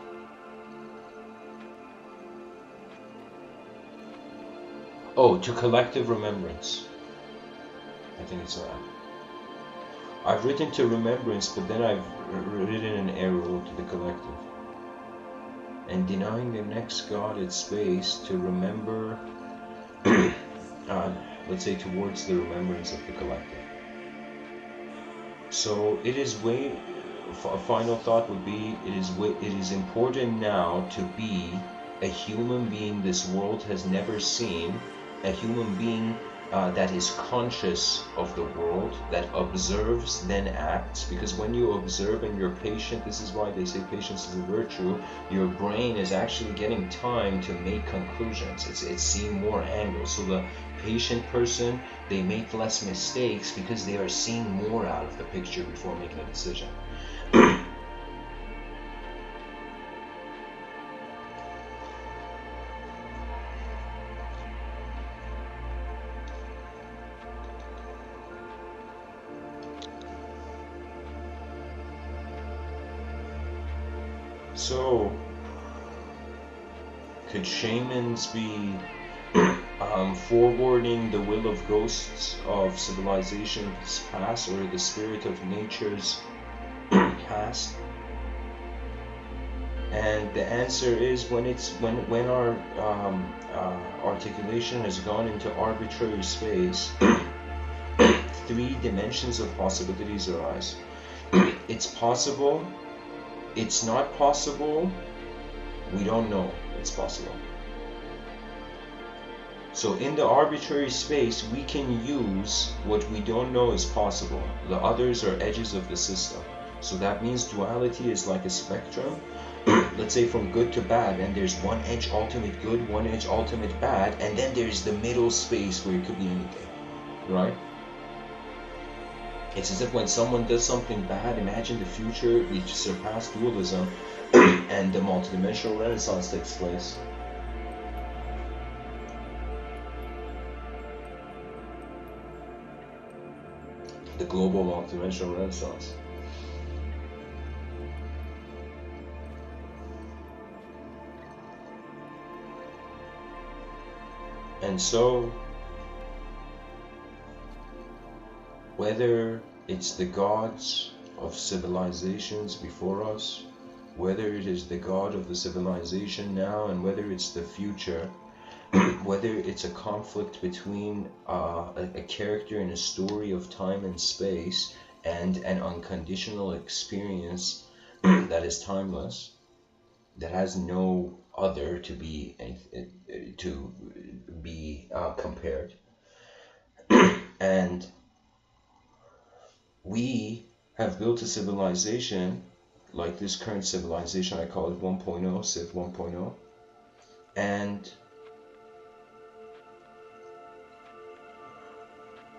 Oh, to collective remembrance. I think it's around. I've written to remembrance, but then I've written an arrow to the collective. And denying the next god its space to remember, let's say towards the remembrance of the collective. So it is a final thought would be, it is important now to be a human being this world has never seen, a human being that is conscious of the world, that observes, then acts. Because when you observe and you're patient, this is why they say patience is a virtue, your brain is actually getting time to make conclusions. It's seeing more angles. So the patient person, they make less mistakes because they are seeing more out of the picture before making a decision. So, could shamans be forwarding the will of ghosts of civilizations past, or the spirit of nature's past? And the answer is when our articulation has gone into arbitrary space, three dimensions of possibilities arise. It's possible. It's not possible, we don't know it's possible. So in the arbitrary space, we can use what we don't know is possible. The others are edges of the system. So that means duality is like a spectrum, let's say from good to bad, and there's one edge ultimate good, one edge ultimate bad, and then there's the middle space where it could be anything, right? It's as if when someone does something bad, imagine the future, we surpass dualism, and the multidimensional renaissance takes place. The global multidimensional renaissance. And so, whether it's the gods of civilizations before us, whether it is the god of the civilization now, and whether it's the future, whether it's a conflict between a character in a story of time and space and an unconditional experience that is timeless, that has no other to be compared. And we have built a civilization like this current civilization, I call it 1.0, Civ 1.0, and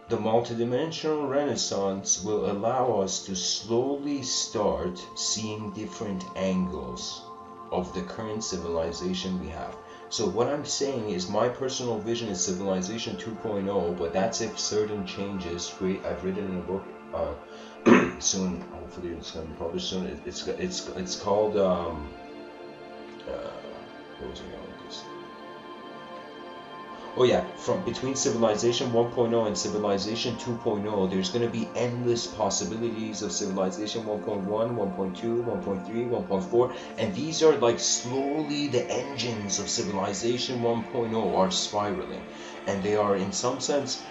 the multidimensional renaissance will allow us to slowly start seeing different angles of the current civilization we have. So what I'm saying is my personal vision is civilization 2.0, but that's if certain changes. I've written in a book soon. Hopefully it's going to be published soon. It's called what was it called? Oh yeah, from between civilization 1.0 and civilization 2.0, there's going to be endless possibilities of civilization 1.1, 1.2, 1.3, 1.4, and these are like slowly the engines of civilization 1.0 are spiraling, and they are in some sense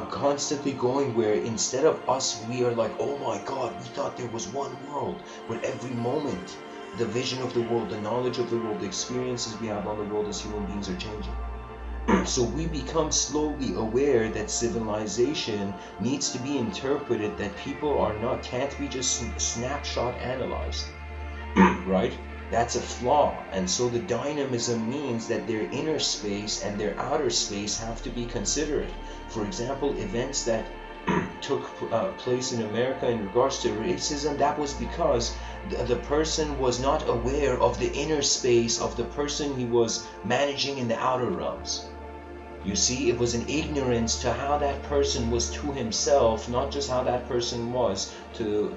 constantly going where instead of us, we are like, oh my god, we thought there was one world, but every moment the vision of the world, the knowledge of the world, the experiences we have on the world as human beings are changing. So we become slowly aware that civilization needs to be interpreted, that people can't be just snapshot analyzed, right? That's a flaw. And so the dynamism means that their inner space and their outer space have to be considered. For example, events that took place in America in regards to racism, that was because the person was not aware of the inner space of the person he was managing in the outer realms. You see, it was an ignorance to how that person was to himself, not just how that person was to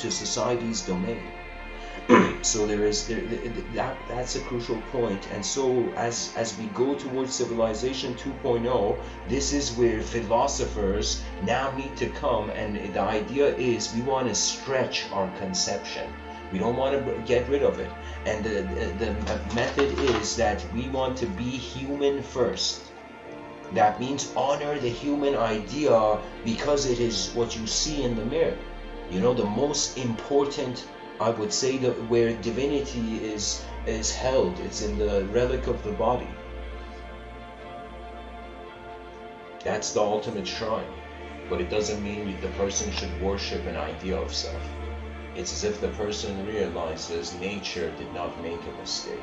society's domain. So that's a crucial point. And so as we go towards civilization 2.0, this is where philosophers now need to come, and the idea is we want to stretch our conception. We don't want to get rid of it. And the method is that we want to be human first. That means honor the human idea because it is what you see in the mirror. You know, the most important, I would say, that where divinity is held, it's in the relic of the body. That's the ultimate shrine. But it doesn't mean the person should worship an idea of self. It's as if the person realizes nature did not make a mistake.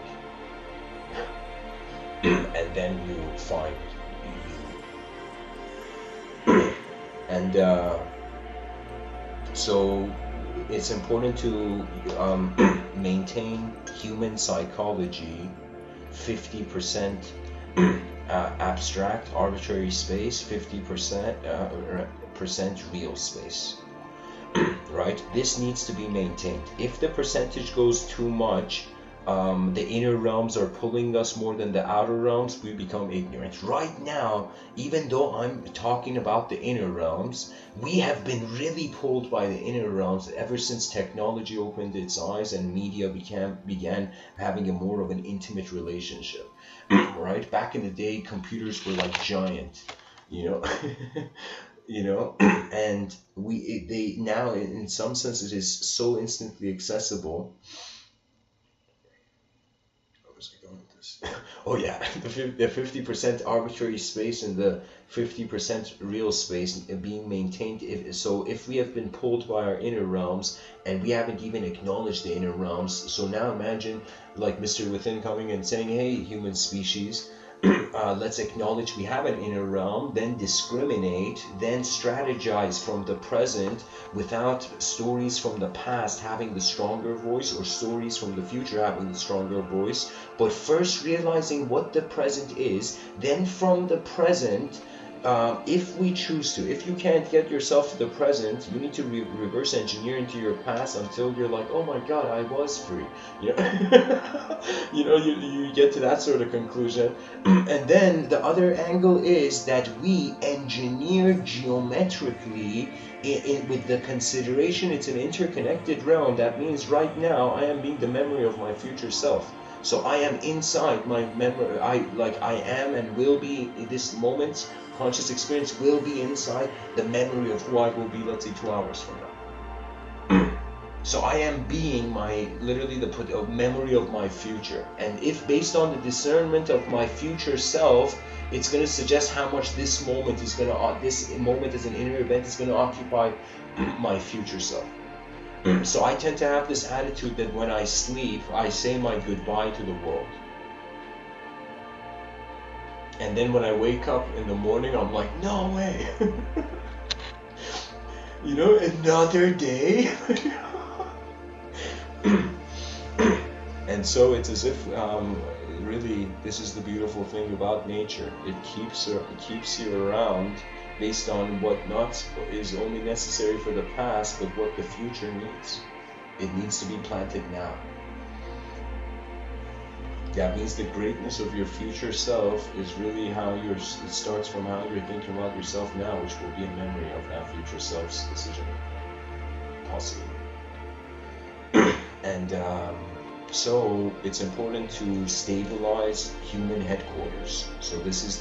And then you find you. And so it's important to maintain human psychology 50% abstract, arbitrary space, 50% real space. Right? This needs to be maintained. If the percentage goes too much, the inner realms are pulling us more than the outer realms, we become ignorant. Right now, even though I'm talking about the inner realms, we have been really pulled by the inner realms ever since technology opened its eyes and media began having a more of an intimate relationship. Right? Back in the day, computers were like giant, you know. You know, and they now, in some sense, it is so instantly accessible. Where was I going with this? Oh yeah, the 50% arbitrary space and the 50% real space being maintained. If we have been pulled by our inner realms and we haven't even acknowledged the inner realms, so now imagine like Mr.Within coming and saying, hey, human species, let's acknowledge we have an inner realm, then discriminate, then strategize from the present without stories from the past having the stronger voice or stories from the future having the stronger voice, but first realizing what the present is, then from the present, if we choose to, if you can't get yourself to the present, you need to reverse engineer into your past until you're like, oh my god, I was free. You know, you get to that sort of conclusion. And then the other angle is that we engineer geometrically with the consideration it's an interconnected realm. That means right now I am being the memory of my future self. So I am inside my memory. I am and will be in this moment. Conscious experience will be inside the memory of who I will be, let's say 2 hours from now. So I am being literally the memory of my future. And if based on the discernment of my future self, it's going to suggest how much this moment as an inner event is going to occupy my future self. So I tend to have this attitude that when I sleep, I say my goodbye to the world. And then when I wake up in the morning, I'm like, no way. You know, another day. And so it's as if really, this is the beautiful thing about nature. It keeps you around based on what not is only necessary for the past, but what the future needs. It needs to be planted now. That means the greatness of your future self is really it starts from how you're thinking about yourself now, which will be a memory of that future self's decision, possibly. And so it's important to stabilize human headquarters. So this is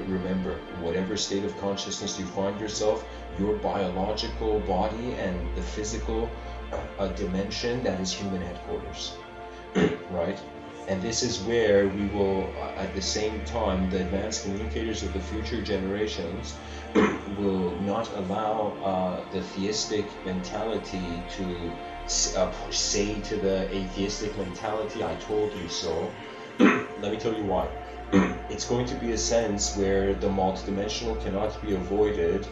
remember, whatever state of consciousness you find yourself, your biological body and the physical dimension, that is human headquarters, right? And this is where we will, at the same time, the advanced communicators of the future generations will not allow the theistic mentality to say to the atheistic mentality, I told you so. Let me tell you why. It's going to be a sense where the multidimensional cannot be avoided.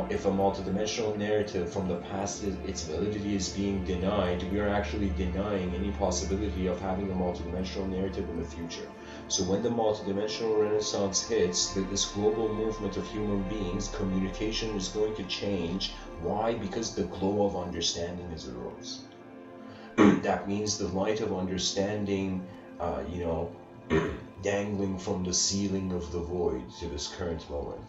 If a multidimensional narrative from the past, its validity is being denied, we are actually denying any possibility of having a multidimensional narrative in the future. So when the multidimensional renaissance hits, this global movement of human beings, communication is going to change. Why? Because the glow of understanding is arose. That means the light of understanding, dangling from the ceiling of the void to this current moment,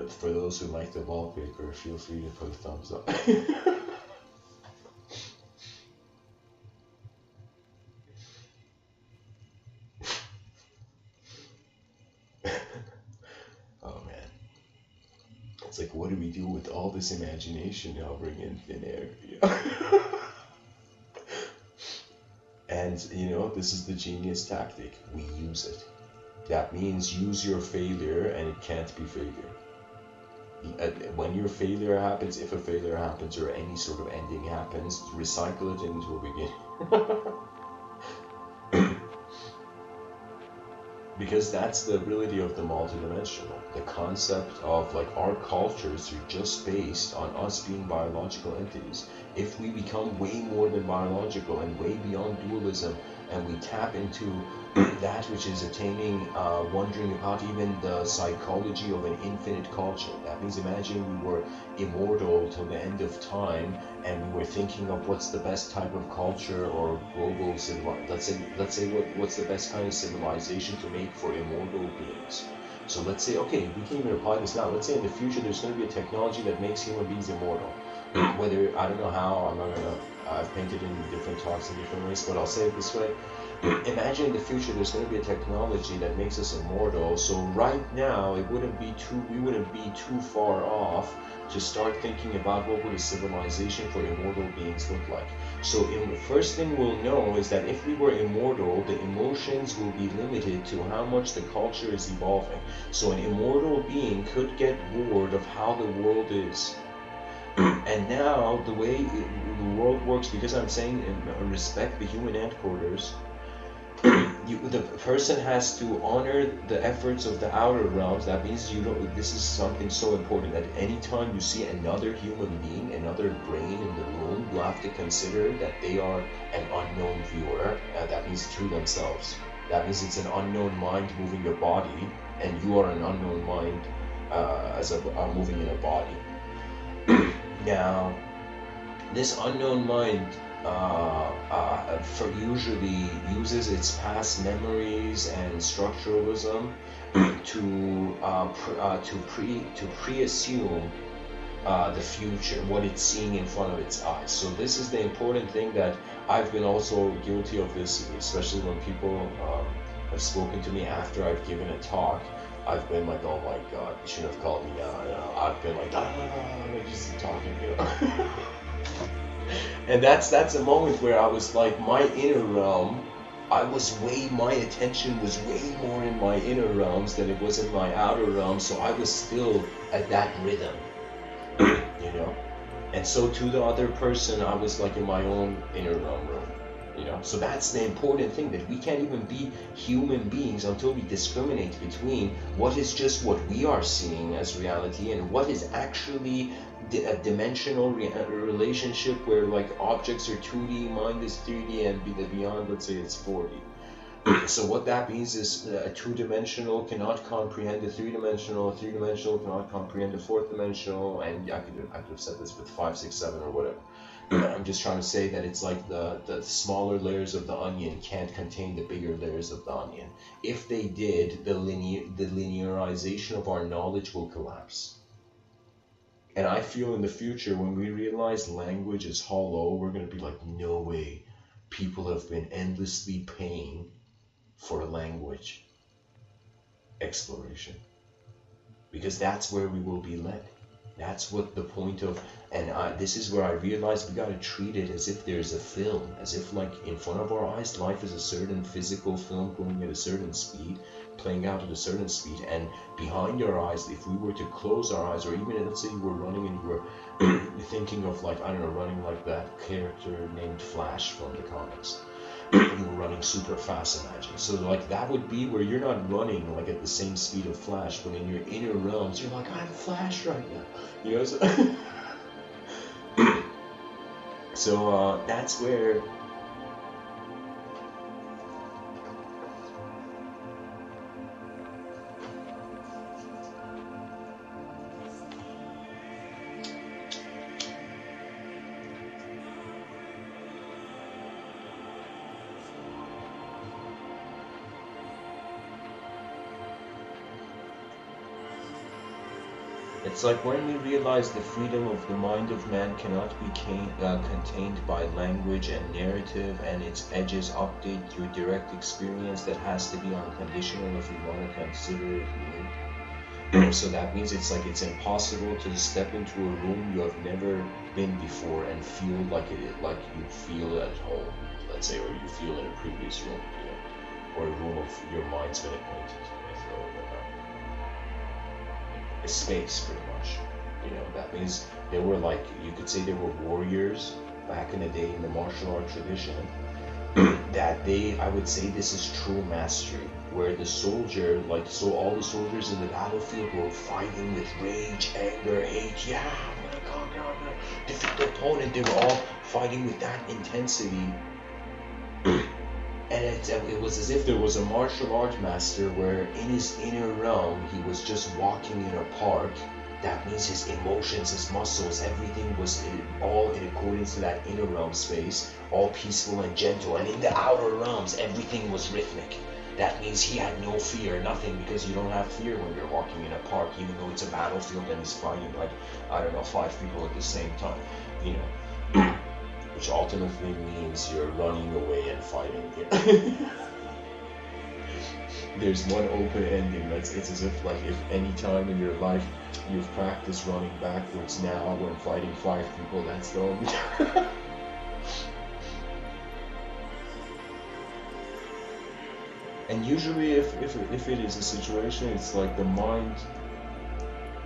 for those who like the wallpaper, feel free to put a thumbs up. Oh man, it's like, what do we do with all this imagination hovering in thin air? And this is the genius tactic. We use it. That means use your failure, and it can't be failure. When your failure happens, if a failure happens or any sort of ending happens, recycle it into a beginning. Because that's the ability of the multidimensional. The concept of our cultures are just based on us being biological entities. If we become way more than biological and way beyond dualism, and we tap into that which is attaining, wondering about even the psychology of an infinite culture. That means imagine we were immortal till the end of time, and we were thinking of what's the best type of culture or global civilization. Let's say what's the best kind of civilization to make for immortal beings. So let's say, okay, we can even apply this now. Let's say in the future there's going to be a technology that makes human beings immortal. Whether, I don't know how, I'm not going to, I've painted in different talks in different ways, but I'll say it this way. Imagine in the future there's going to be a technology that makes us immortal. So right now we wouldn't be too far off to start thinking about what would a civilization for immortal beings look like. So the first thing we'll know is that if we were immortal, the emotions will be limited to how much the culture is evolving. So an immortal being could get bored of how the world is. And now the way the world works, because I'm saying respect the human headquarters, the person has to honor the efforts of the outer realms. That means this is something so important that anytime you see another human being, another brain in the room, you have to consider that they are an unknown viewer. That means through themselves. That means it's an unknown mind moving a body, and you are an unknown mind moving in a body. Now, this unknown mind usually uses its past memories and structuralism to pre-assume the future, what it's seeing in front of its eyes. So this is the important thing that I've been also guilty of this, especially when people have spoken to me after I've given a talk. I've been like, oh my god, you should have called me out. I've been like, just talking, And that's a moment where I was like, my inner realm, my attention was way more in my inner realms than it was in my outer realms, so I was still at that rhythm, And so to the other person, I was like in my own inner realm. So that's the important thing, that we can't even be human beings until we discriminate between what is just what we are seeing as reality and what is actually a dimensional relationship where like objects are 2D, mind is 3D, and the beyond, let's say it's 4D. So what that means is a two-dimensional cannot comprehend a three-dimensional, a three-dimensional cannot comprehend a fourth-dimensional, and I could have said this with 5, 6, 7 or whatever. I'm just trying to say that it's like the smaller layers of the onion can't contain the bigger layers of the onion. If they did, the linearization of our knowledge will collapse. And I feel in the future, when we realize language is hollow, we're going to be like, no way. People have been endlessly paying for language exploration. Because that's where we will be led. That's what the point of, and this is where I realized we got to treat it as if there's a film, as if like in front of our eyes, life is a certain physical film going at a certain speed, playing out at a certain speed, and behind your eyes, if we were to close our eyes, or even let's say you were running and you were thinking of like, I don't know, running like that character named Flash from the comics. You were running super fast, imagine. So like that would be where you're not running like at the same speed of Flash, but in your inner realms, you're like, I'm Flash right now. You know, so that's where it's like when we realize the freedom of the mind of man cannot be contained by language and narrative, and its edges update through direct experience that has to be unconditional if we want to consider it real. So that means it's like it's impossible to step into a room you have never been before and feel like like you feel at home, let's say, or you feel in a previous room, you know, or a room of your mind's been acquainted with, or a space, pretty much. You know, that means they were like, you could say they were warriors back in the day in the martial art tradition. That I would say this is true mastery, where the soldier, like, so all the soldiers in the battlefield were fighting with rage, anger, hate. Yeah, I'm gonna conquer, I'm gonna defeat the opponent. They were all fighting with that intensity. And it was as if there was a martial art master where in his inner realm he was just walking in a park. That means his emotions, his muscles, everything was all in accordance to that inner realm space, all peaceful and gentle. And in the outer realms, everything was rhythmic. That means he had no fear, nothing, because you don't have fear when you're walking in a park, even though it's a battlefield and he's fighting like, I don't know, 5 people at the same time, you know. Which ultimately means you're running away and fighting. There's one open ending. It's as if like if any time in your life you've practiced running backwards, now when fighting 5 people, that's the only time. And usually if it is a situation, it's like the mind,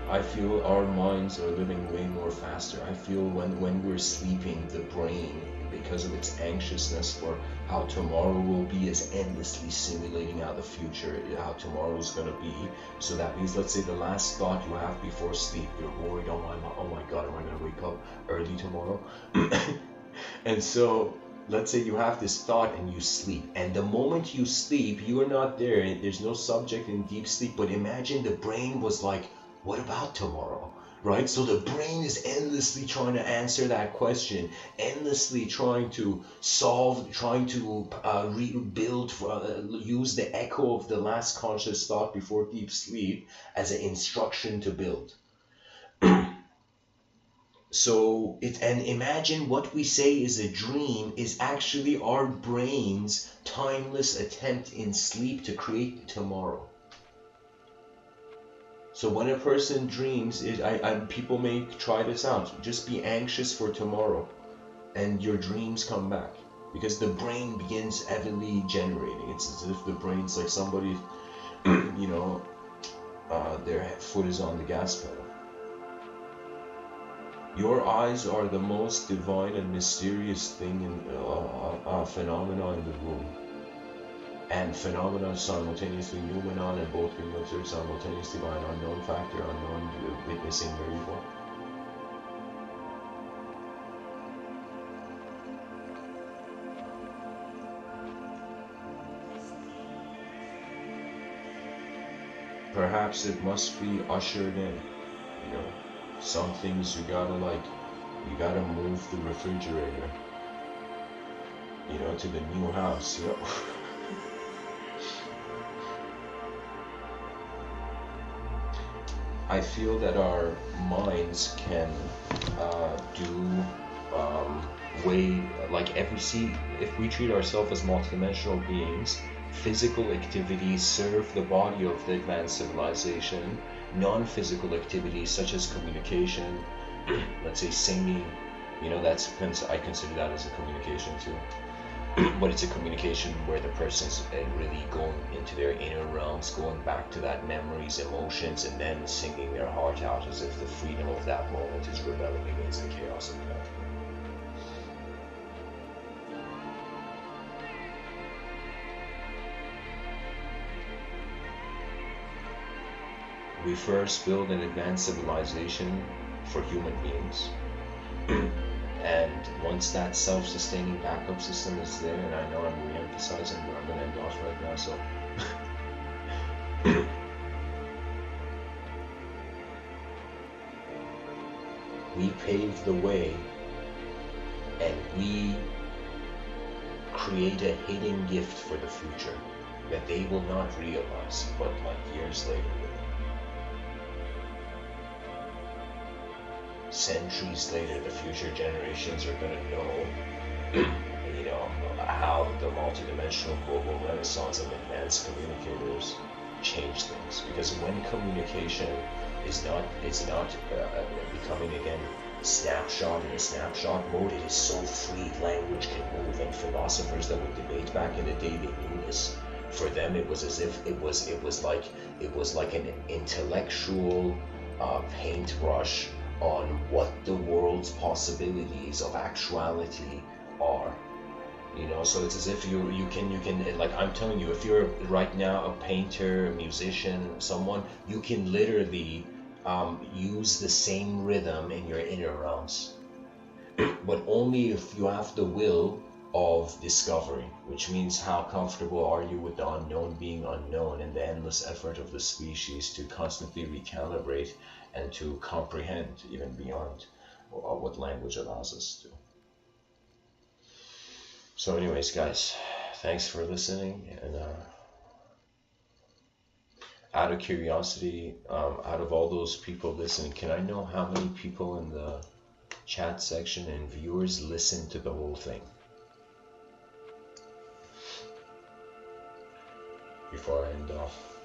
I feel our minds are living way more faster. I feel when we're sleeping, the brain, because of its anxiousness for how tomorrow will be, is endlessly simulating how the future, how tomorrow is going to be. So that means, let's say the last thought you have before sleep, you're worried, oh my God, am I going to wake up early tomorrow? And so let's say you have this thought and you sleep, and the moment you sleep, you are not there, there's no subject in deep sleep, but imagine the brain was like, what about tomorrow, right? So the brain is endlessly trying to answer that question, endlessly trying to solve, trying to rebuild, use the echo of the last conscious thought before deep sleep as an instruction to build. So and imagine what we say is a dream is actually our brain's timeless attempt in sleep to create tomorrow. So when a person dreams, people may try this out. Just be anxious for tomorrow, and your dreams come back, because the brain begins heavily generating. It's as if the brain's like somebody, you know, their foot is on the gas pedal. Your eyes are the most divine and mysterious thing in phenomena in the room. And phenomena simultaneously noumenon, and both being observed simultaneously by an unknown factor, unknown witnessing variable. perhaps it must be ushered in. You know, some things you gotta like, you gotta move the refrigerator, you know, to the new house, you know. I feel that our minds can do way, like if we treat ourselves as multidimensional beings, physical activities serve the body of the advanced civilization. Non-physical activities such as communication, let's say singing, you know, I consider that as a communication too. But it's a communication where the person's really going into their inner realms, going back to that memories, emotions, and then singing their heart out as if the freedom of that moment is rebelling against the chaos of that. We first build an advanced civilization for human beings. And once that self-sustaining backup system is there, and I know I'm re-emphasizing, but I'm going to end off right now, so we pave the way and we create a hidden gift for the future that they will not realize, but like years later. Centuries later, the future generations are going to know, you know, how the multidimensional global renaissance of advanced communicators changed things. Because when communication is not becoming again snapshot in a snapshot mode, it is so free, language can move, and philosophers that would debate back in the day, they knew this. For them, it was as if it was like an intellectual paintbrush on what the world's possibilities of actuality are, you know. So it's as if you can like, I'm telling you, if you're right now a painter, musician, someone, you can literally use the same rhythm in your inner realms, but only if you have the will of discovery, which means how comfortable are you with the unknown being unknown, and the endless effort of the species to constantly recalibrate and to comprehend even beyond what language allows us to. So anyways, guys, thanks for listening, and out of curiosity, out of all those people listening, can I know how many people in the chat section and viewers listen to the whole thing before I end off?